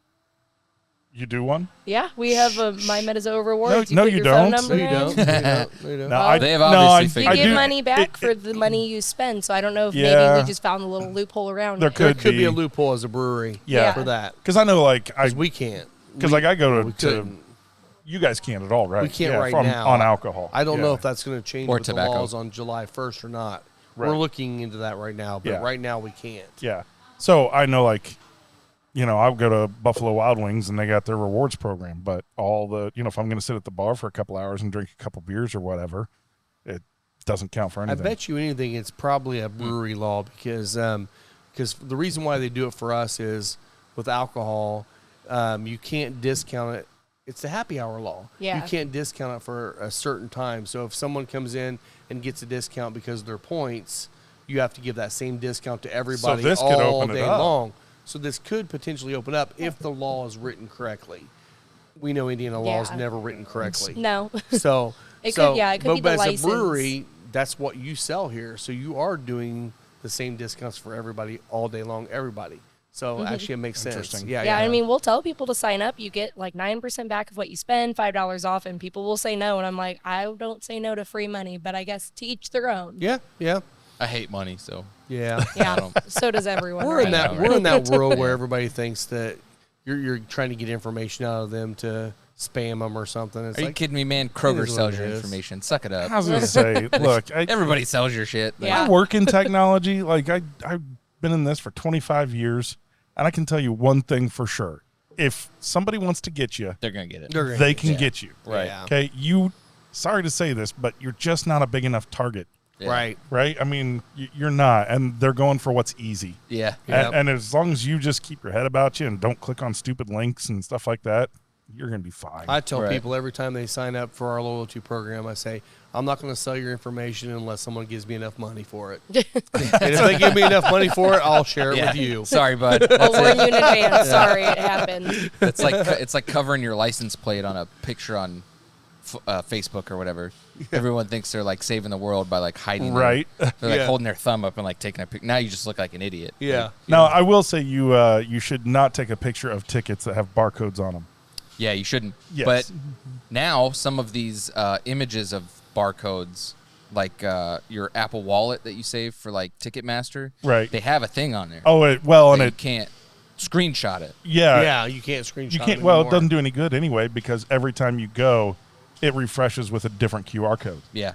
You do one? Yeah, we have a My Metazoa Rewards. No, put you your phone don't. number No, you in. don't. No, you don't. No, you don't. No, I, They have no, obviously I, You I get do- money back it- for the money you spend. So I don't know if Yeah. maybe we just found a little loophole around There it. There could could be be. a loophole as a brewery Yeah. for that. Because I know, like, Because we can't. because We- like I go we to couldn't. you guys can't at all, right? We can't Yeah, right from, now. on alcohol. I don't know Yeah. if that's going to change Or with tobacco. the laws on July 1st or not. Right. We're looking into that right now, but Yeah. right now we can't. Yeah. So I know, like, I'll go to Buffalo Wild Wings and they got their rewards program, but all the, if I'm going to sit at the bar for a couple hours and drink a couple beers or whatever, it doesn't count for I anything. bet you anything it's probably a brewery law because the reason why they do it for us is with alcohol, you can't discount it. It's the happy hour law. Yeah. You can't discount it for a certain time. So if someone comes in and gets a discount because of their points, you have to give that same discount to everybody this could all open it day up. long. So this could potentially open up if the law is written correctly. We know Indiana law is Yeah. never written correctly. No. So It so, could- yeah, it could be the but as license. a brewery, that's what you sell here. So you are doing the same discounts for everybody all day long, everybody. So actually it makes sense. Interesting. Yeah, Yeah, I mean, we'll tell people to sign up. You get like 9% back of what you spend, $5 off, and people will say no. And I'm like, I don't say no to free money, but I guess to each their own. Yeah, yeah, I hate money, so yeah. Yeah, so does everyone. We're in right? that know, we're in that world where everybody thinks that you're trying to get information out of them to spam them or something. It's are you like, kidding me, man? it Kroger is what sells it your is. information. Suck it up. I was going to say, look, Everybody sells your shit. but- Yeah. I work in technology. Like I've been in this for 25 years, and I can tell you one thing for sure: if somebody wants to get you, They're gonna get it. They're gonna they get can you. get you. Right. Yeah. Okay. Sorry to say this, but you're just not a big enough target, Yeah. Right. right? I mean, you're not, and they're going for what's easy. Yeah. Yeah. And as long as you just keep your head about you and don't click on stupid links and stuff like that, you're gonna be fine. I tell Right. people every time they sign up for our loyalty program, I say, I'm not going to sell your information unless someone gives me enough money for it. And if they give me enough money for it, I'll share it with you. Sorry, bud. I'll warn you in advance. Sorry, it happened. It's like covering your license plate on a picture on Facebook or whatever. Everyone thinks they're like saving the world by like hiding. Right. They're like Yeah. holding their thumb up and like taking a picture. Now you just look like an idiot. Yeah. Now, I will say you should not take a picture of tickets that have barcodes on them. Yeah, you shouldn't. Yes. But now some of these images of barcodes, like your Apple Wallet that you save for like Ticketmaster, Right. they have a thing on there. Oh, and that you it, can't screenshot it. Yeah, you can't screenshot you can't. them Well, it anymore. doesn't do any good anyway because every time you go, it refreshes with a different QR code. Yeah.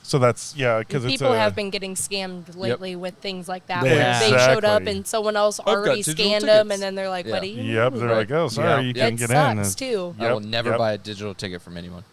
So that's because it's People have been getting scammed lately with things like that. They Where have. they showed up Exactly. and someone else got already digital scanned them, tickets. and then they're like, Yeah. "Buddy, Yep, they're Right. like, oh, sorry, Yeah. you that can't get in. sucks too." I will Yep, never yep. buy a digital ticket from anyone.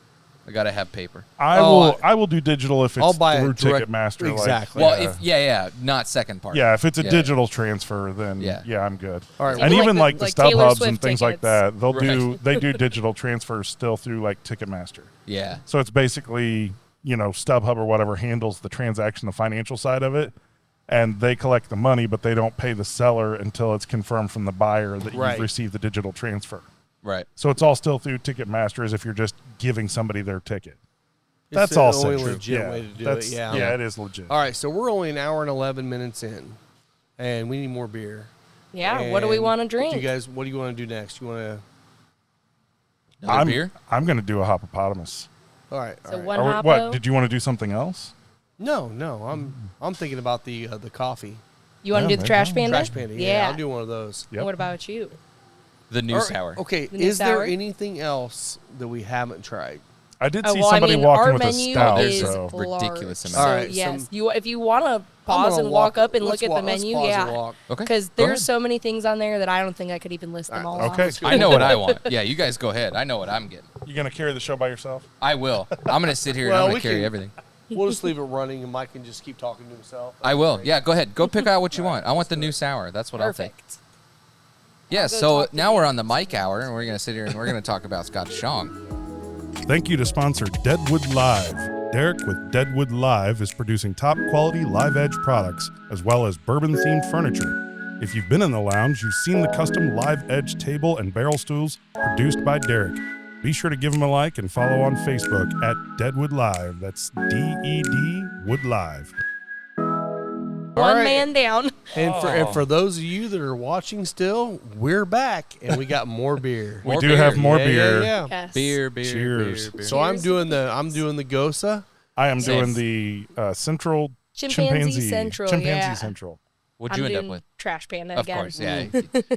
I gotta have paper. I Oh, will. I will do digital if it's I'll buy through it direct- Ticketmaster. exactly. Like, Well, not second party. if it's a Yeah. digital transfer, then Yeah. I'm good. All right. And Even even like like the the Taylor StubHubs and Swift things like tickets. that, they'll do Right. they do digital transfers still through like Ticketmaster. Yeah. So it's basically StubHub or whatever handles the transaction, the financial side of it, and they collect the money, but they don't pay the seller until it's confirmed from the buyer that Right. you've received the digital transfer. Right. So it's all still through Ticketmaster as if you're just giving somebody their ticket. It's That's the all only true. legit Yeah, way to do that's- it. Yeah. Yeah, it is legit. All right, so we're only an hour and 11 minutes in, and we need more beer. Yeah. What do we And want to drink? You guys, what do you want to do next? You want to? Another beer? I'm going to do a hoppopotamus. All right. So all right. one Or hoppo. what? Did you want to do something else? No, I'm thinking about the coffee. You want to Yeah, do the man. Trash Panda? Trash Panda. Yeah, I'll do one of those. Yep. What about you? The new All right, sour. Okay, The new is there sour? anything else that we haven't tried? I did Oh, see well, somebody I mean, walking our with a menu stout. is So. large. ridiculous amount. So All right, yes, some- if you want to I'm pause gonna and walk up and let's look at the let's menu, pause and yeah, walk. Okay. because Go there's ahead. so many things on there that I don't think I could even list them all. Okay. off. I know what I want. Yeah, you guys go ahead. I know what I'm getting. You going to carry the show by yourself? I will. I'm gonna sit here Well, and I'm we gonna carry can- everything. We'll just leave it running, and Mike can just keep talking to himself. I will. Yeah, go ahead. Go pick out what you want. I want the new sour. That's what I'll take. Perfect. Yeah. go So talk to now we're Vince. on the Mike hour, and we're gonna sit here and we're gonna talk about Scotch Shong. Thank you to sponsor Deadwood Live. Derek with Deadwood Live is producing top quality live edge products as well as bourbon themed furniture. If you've been in the lounge, you've seen the custom live edge table and barrel stools produced by Derek. Be sure to give him a like and follow on Facebook at Deadwood Live. That's DED Wood Live. One right. man down. And for those of you that are watching still, we're back, and we got more beer. We More do beer. have more Yeah, beer. yeah. Yes. Beer. Cheers. Beer. So I'm Cheers. doing the Gosa. I am Same. doing the Central Chimpanzee Central, Chimpanzee yeah. Central. What'd I'm you end up doing with? Trash Panda Of again. course. Yeah.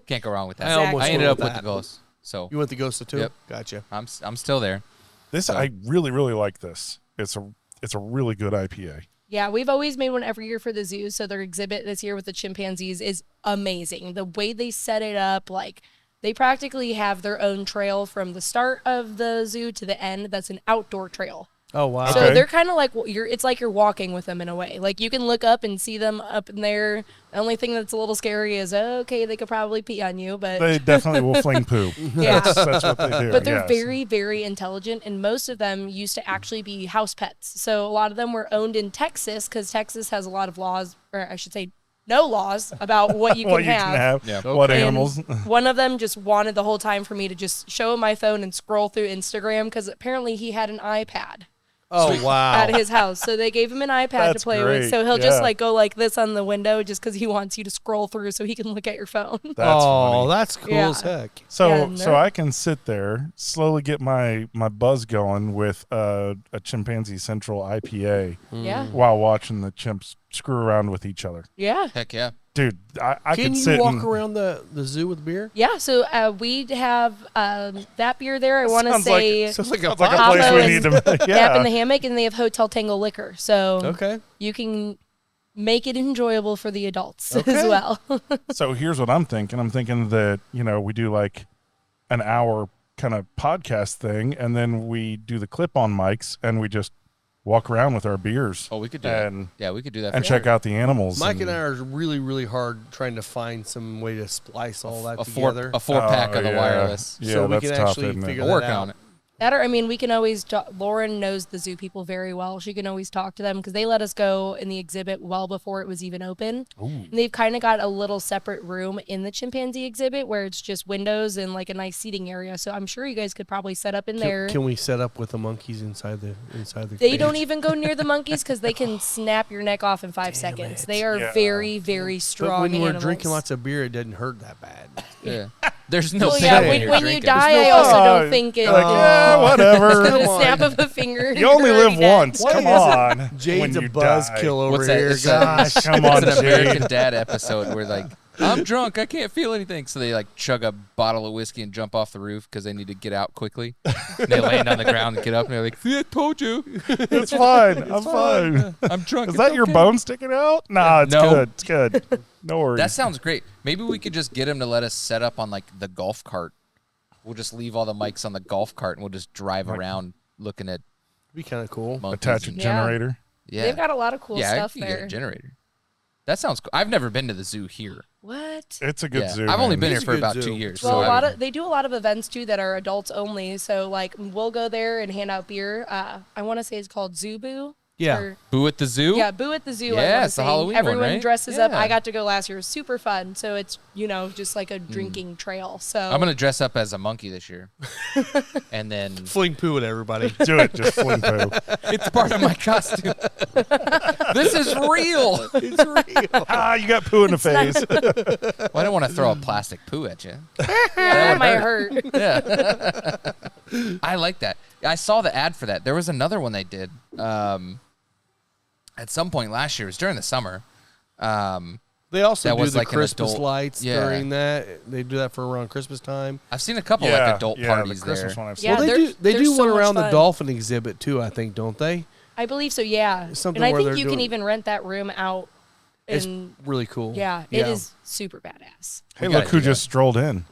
Can't go wrong with that. I almost I ended went up with with that. the Ghost. So You went the Gosa too? Yep. Gotcha. I'm still there. This So- I really like this. It's a really good IPA. Yeah, we've always made one every year for the zoo. So their exhibit this year with the chimpanzees is amazing. The way they set it up, like they practically have their own trail from the start of the zoo to the end. That's an outdoor trail. Oh wow. So Okay. they're kind of like it's like you're walking with them in a way. Like you can look up and see them up in there. The only thing that's a little scary is okay, they could probably pee on you, but They definitely will fling poo. Yeah. That's what they do. but they're yes. very, very intelligent, and most of them used to actually be house pets. So a lot of them were owned in Texas because Texas has a lot of laws, or I should say, no laws about what you can what you have. can have. Yeah. What And animals. one of them just wanted the whole time for me to just show him my phone and scroll through Instagram because apparently he had an iPad Oh wow. at his house. So they gave him an iPad That's to play great. with. So he'll just Yeah. like go like this on the window just because he wants you to scroll through so he can look at your phone. That's oh, funny. that's cool Yeah. as heck. So Yeah, and so they're- I can sit there, slowly get my buzz going with a Chimpanzee Central IPA Yeah. while watching the chimps screw around with each other. Yeah. Heck yeah. Dude, I Can could you sit walk and, around the zoo with beer? Yeah. So we have that beer there. I want to Sounds like- say Sounds like a Sounds like a Pablo place we and need to Nap in yeah. the Hammock, and they have Hotel Tango liquor. So Okay. you can make it enjoyable for the adults Okay. as well. So here's what I'm thinking. I'm thinking that, we do like an hour kind of podcast thing, and then we do the clip on mics and we just walk around with our beers. Oh, we could do and, that. Yeah, we could do that. And for check sure. out the animals. Mike and I are really, really hard trying to find some way to splice all that a together. four pack on the yeah. wireless. Yeah, so we that's can tough, actually isn't it? figure I'm that working out. on it. That or, I mean, we can always Lauren knows the zoo people very well. She can always talk to them because they let us go in the exhibit well before it was even open. And they've kind of got a little separate room in the chimpanzee exhibit where it's just windows and like a nice seating area. So I'm sure you guys could probably set up in there. Can we set up with the monkeys inside the They cage? don't even go near the monkeys because they can snap your neck off in 5 seconds. They are very, very strong But when animals. we're drinking lots of beer, it doesn't hurt that bad. Yeah. There's no Well, pain yeah, when you're when you drinking. die, I also don't think it. Like, yeah, whatever. the snap of a finger. You only you're live already dead. once. Come on. Jade's when a you buzzkill over What's that? here. It's, Gosh. Come It's on, an American Jade. Dad episode where like, I'm drunk, I can't feel anything. So they like chug a bottle of whiskey and jump off the roof because they need to get out quickly. And they land on the ground and get up and they're like, see, I told you. It's fine. I'm fine. I'm drunk. Is It's that your okay." bone sticking out? Nah, it's No. good. It's good. No worries. That sounds great. Maybe we could just get him to let us set up on like the golf cart. We'll just leave all the mics on the golf cart and we'll just drive around looking at Be kind of cool. monkeys. Attach a and- generator. Yeah. They've got a lot of cool yeah, stuff I can get a there. generator. That sounds cool. I've never been to the zoo here. What? It's a good Yeah. zoo. I've only man. been here It's a for good about zoo. 2 years. Well, so they do a lot of events too that are adults only. So like we'll go there and hand out beer. I want to say it's called Zubu. Yeah. Or- Boo at the zoo? yeah, Boo at the Zoo. I Yeah, wanna it's the say. Halloween one, Everyone right? dresses up. Yeah. I got to go last year. It was super fun. So it's just like a drinking trail. So I'm going to dress up as a monkey this year. And then Fling poo at everybody. Do it. Just fling poo. it's part of my costume. This is real. It's real. Ah, you got poo in the face. Well, I don't want to throw a plastic poo at you. that might hurt. Yeah. I like that. I saw the ad for that. There was another one they did at some point last year. It was during the summer. They also That do was the like an Christmas adult- lights yeah. during that. They do that for around Christmas time. I've seen a couple like adult yeah, parties the Christmas there. one I've seen. Yeah, Well, there's they do so one much around the fun. dolphin exhibit too, I think, don't they? I believe so. Yeah. Something And I where think they're you can doing- even rent that room out. It's And really cool. yeah, it is super badass. Hey, We gotta look who do just strolled in.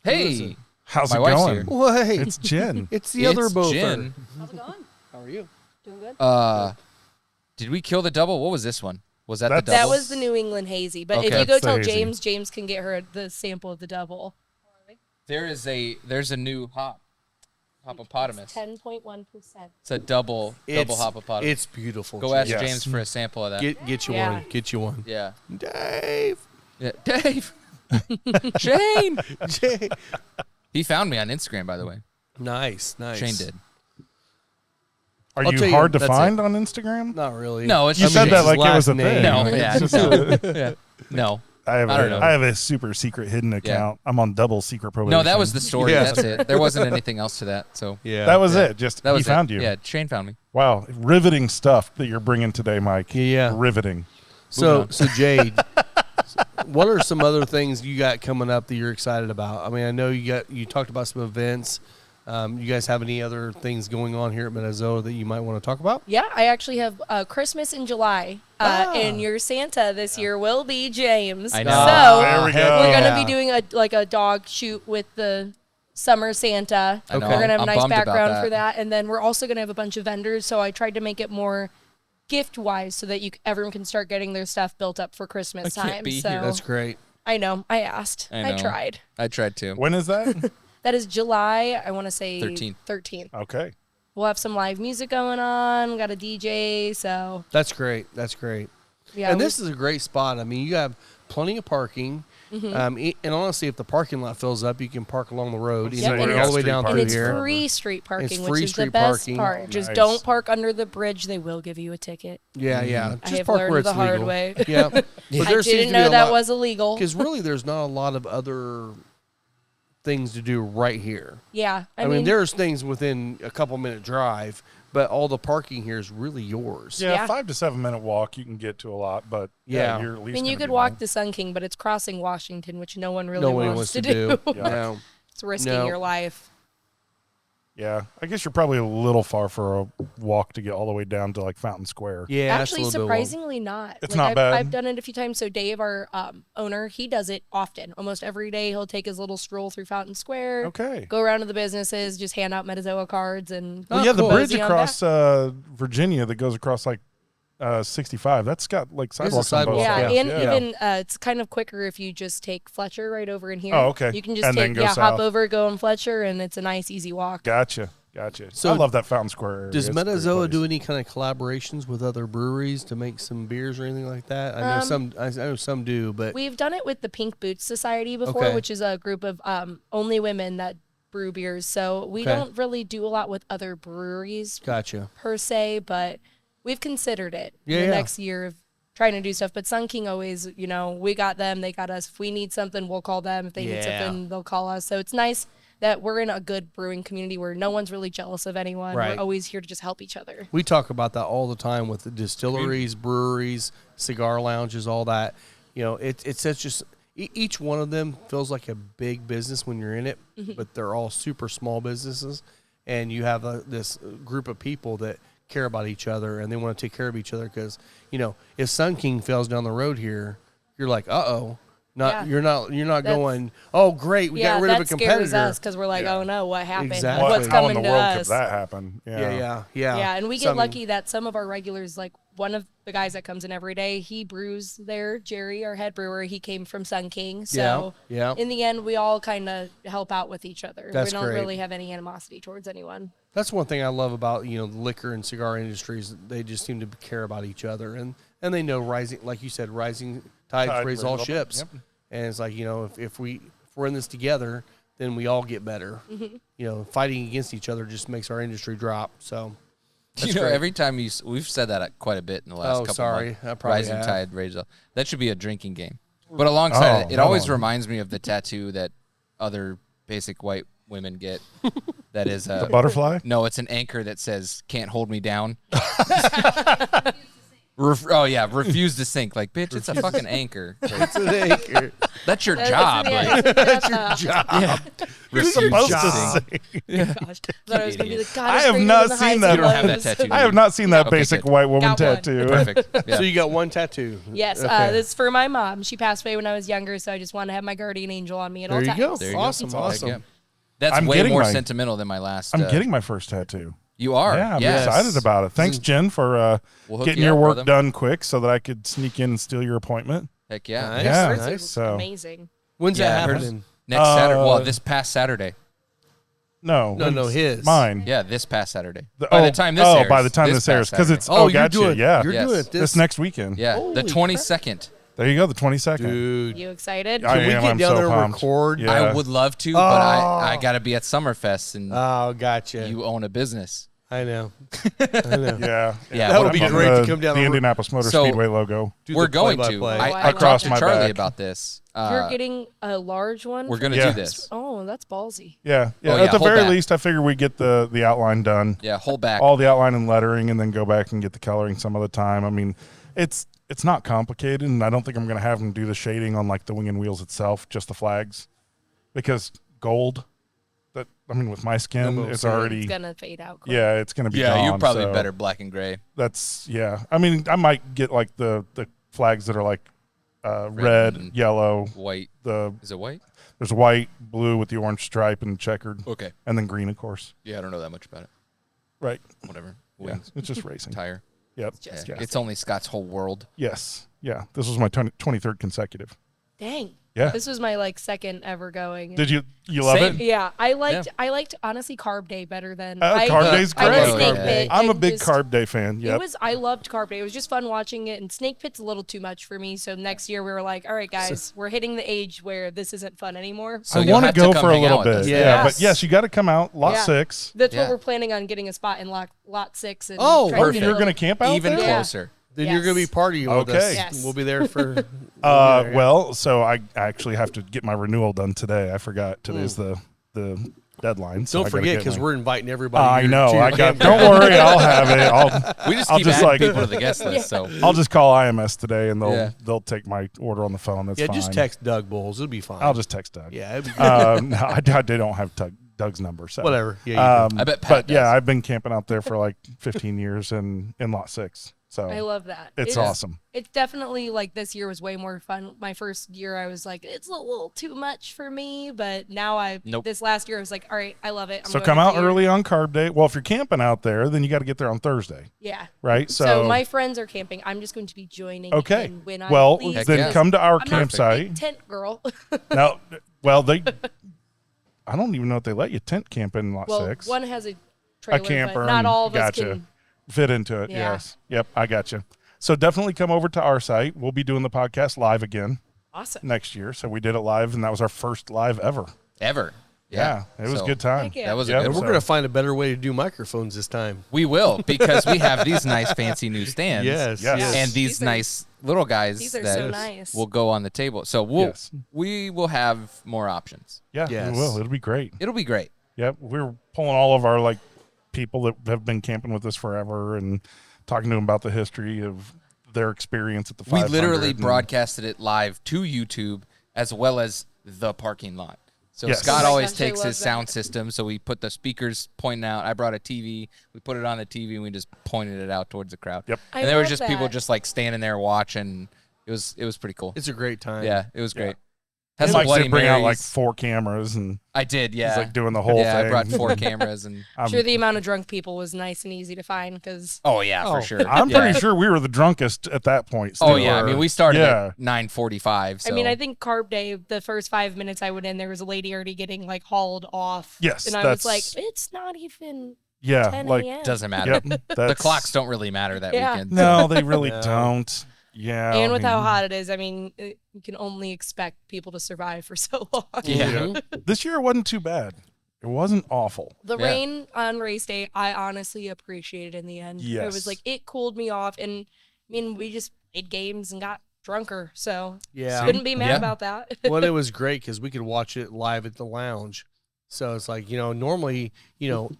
Hey, How's My it wife's going? here. Wait, It's Jen. it's the other it's both. Jen. How's it going? How are you? Doing good. Did we kill the double? What was this one? Was that the That's- double? That was the New England hazy. But Okay. if you go That's the tell hazy. James, James can get her the sample of the double. There's a new hopopotamus. 10.1%. It's a double hopopotamus. It's beautiful. Go ask Yes. James for a sample of that. Get you Yeah. one. Get you one. yeah. Dave. Yeah. Dave. Shane. Jay. He found me on Instagram, by the way. Nice. Shane did. Are I'll you tell you, hard to that's find on Instagram? Not really. No, it's You just said that his like it was last a thing. name. No, Like, yeah, it's just no. Yeah. No. I I don't know. have a super secret hidden account. I'm on double secret probation. No, that was the story. Yeah. That's it. There wasn't anything else to that. So Yeah. That was Yeah. it. Just that was he found it. you. Yeah, Shane found me. Wow, riveting stuff that you're bringing today, Mike. Yeah. Riveting. So Jade, what are some other things you got coming up that you're excited about? I mean, I know you talked about some events. You guys have any other things going on here at Metazoa that you might want to talk about? Yeah, I actually have Christmas in July. And your Santa this year will be James. I know. So There we go. we're Yeah. going to be doing a dog shoot with the summer Santa. I know. We're going to have a I'm nice bummed about background for that. And then we're also going to have a bunch of vendors. So I tried to make it more gift-wise so that everyone can start getting their stuff built up for Christmas I can't time. be so here. That's great. I know. I asked. I I know. tried. I tried to. When is that? That is July, I want to say 13th. Okay. We'll have some live music going on. We got a DJ, so That's great. That's great. yeah. And this is a great spot. I mean, you have plenty of parking. And honestly, if the parking lot fills up, you can park along the road, Yep, anywhere, and all the way street down parking. and through it's here. free street parking, It's which free is the street best parking. part. Just Nice. don't park under the bridge; they will give you a ticket. Yeah, yeah. I Just have park learned where it's the hard legal. way. Yeah. But I there seems didn't to be know a that lot, was illegal. because really, there's not a lot of other things to do right here. Yeah, I mean, there's things within a couple minute drive, but all the parking here is really yours. Yeah, Yeah. 5 to 7 minute walk. You can get to a lot, but Yeah. you're at least. I mean, you gonna could be walk home. the Sun King, but it's crossing Washington, which no one really Nobody wants to do. Yeah. No. It's risking No. your life. Yeah, I guess you're probably a little far for a walk to get all the way down to like Fountain Square. Yeah, that's a Actually, little bit long. surprisingly not. It's not bad. I've done it a few times. So Dave, our owner, he does it often. Almost every day, he'll take his little stroll through Fountain Square. Okay. Go around to the businesses, just hand out Metazoa cards, and Oh, yeah, the cool. bridge Mosey on across back. Virginia that goes across like 65. That's got like There's a sidewalks on both sidewalk. Yeah, sides. and even it's kind of quicker if you just take Fletcher right over in here. Oh, okay. You can just And then take go hop south. over, go on Fletcher, and it's a nice, easy walk. Gotcha. So I love that Fountain Square area. Does It's a great Metazoa place. do any kind of collaborations with other breweries to make some beers or anything like that? I know some do, but We've done it with the Pink Boots Society before, Okay. which is a group of only women that brew beers. So we Okay. don't really do a lot with other breweries gotcha. per se, but we've considered it Yeah, the yeah. next year of trying to do stuff. But Sun King always, we got them, they got us. If we need something, we'll call them. If they need Yeah. something, they'll call us. So it's nice that we're in a good brewing community where no one's really jealous of anyone. Right. We're always here to just help each other. We talk about that all the time with the distilleries, breweries, cigar lounges, all that. It's just each one of them feels like a big business when you're in it, but they're all super small businesses, and you have this group of people that care about each other and they want to take care of each other because if Sun King fails down the road here, you're like, uh-oh. Yeah. You're not That's- going, oh great, we got rid of a that competitor. scares us because we're like, oh no, what happened? Exactly. What's How in coming the to world us? could that happen? Yeah. Yeah, and we get Some- lucky that some of our regulars, like one of the guys that comes in every day, he brews there. Jerry, our head brewer, he came from Sun King. So Yeah. in the end, we all kind of help out with each other. That's we don't great. really have any animosity towards anyone. That's one thing I love about the liquor and cigar industries. They just seem to care about each other, and they know rising, like you said, rising tides raise all ships. Yep. And it's like if we're in this together, then we all get better. Fighting against each other just makes our industry drop. So that's great. Every time we've said that quite a bit in the last couple sorry. months. I probably Rising have. tide raises all. That should be a drinking game. But alongside it, it that always one. reminds me of the tattoo that other basic white women get. That is The butterfly? No, it's an anchor that says "Can't hold me down." Refuse to sink. Like, bitch, it's a fucking anchor. Like, It's an anchor. that's your job. Like, That's your job. You're refuse supposed to to sink. say. Gosh, thought I was gonna be like, God, I it's have greater not than the seen highs that. and You don't have that lows. tattoo. I have not seen that Okay, basic good. white woman Got one. tattoo. Perfect. Yeah. So you got one tattoo. Yes, Okay. this is for my mom. She passed away when I was younger, so I just want to have my guardian angel on me at There all you times. go. There you Awesome, go. awesome. Yeah. That's I'm way getting more my- sentimental than my last. I'm getting my first tattoo. You are. Yeah, I'm yes. excited about it. Thanks, Jen, for We'll hook getting you your up, work brother. done quick so that I could sneak in and steal your appointment. Heck yeah. Nice. Yeah, Hers nice. is So amazing. When's Yeah, that hers- happening? Next Saturday. Well, Uh, this past Saturday. no, No, his. mine. Yeah, this past Saturday. The- By the time this airs. by the time this airs, past because Saturday. it's Oh, you're gotcha, doing. yeah. You're Yes. doing it This next weekend. Yeah, Holy the crap. 22nd. There you go, the 22nd. Dude. You excited? I Can we am. get I'm down so there and pumped. record? Yeah. I would love to, but I got to be at Summerfest, and Oh, gotcha. you own a business. I know. I know. Yeah, Yeah, That would I'm be getting great to the, come down the the- Indianapolis Motor So- Speedway logo. Do We're the going to. play-by-play. I I across talked to my Charlie back. about this. You're getting a large one? We're for going to Yeah. do this. Oh, that's ballsy. Yeah, yeah. Oh, At yeah, the hold very back. least, I figure we get the outline done, Yeah, hold back. all the outline and lettering, and then go back and get the coloring some of the time. I mean, it's not complicated, and I don't think I'm going to have them do the shading on like the wing and wheels itself, just the flags, because gold. With my skin, Nobody will it's see it. already It's gonna fade out. Quick. yeah, it's going to be Yeah, you're gone, probably so better black and gray. That's yeah. I mean, I might get like the flags that are like red, and- yellow. White. The Is it white? there's white, blue with the orange stripe and checkered, Okay. and then green, of course. Yeah, I don't know that much about it. Right. Whatever. Yeah, Wings. it's just racing. Tire. Yep. Yeah. Yeah. It's only Scott's whole world. Yes. Yeah. This was my 23rd consecutive. Dang. Yeah. This was my second ever going. Did you love Same. it? Yeah, I liked honestly Carb Day better than Carb Day's I great. did Snake Okay. Pit. I'm a and big just- Carb Day fan. Yep. I loved Carb Day. It was just fun watching it, and Snake Pit's a little too much for me. So next year we were like, all right, guys, we're hitting the age where this isn't fun anymore. So I you'll want to have to go come for a hang little out with bit. us. Yeah. Yes. But yes, you got to come out lot Yeah. 6. That's Yeah. what we're planning on, getting a spot in lot 6. And Oh, trying to perfect. get You're a going to little- camp out Even there? Yeah. closer. Then you're going to be partying with us. Okay. Yes. We'll be there for. Well, so I actually have to get my renewal done today. I forgot today's the deadline. So Don't I gotta forget, get because my- we're inviting everybody. I here, know. too. I got. Don't worry, I'll have it. We just I'll keep just adding like- people to the guest list. So I'll just call IMS today, and Yeah. they'll take my order on the phone. That's Yeah, fine. just text Doug Bowles. It'll be fine. I'll just text Doug. Yeah, it'll be good. No, I don't have Doug's number. So Whatever. Yeah. I bet Pat But yeah, does. I've been camping out there for like 15 years in lot 6. So I love that. it's awesome. It's definitely like this year was way more fun. My first year, I was like, it's a little too much for me. But now this last year, I was like, all right, I love it. I'm So going come every out year. early on carb day. Well, if you're camping out there, then you got to get there on Thursday, Yeah. right? So my friends are camping. I'm just going to be joining. Okay. in when I Well, leave. then yeah. come to our I'm not a campsite. big tent girl. Now, well, I don't even know if they let you tent camp in lot well, 6. one has a trailer, camper, but not all of us gotcha. can. Fit into it. Yeah. Yes. Yep. I got you. So definitely come over to our site. We'll be doing the podcast live again Awesome. next year. So we did it live, and that was our first live ever. Ever. Yeah. It was So, a good time. Heck yeah. That was a Yep. good And we're one. going to find a better way to do microphones this time. We will, because we have these nice fancy new stands. Yes. Yes. And these These are- nice little guys These are that so nice. will go on the table. So Yes. we will have more options. Yeah. Yes. We will. It'll be great. It'll be great. Yep. We're pulling all of our like people that have been camping with us forever and talking to them about the history of their experience at the We 500. literally and- broadcasted it live to YouTube as well as the parking lot. So Yes. Scott Oh my always gosh, I takes love his that. sound system. So we put the speakers pointing out. I brought a TV. We put it on the TV and we just pointed it out towards the crowd. Yep. I And there were love just people that. just like standing there watching. It was pretty cool. It's a great time. Yeah, it was great. And Had some Mike Bloody did bring out like Marys. 4 cameras and I did, yeah. he's like doing the whole yeah, thing. I brought 4 cameras and. I'm, Sure, the amount of drunk people was nice and easy to find because Oh yeah, Oh, for sure. I'm Yeah. pretty sure we were the drunkest at that point. Oh still. yeah, I mean we started Yeah. at 9:45. So. I mean, I think carb day, the first 5 minutes I went in, there was a lady already getting like hauled off. Yes, And I was like, that's- it's not even Yeah. 10 Like, a.m. doesn't matter. yep. The that's- clocks don't really matter that Yeah. weekend. No, they really No. don't. Yeah. And I with how mean, hot it is, I mean, you can only expect people to survive for so long. Yeah. This year it wasn't too bad. It wasn't awful. The Yeah. rain on race day, I honestly appreciated in the end. It Yes. was like, it cooled me off. And I mean, we just played games and got drunker. So Yeah. couldn't be mad Yeah. about that. Well, it was great because we could watch it live at the lounge. So it's like, normally,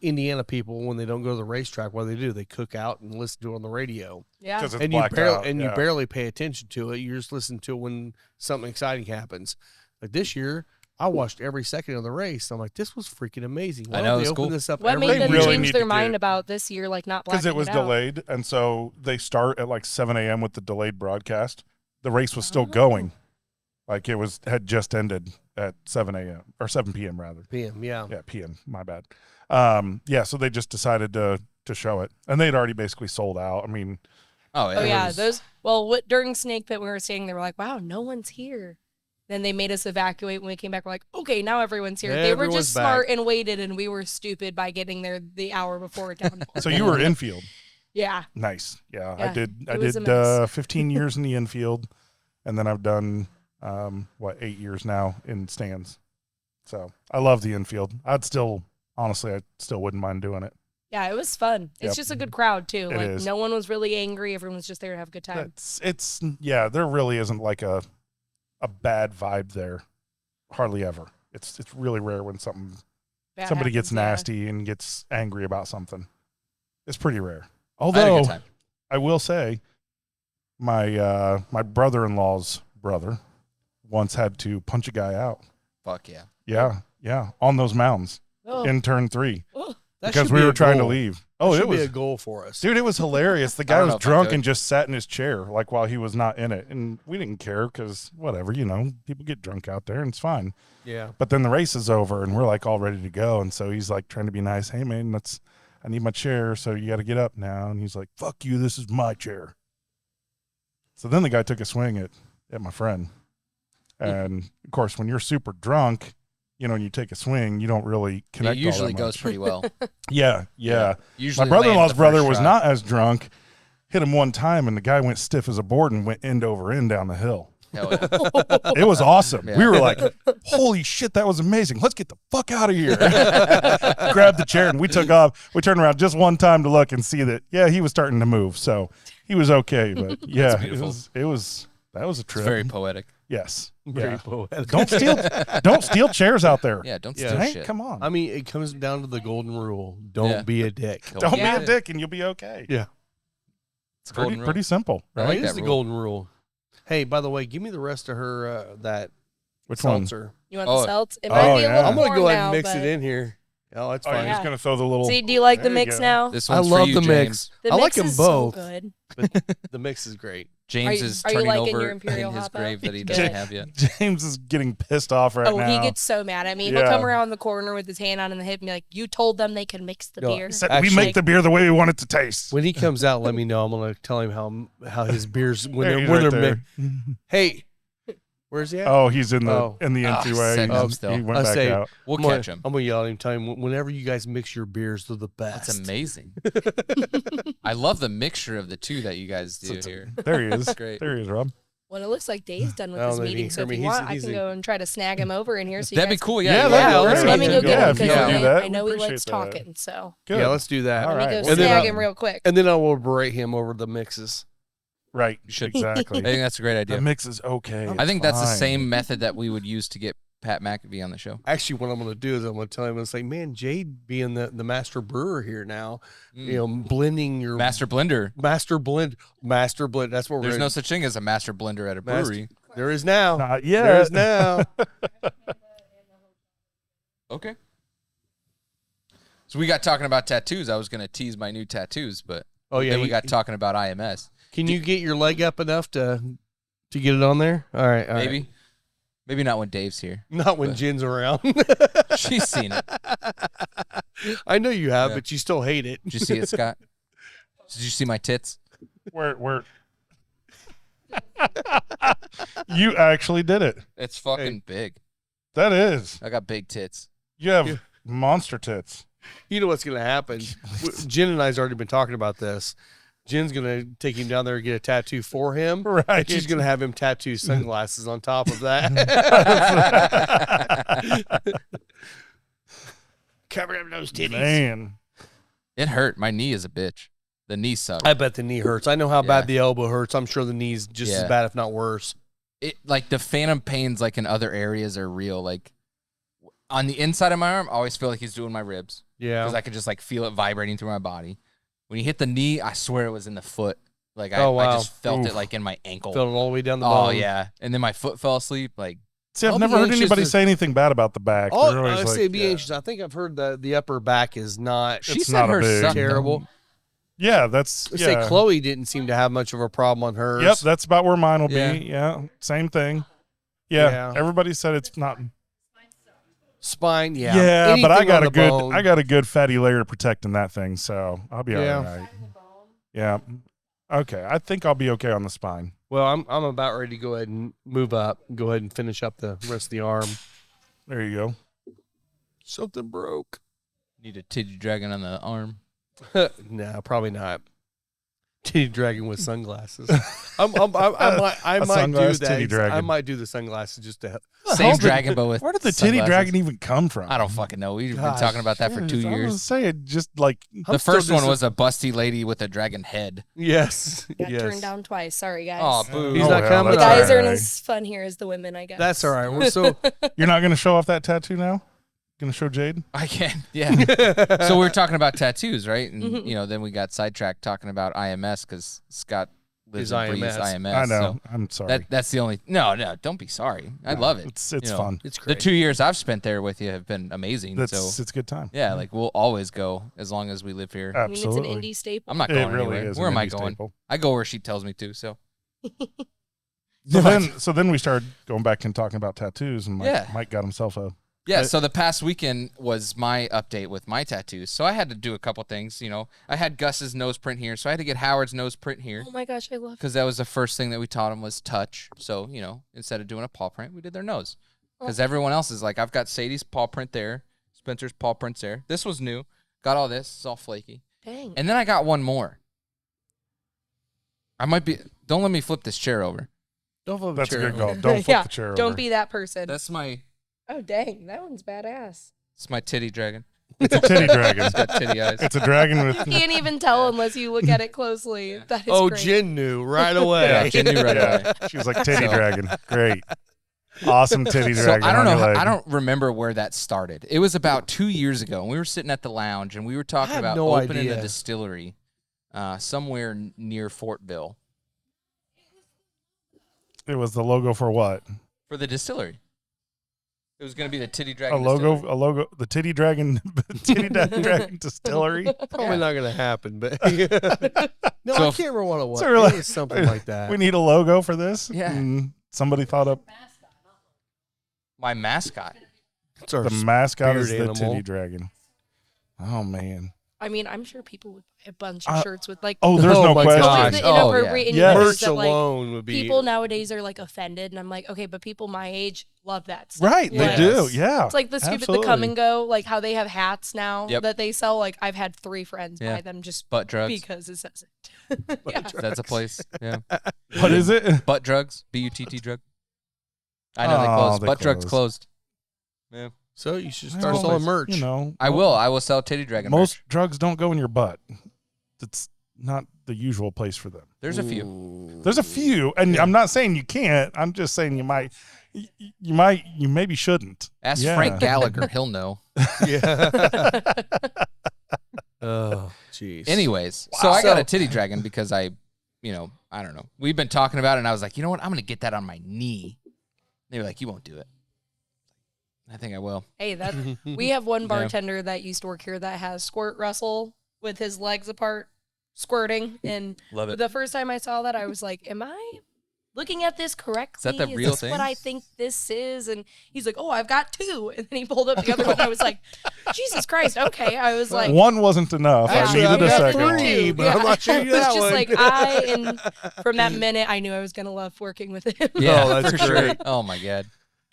Indiana people, when they don't go to the racetrack, what do? They cook out and listen to it on the radio. Yeah. 'Cause it's And you blacked barely out, you yeah. barely pay attention to it. You just listen to it when something exciting happens. Like this year, I watched every second of the race. I'm like, this was freaking amazing. Why I know, don't they it's open cool. this up What every made them really year? need change to their mind get- about this year, like not blacking Because it was out? delayed, and so they start at like 7 a.m. with the delayed broadcast. The race was still going, like had just ended at 7 a.m. or 7 p.m. rather. PM, yeah. Yeah, p.m. My bad. Yeah, so they just decided to show it, and they'd already basically sold out. I mean, Oh yeah. Oh it yeah, was- those. Well, during Snake Pit when we were staying, they were like, "Wow, no one's here." Then they made us evacuate. When we came back, we're like, "Okay, now everyone's here." They were Everyone's just smart back. and waited, and we were stupid by getting there the hour before down. so you were infield. Yeah, Nice. Yeah, I Yeah, did. I it was a did mess. 15 years in the infield, and then I've done 8 years now in stands. So I love the infield. I still wouldn't mind doing it. yeah, it was fun. It's Yep. just a good crowd too. It Like is. no one was really angry. Everyone was just there to have a good time. It's there really isn't like a bad vibe there, hardly ever. It's really rare when Bad somebody gets happens, yeah. nasty and gets angry about something. It's pretty rare. I had a Although good time. I will say, my brother-in-law's brother once had to punch a guy out. Fuck yeah. Yeah, on those mounds Oh, in turn 3 oh. That because should we be were a trying to goal. leave. That Oh, should it be was, a goal for us. dude, it was hilarious. The guy don't was know if I drunk could. and just sat in his chair like while he was not in it, and we didn't care because whatever, people get drunk out there and it's fine. Yeah. But then the race is over and we're like all ready to go, and so he's like trying to be nice. Hey man, I need my chair, so you got to get up now. And he's like, "Fuck you, this is my chair." So then the guy took a swing at my friend, and of course, when you're super drunk, and you take a swing, you don't really connect. It usually all that goes much. pretty well. Yeah. Usually My brother-in-law's land the brother first was shot. not as drunk. Hit him one time, and the guy went stiff as a board and went end over end down the hill. Hell yeah. It was awesome. Yeah. We were like, holy shit, that was amazing. Let's get the fuck out of here. Grabbed the chair and we took off. We turned around just one time to look and see that, he was starting to move. So he was okay. But yeah, beautiful. that was a It's trip. very poetic. Yes. Very Yeah. poetic. Don't steal chairs out there. Yeah, don't Yeah. steal Right? shit. Come on. I mean, it comes down to the golden rule. Don't Yeah. be a dick. Don't Yeah. be a dick and you'll be okay. Yeah. It's a golden rule. Pretty simple, I right? like It that is the rule. golden rule. Hey, by the way, give me the rest of her that Which one? seltzer. You want Oh. the seltz? It Oh, might be a yeah. little I'm gonna warm go ahead now, and mix but it in here. Oh, it's Oh, you're fine. just gonna throw the little. See, do you like the There you mix go. now? This I one's love for you, the James. mix. The I mix like them is both. So good. But the mix is great. James Are is you turning liking over your Imperial in his hop out? grave that he Good. doesn't have yet. James is getting pissed off right Oh, now. he gets so mad at me. Yeah. He'll come around the corner with his hand on the hip and be like, "You told them they can mix the No, beer." He said, Actually- we make the beer the way we want it to taste. When he comes out, let me know. I'm gonna tell him how his beers when There he they're is when right they're there. Hey, where's he at? Oh, he's in the Oh. entryway. setting He- up still. He went I back say- out. We'll I'm gonna- catch him. I'm gonna yell at him, tell him whenever you guys mix your beers, they're the best. That's amazing. I love the mixture of the two that you guys do here. There he is. Great. There he is, Rob. Well, it looks like Dave's done with I don't this know if meeting. you So hear if me. you He's- want, I he's can a- go and try to snag him over in here. So you That'd be guys cool. Yeah, Yeah, that'd be Let great. me go get Yeah, him if you because wanna do that, I know we he likes appreciate that. talking. So Good. Yeah, let's do that. All let me right. go And then snag I- him real quick. And then I will berate him over the mixes. Right. You should. Exactly. I think that's a great idea. The mix is okay. I think that's the Fine. same method that we would use to get Pat McAfee on the show. Actually, what I'm going to do is I'm going to tell him, it's like, man, Jade being the master brewer here now, you know, blending your Master blender. master blend. That's what we're There's gonna, no such thing as a master blender at a brewery. There is now. Not yet. There is now. Okay. So we got talking about tattoos. I was going to tease my new tattoos, but Oh yeah. then we got talking about IMS. Can you get your leg up enough to get it on there? All right. Maybe. Maybe not when Dave's here. Not when Jen's around. She's seen it. I know you have, Yeah. but you still hate it. Did you see it, Scott? Did you see my tits? Where you actually did it. It's fucking big. That is. I got big tits. You have monster tits. You know what's going to happen. Jen and I's already been talking about this. Jen's going to take him down there and get a tattoo for him. Right. She's going to have him tattoo sunglasses on top of that. Cover up those titties. Man. It hurt. My knee is a bitch. The knee sucked. I bet the knee hurts. I know how Yeah. bad the elbow hurts. I'm sure the knee's just as Yeah. bad, if not worse. It like the phantom pains like in other areas are real. Like on the inside of my arm, I always feel like he's doing my ribs Yeah. because I could just like feel it vibrating through my body. When you hit the knee, I swear it was in the foot. Like I, Oh, wow. I just felt Oof. it like in my ankle. Felt it all the way down the Oh bone. yeah, and then my foot fell asleep. Like See, I've I'll never be heard anxious anybody to- say anything bad about the back. Oh, They're always I like, say be yeah. anxious. I think I've heard the upper back is not she It's said not a her big- sucked. terrible. Yeah, that's. I Yeah. say Chloe didn't seem to have much of a problem on hers. Yep, that's about where mine will Yeah. be. Yeah, same thing. Yeah, Yeah. everybody said it's not. Spine, yeah. Yeah, but I Anything got on a the good, bone. I got a good fatty layer protecting that thing, so I'll be Yeah. all right. Yeah. Okay, I think I'll be okay on the spine. Well, I'm about ready to go ahead and move up. Go ahead and finish up the rest of the arm. There you go. Something broke. Need a titty dragon on the arm. No, probably not. Titty dragon with sunglasses. I might do sunglass that. titty dragon. I might do the sunglasses just to. Same dragon, but with Where did the titty sunglasses. dragon even come from? I don't fucking know. We've been Gosh, talking about that for Yeah, 2 I was gonna years. say it just like The first one was a busty lady with a dragon head. Yes. Got yes. turned down twice. Sorry, guys. Oh, boo. He's Oh, not well, coming. the that's guys all aren't right. as fun here as the women, I guess. That's all right. We're so You're not going to show off that tattoo now? Going to show Jade? I can, yeah. So we were talking about tattoos, right? And you know, then we got sidetracked talking about IMS because Scott lives His and breathes IMS. IMS. I know. So I'm sorry. that's the only. No, don't be sorry. I love it. It's You know, fun. it's The great. 2 years I've spent there with you have been amazing. It's so a good time. yeah, like we'll always go as long as we live here. I mean, it's an Absolutely. indie staple. I'm not It going really anywhere. is. Where an am I indie going? staple. I go where she tells me to. So So then we started going back and talking about tattoos, and Yeah. Mike got himself a. yeah, so the past weekend was my update with my tattoos. So I had to do a couple things. You know, I had Gus's nose print here, so I had to get Howard's nose print here. Oh my gosh, I love it. Because that was the first thing that we taught him was touch. So, you know, instead of doing a paw print, we did their nose. Because everyone else is like, I've got Sadie's paw print there, Spencer's paw prints there. This was new. Got all this. It's all flaky. Dang. And then I got one more. I might be. Don't let me flip this chair over. Don't flip That's a chair good over. call. Don't flip Yeah, the chair over. Don't be that person. That's my. Oh, dang. That one's badass. It's my titty dragon. It's a titty dragon. It's got titty eyes. It's a dragon You with. can't even tell unless you look at it closely. That is Oh, great. Jen knew right away. Yeah, Jen knew right away. Yeah, she was like titty So- dragon. Great, awesome titty So dragon. I don't on know. your leg. I don't remember where that started. It was about 2 years ago, and we were sitting at the lounge, and we were talking have about no opening idea. a distillery somewhere near Fortville It was the logo for what? for the distillery. It was gonna be the Titty A Dragon. logo, the Titty Dragon, Dragon Distillery. Probably not going to happen, but no, So I if- can't remember what it was. So we're like- It was something like that. We need a logo for this. Yeah. And somebody thought up My mascot. It's our the mascot is spirit the animal. Titty Dragon. Oh man. I mean, I'm sure people would buy a bunch of shirts with like Oh, there's Oh no my question. gosh. always the Oh, yeah. inappropriate Yes. innuendos merch that like alone would be people nowadays are like offended, and I'm like, okay, but people my age love that stuff. Right, they Like, do. Yeah. It's like the stupid Absolutely. the come and go, like how they have hats now Yep. that they sell. Like I've had 3 friends Yeah. buy them just Butt drugs. because it says it. Yeah. That's a place. Yeah. What is it? Butt drugs. BUTT drug. I know they Oh, closed. they Butt drugs closed. closed. Yeah. So you should start Well, selling merch. You know, I will. I will sell Titty Dragon. most merch. drugs don't go in your butt. It's not the usual place for them. There's a few. Ooh. There's a few, and I'm not saying you can't. I'm just saying you might, you maybe shouldn't. Ask Yeah. Frank Gallagher. He'll know. Yeah. Oh, jeez. Anyways, so I got So- a Titty Dragon because I don't know. We've been talking about it, and I was like, you know what? I'm going to get that on my knee. They were like, you won't do it. I think I will. Hey, that we have one bartender that used to work here that has Squirt Russell with his legs apart, squirting. And Love it. the first time I saw that, I was like, "Am I looking at this correctly? the real this thing? what I think this is?" And he's like, "Oh, I've got 2." And then he pulled up the other one. I was like, "Jesus Christ, okay." I was like, One wasn't enough. Yeah, I needed I've a got second. 3, one. but I'm not sure It you was that just one. like and from that minute, I knew I was gonna love working with him. Yeah, Oh, that's for sure. great. Oh my god,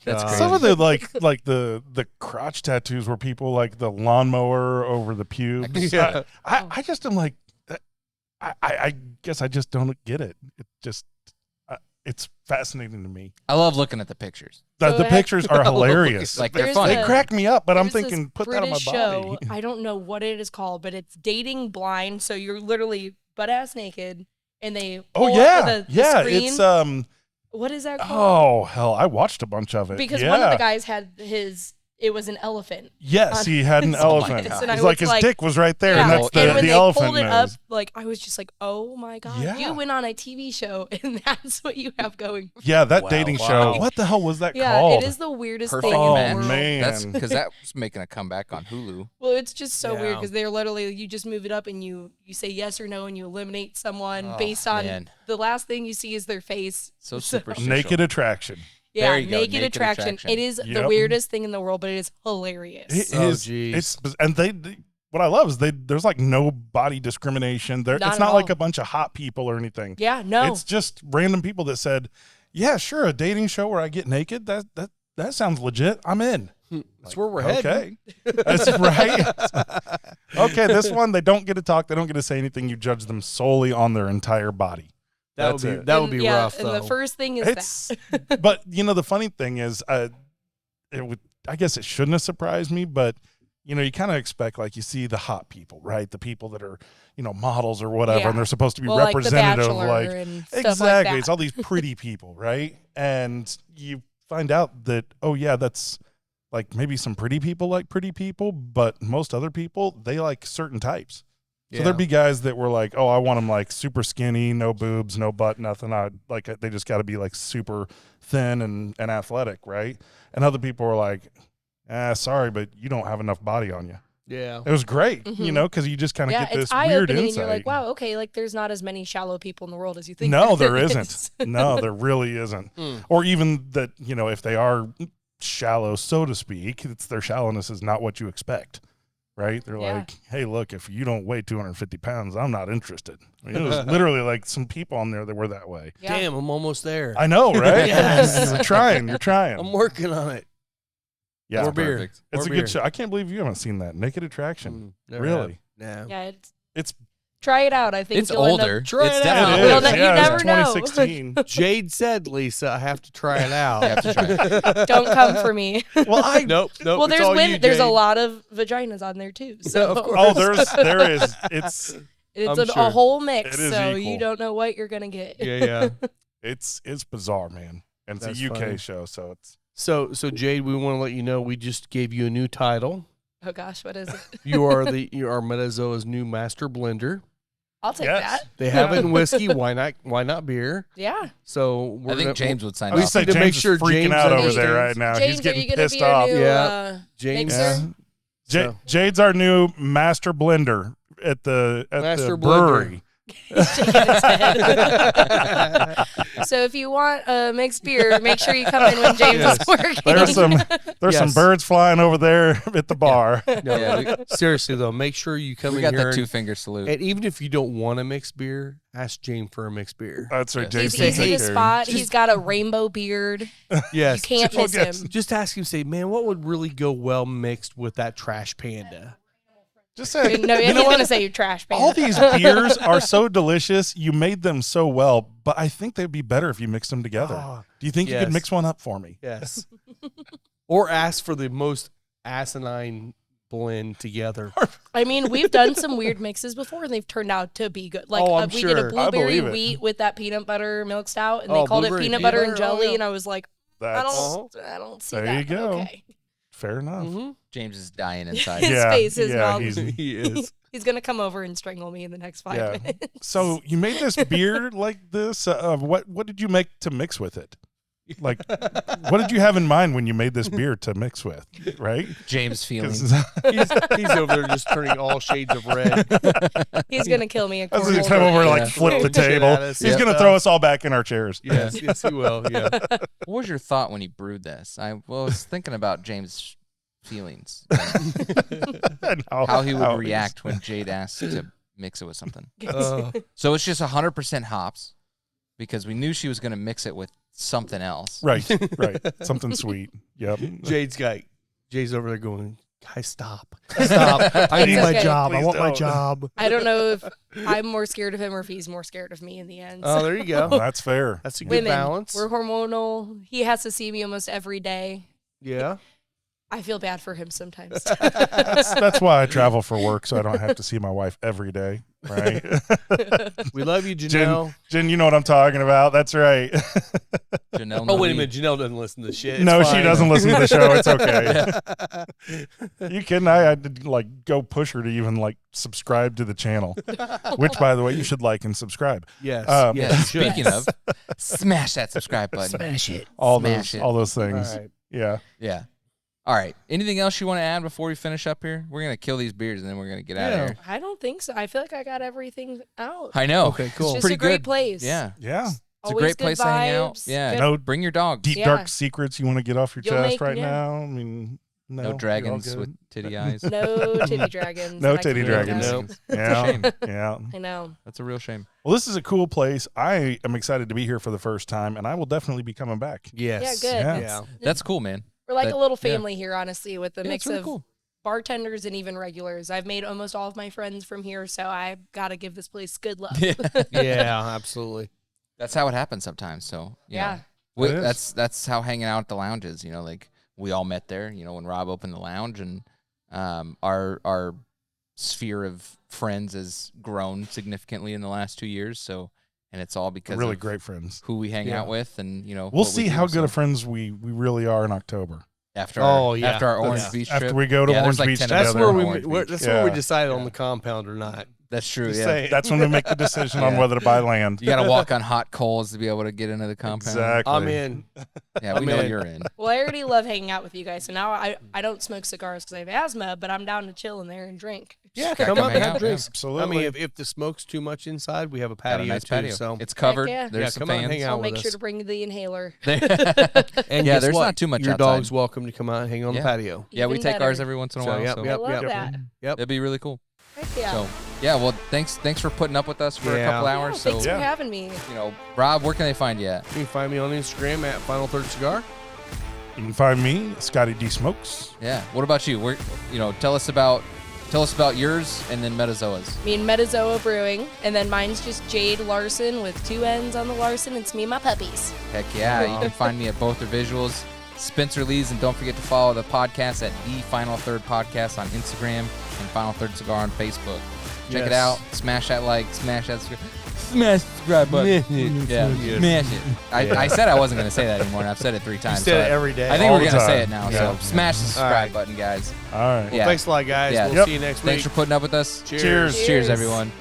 that's God. crazy. Some of the like the crotch tattoos where people like the lawnmower over the pubes. Yeah. I just am like, I guess I just don't get it. It just it's fascinating to me. I love looking at the pictures. So The pictures are hilarious. Like they're There's funny. They a- crack me up, but I'm There's this thinking, put that on my British body. show. I don't know what it is called, but it's dating blind. So you're literally butt ass naked, and they Oh pull yeah, up the yeah. screen. It's What is that called? Oh hell, I watched a bunch of it Because yeah. one of the guys had it was an elephant. Yes, he had an Oh my elephant. God. And I It's like was his dick was right there, Yeah. and that's And and when the they elephant pulled it nose. up, like I was just like, "Oh my god, Yeah. you went on a TV show, and that's what you have going." Yeah, that Wow. dating Wow. show. What the hell was that Yeah, called? it is the weirdest Perfect thing Oh, in the match. world. man. That's because that was making a comeback on Hulu. Well, it's just so weird Yeah. because they're literally you just move it up and you say yes or no and you eliminate someone Oh, based on man. the last thing you see is their face. So superficial. Naked attraction. Yeah, There you go, naked naked attraction. attraction. It is the Yep. weirdest thing in the world, but it is hilarious. It Oh, is. geez. It's and what I love is there's like no body discrimination. There, Not it's at not like all. a bunch of hot people or anything. Yeah, no. It's just random people that said, "Yeah, sure, a dating show where I get naked. That sounds legit. I'm in." That's where we're heading. Okay, that's right. Okay, this one they don't get to talk. They don't get to say anything. You judge them solely on their entire body. That That's would be it. that would be yeah, rough and though. the first thing is It's, but the funny thing is, I guess it shouldn't have surprised me, but you kind of expect, like, you see the hot people, right? The people that are, models or whatever, Yeah. and they're supposed to be well, like The representative, Bachelor like, and stuff exactly. like that. It's all these pretty people, right? And you find out that, oh yeah, that's like maybe some pretty people like pretty people, but most other people, they like certain types. So there'd be guys that were like, oh, I want them like super skinny, no boobs, no butt, nothing. They just got to be like super thin and athletic, right? And other people were like, sorry, but you don't have enough body on you. Yeah. It was great, Mhm. because you just kind of Yeah, get this it's weird eye-opening, and insight. you're like, wow, okay, like there's not as many shallow people in the world as you think. No, there is. isn't. No, there really isn't. Hmm. Or even that, if they are shallow, so to speak, it's their shallowness is not what you expect, right? They're Yeah. like, hey, look, if you don't weigh 250 pounds, I'm not interested. I mean, it was literally like some people on there that were that way. Yeah. Damn, I'm almost there. I know, right? Yes. You're trying. I'm working on it. Yeah, More beer. perfect. it's a More beer. good show. I can't believe you haven't seen that. Naked Attraction. Never Really? have. No. Yeah, It's try it out. I think It's you'll end up- older. Try It's it out. definitely it Well, is. that- you Yeah, never it's know. 2016. Jade said, Lisa, I have to try it out. You have to try it. Don't come for me. Well, I Nope. Well, it's there's all women. you, There's a Jade. lot of vaginas on there too. So of course. oh, there is. It's it's I'm sure. a whole mix. It is So equal. you don't know what you're gonna get. Yeah. it's bizarre, man. And it's That's a UK funny. show, so it's So Jade, we want to let you know we just gave you a new title. Oh gosh, what is it? You are Metazoa's new master blender. I'll take Yes. that. They have it in whiskey. Why not beer? Yeah. So I think James would sign I would off. say to James make sure is freaking James out over understands. there right now. James, He's getting are you gonna pissed be our off. new Yeah. James. mixer? So- Jade's our new master blender at the Master brewery. Shaking his head. So if you want a mixed beer, make sure you come in when James is working. There's some Yes. birds flying over there at the bar. No, Yeah, seriously though, make sure you come we in got here. the 2-finger salute. And even if you don't want a mixed beer, ask James for a mixed beer. That's right, Yes. James. He's easy to Secretary. spot. He's got a rainbow beard. Yes. You can't miss Yes. him. Just ask him, say, man, what would really go well mixed with that trash panda? Just say, No, you he's know gonna what? say you're trash All panda. these beers are so delicious. You made them so well, but I think they'd be better if you mixed them together. Oh, Do you think you yes. could mix one up for me? Yes. Or ask for the most asinine blend together. I mean, we've done some weird mixes before, and they've turned out to be good. Like Oh, I'm we did a sure. I blueberry believe it. wheat with that peanut butter milk stout, and Oh, they called it blueberry peanut peanut butter and butter? Oh, jelly, yeah. and I was like, I That's don't see there that. you but go. Okay. fair enough. Mm-hmm. James is dying inside. His Yeah, face, his yeah, mouth. he's- He is. He's gonna come over and strangle me in the next 5 Yeah. minutes. So you made this beer like this. What did you make to mix with it? Like, what did you have in mind when you made this beer to mix with? Right? James feelings. 'Cause He's over there just turning all shades of red. He's gonna kill me. A I was gonna cornhole come over and game. like flip the Throw shit table. at us. He's Yep. gonna throw us all back in our chairs. Yes, yes, he will. Yeah. What was your thought when you brewed this? I was thinking about James' feelings, And how he would he's- react when Jade asked to mix it with something. Uh, So it's just 100% hops because we knew she was going to mix it with something else. Right, right. Something sweet. Yep. Jay's over there going, guys, stop. Stop. I need my okay. job. I Please want my don't. job. I don't know if I'm more scared of him or if he's more scared of me in the end. Oh, there you go. Well, that's fair. That's a good Women, balance. we're hormonal. He has to see me almost every day. Yeah. I feel bad for him sometimes. That's why I travel for work, so I don't have to see my wife every day. Right? We love you, Janelle. Jen, you know what I'm talking about. That's right. Janelle Oh, wait a Marie. minute. Janelle doesn't listen to shit. It's No, she fine. doesn't listen to the show. It's okay. You kidding? I had to like go push her to even like subscribe to the channel, which, by the way, you should like and subscribe. Yes. Um, Yeah, yes. you should. speaking of, smash that subscribe button. Smash it. All Smash it. those things. All right. Yeah. Yeah. All right. Anything else you want to add before we finish up here? We're going to kill these beers and then we're going to get out of Yeah. here. I don't think so. I feel like I got everything out. I know. Okay, It's cool. just Pretty a great good. place. Yeah. Yeah. It's a Always great good place to hang out. vibes, Yeah. good- No Bring your dog. Deep Yeah. dark secrets you want to get off your You'll chest make- right yeah. now. I mean, no, No you're all dragons good. with titty eyes. No titty dragons. No that I can titty think of. dragons. Nope. Yeah. shame. Yeah. I know. That's a real shame. Well, this is a cool place. I am excited to be here for the first time, and I will definitely be coming back. Yes. Yeah, good. Yeah. Yeah. That's cool, man. We're like That- a little yeah. family here, honestly, with the Yeah, mix it's really of cool. bartenders and even regulars. I've made almost all of my friends from here, so I got to give this place good love. Yeah. Yeah, absolutely. That's how it happens sometimes. So, you Yeah. know, we, It is. that's how hanging out at the lounge is, you know, like we all met there, you know, when Rob opened the lounge, and our sphere of friends has grown significantly in the last 2 years. So, and it's all because Really of great friends. who we hang Yeah. out with, and you know, We'll what see we how do. good So of friends we really are in October. after Oh, our, yeah. after our Orange Yeah. Beach After trip. we go to Yeah, Orange there's like Beach 10 together. That's Together where on we Orange Beach. that's where we Yeah. decide on the compound or not. That's true. Just Yeah, saying. That's when we make the decision on Yeah. whether to buy land. you got to walk on hot coals to be able to get into the compound. Exactly. I'm in. Yeah, we I'm know in. you're in. Well, I already love hanging out with you guys, so now I don't smoke cigars because I have asthma, but I'm down to chill in there and drink. Yeah, Gotta come come up hang and out, have drinks. Absolutely. I mean, if the smoke's too much inside, we have a Got patio a nice too. patio. So It's covered. yeah. There's Yeah, some come out and fans. hang out I'll with make sure us. to bring the inhaler. and Yeah, guess there's what? not too much Your outside. dog's welcome to come out and hang on Yeah. the patio. Yeah, we Even take better. ours every once in a So, while. yep, so I yep. love that. Yep. that'd be really cool. Heck yeah. So yeah, well, thanks for putting up with us for a Yeah. couple Yeah, hours. thanks So for having me. you know, Rob, where can they find you at? You can find me on Instagram at Final Third Cigar. You can find me, Scotty D Smokes. Yeah. What about you? Where, you know, tell us about yours and then Metazoa's. Me and Metazoa Brewing, and then mine's just Jade Larson with 2 N's on the Larson. It's me and my puppies. Heck yeah! You can find me at both their visuals, Spencer Lee's, and don't forget to follow the podcast at The Final Third Podcast on Instagram and Final Third Cigar on Facebook. Check it Yes. out. Smash that like. Smash that subscribe. Smash the subscribe button. Yeah. Yes. Smash it. I said I wasn't going to say that anymore, and I've said it 3 You times. said so it every day. I think All we're the going to say time. it now. Yeah. So smash the subscribe right. button, guys. All right. Well, Yeah. thanks a lot, guys. Yeah. We'll Yep. see you next Thanks week. for putting up with us. Cheers. Cheers. Cheers, everyone.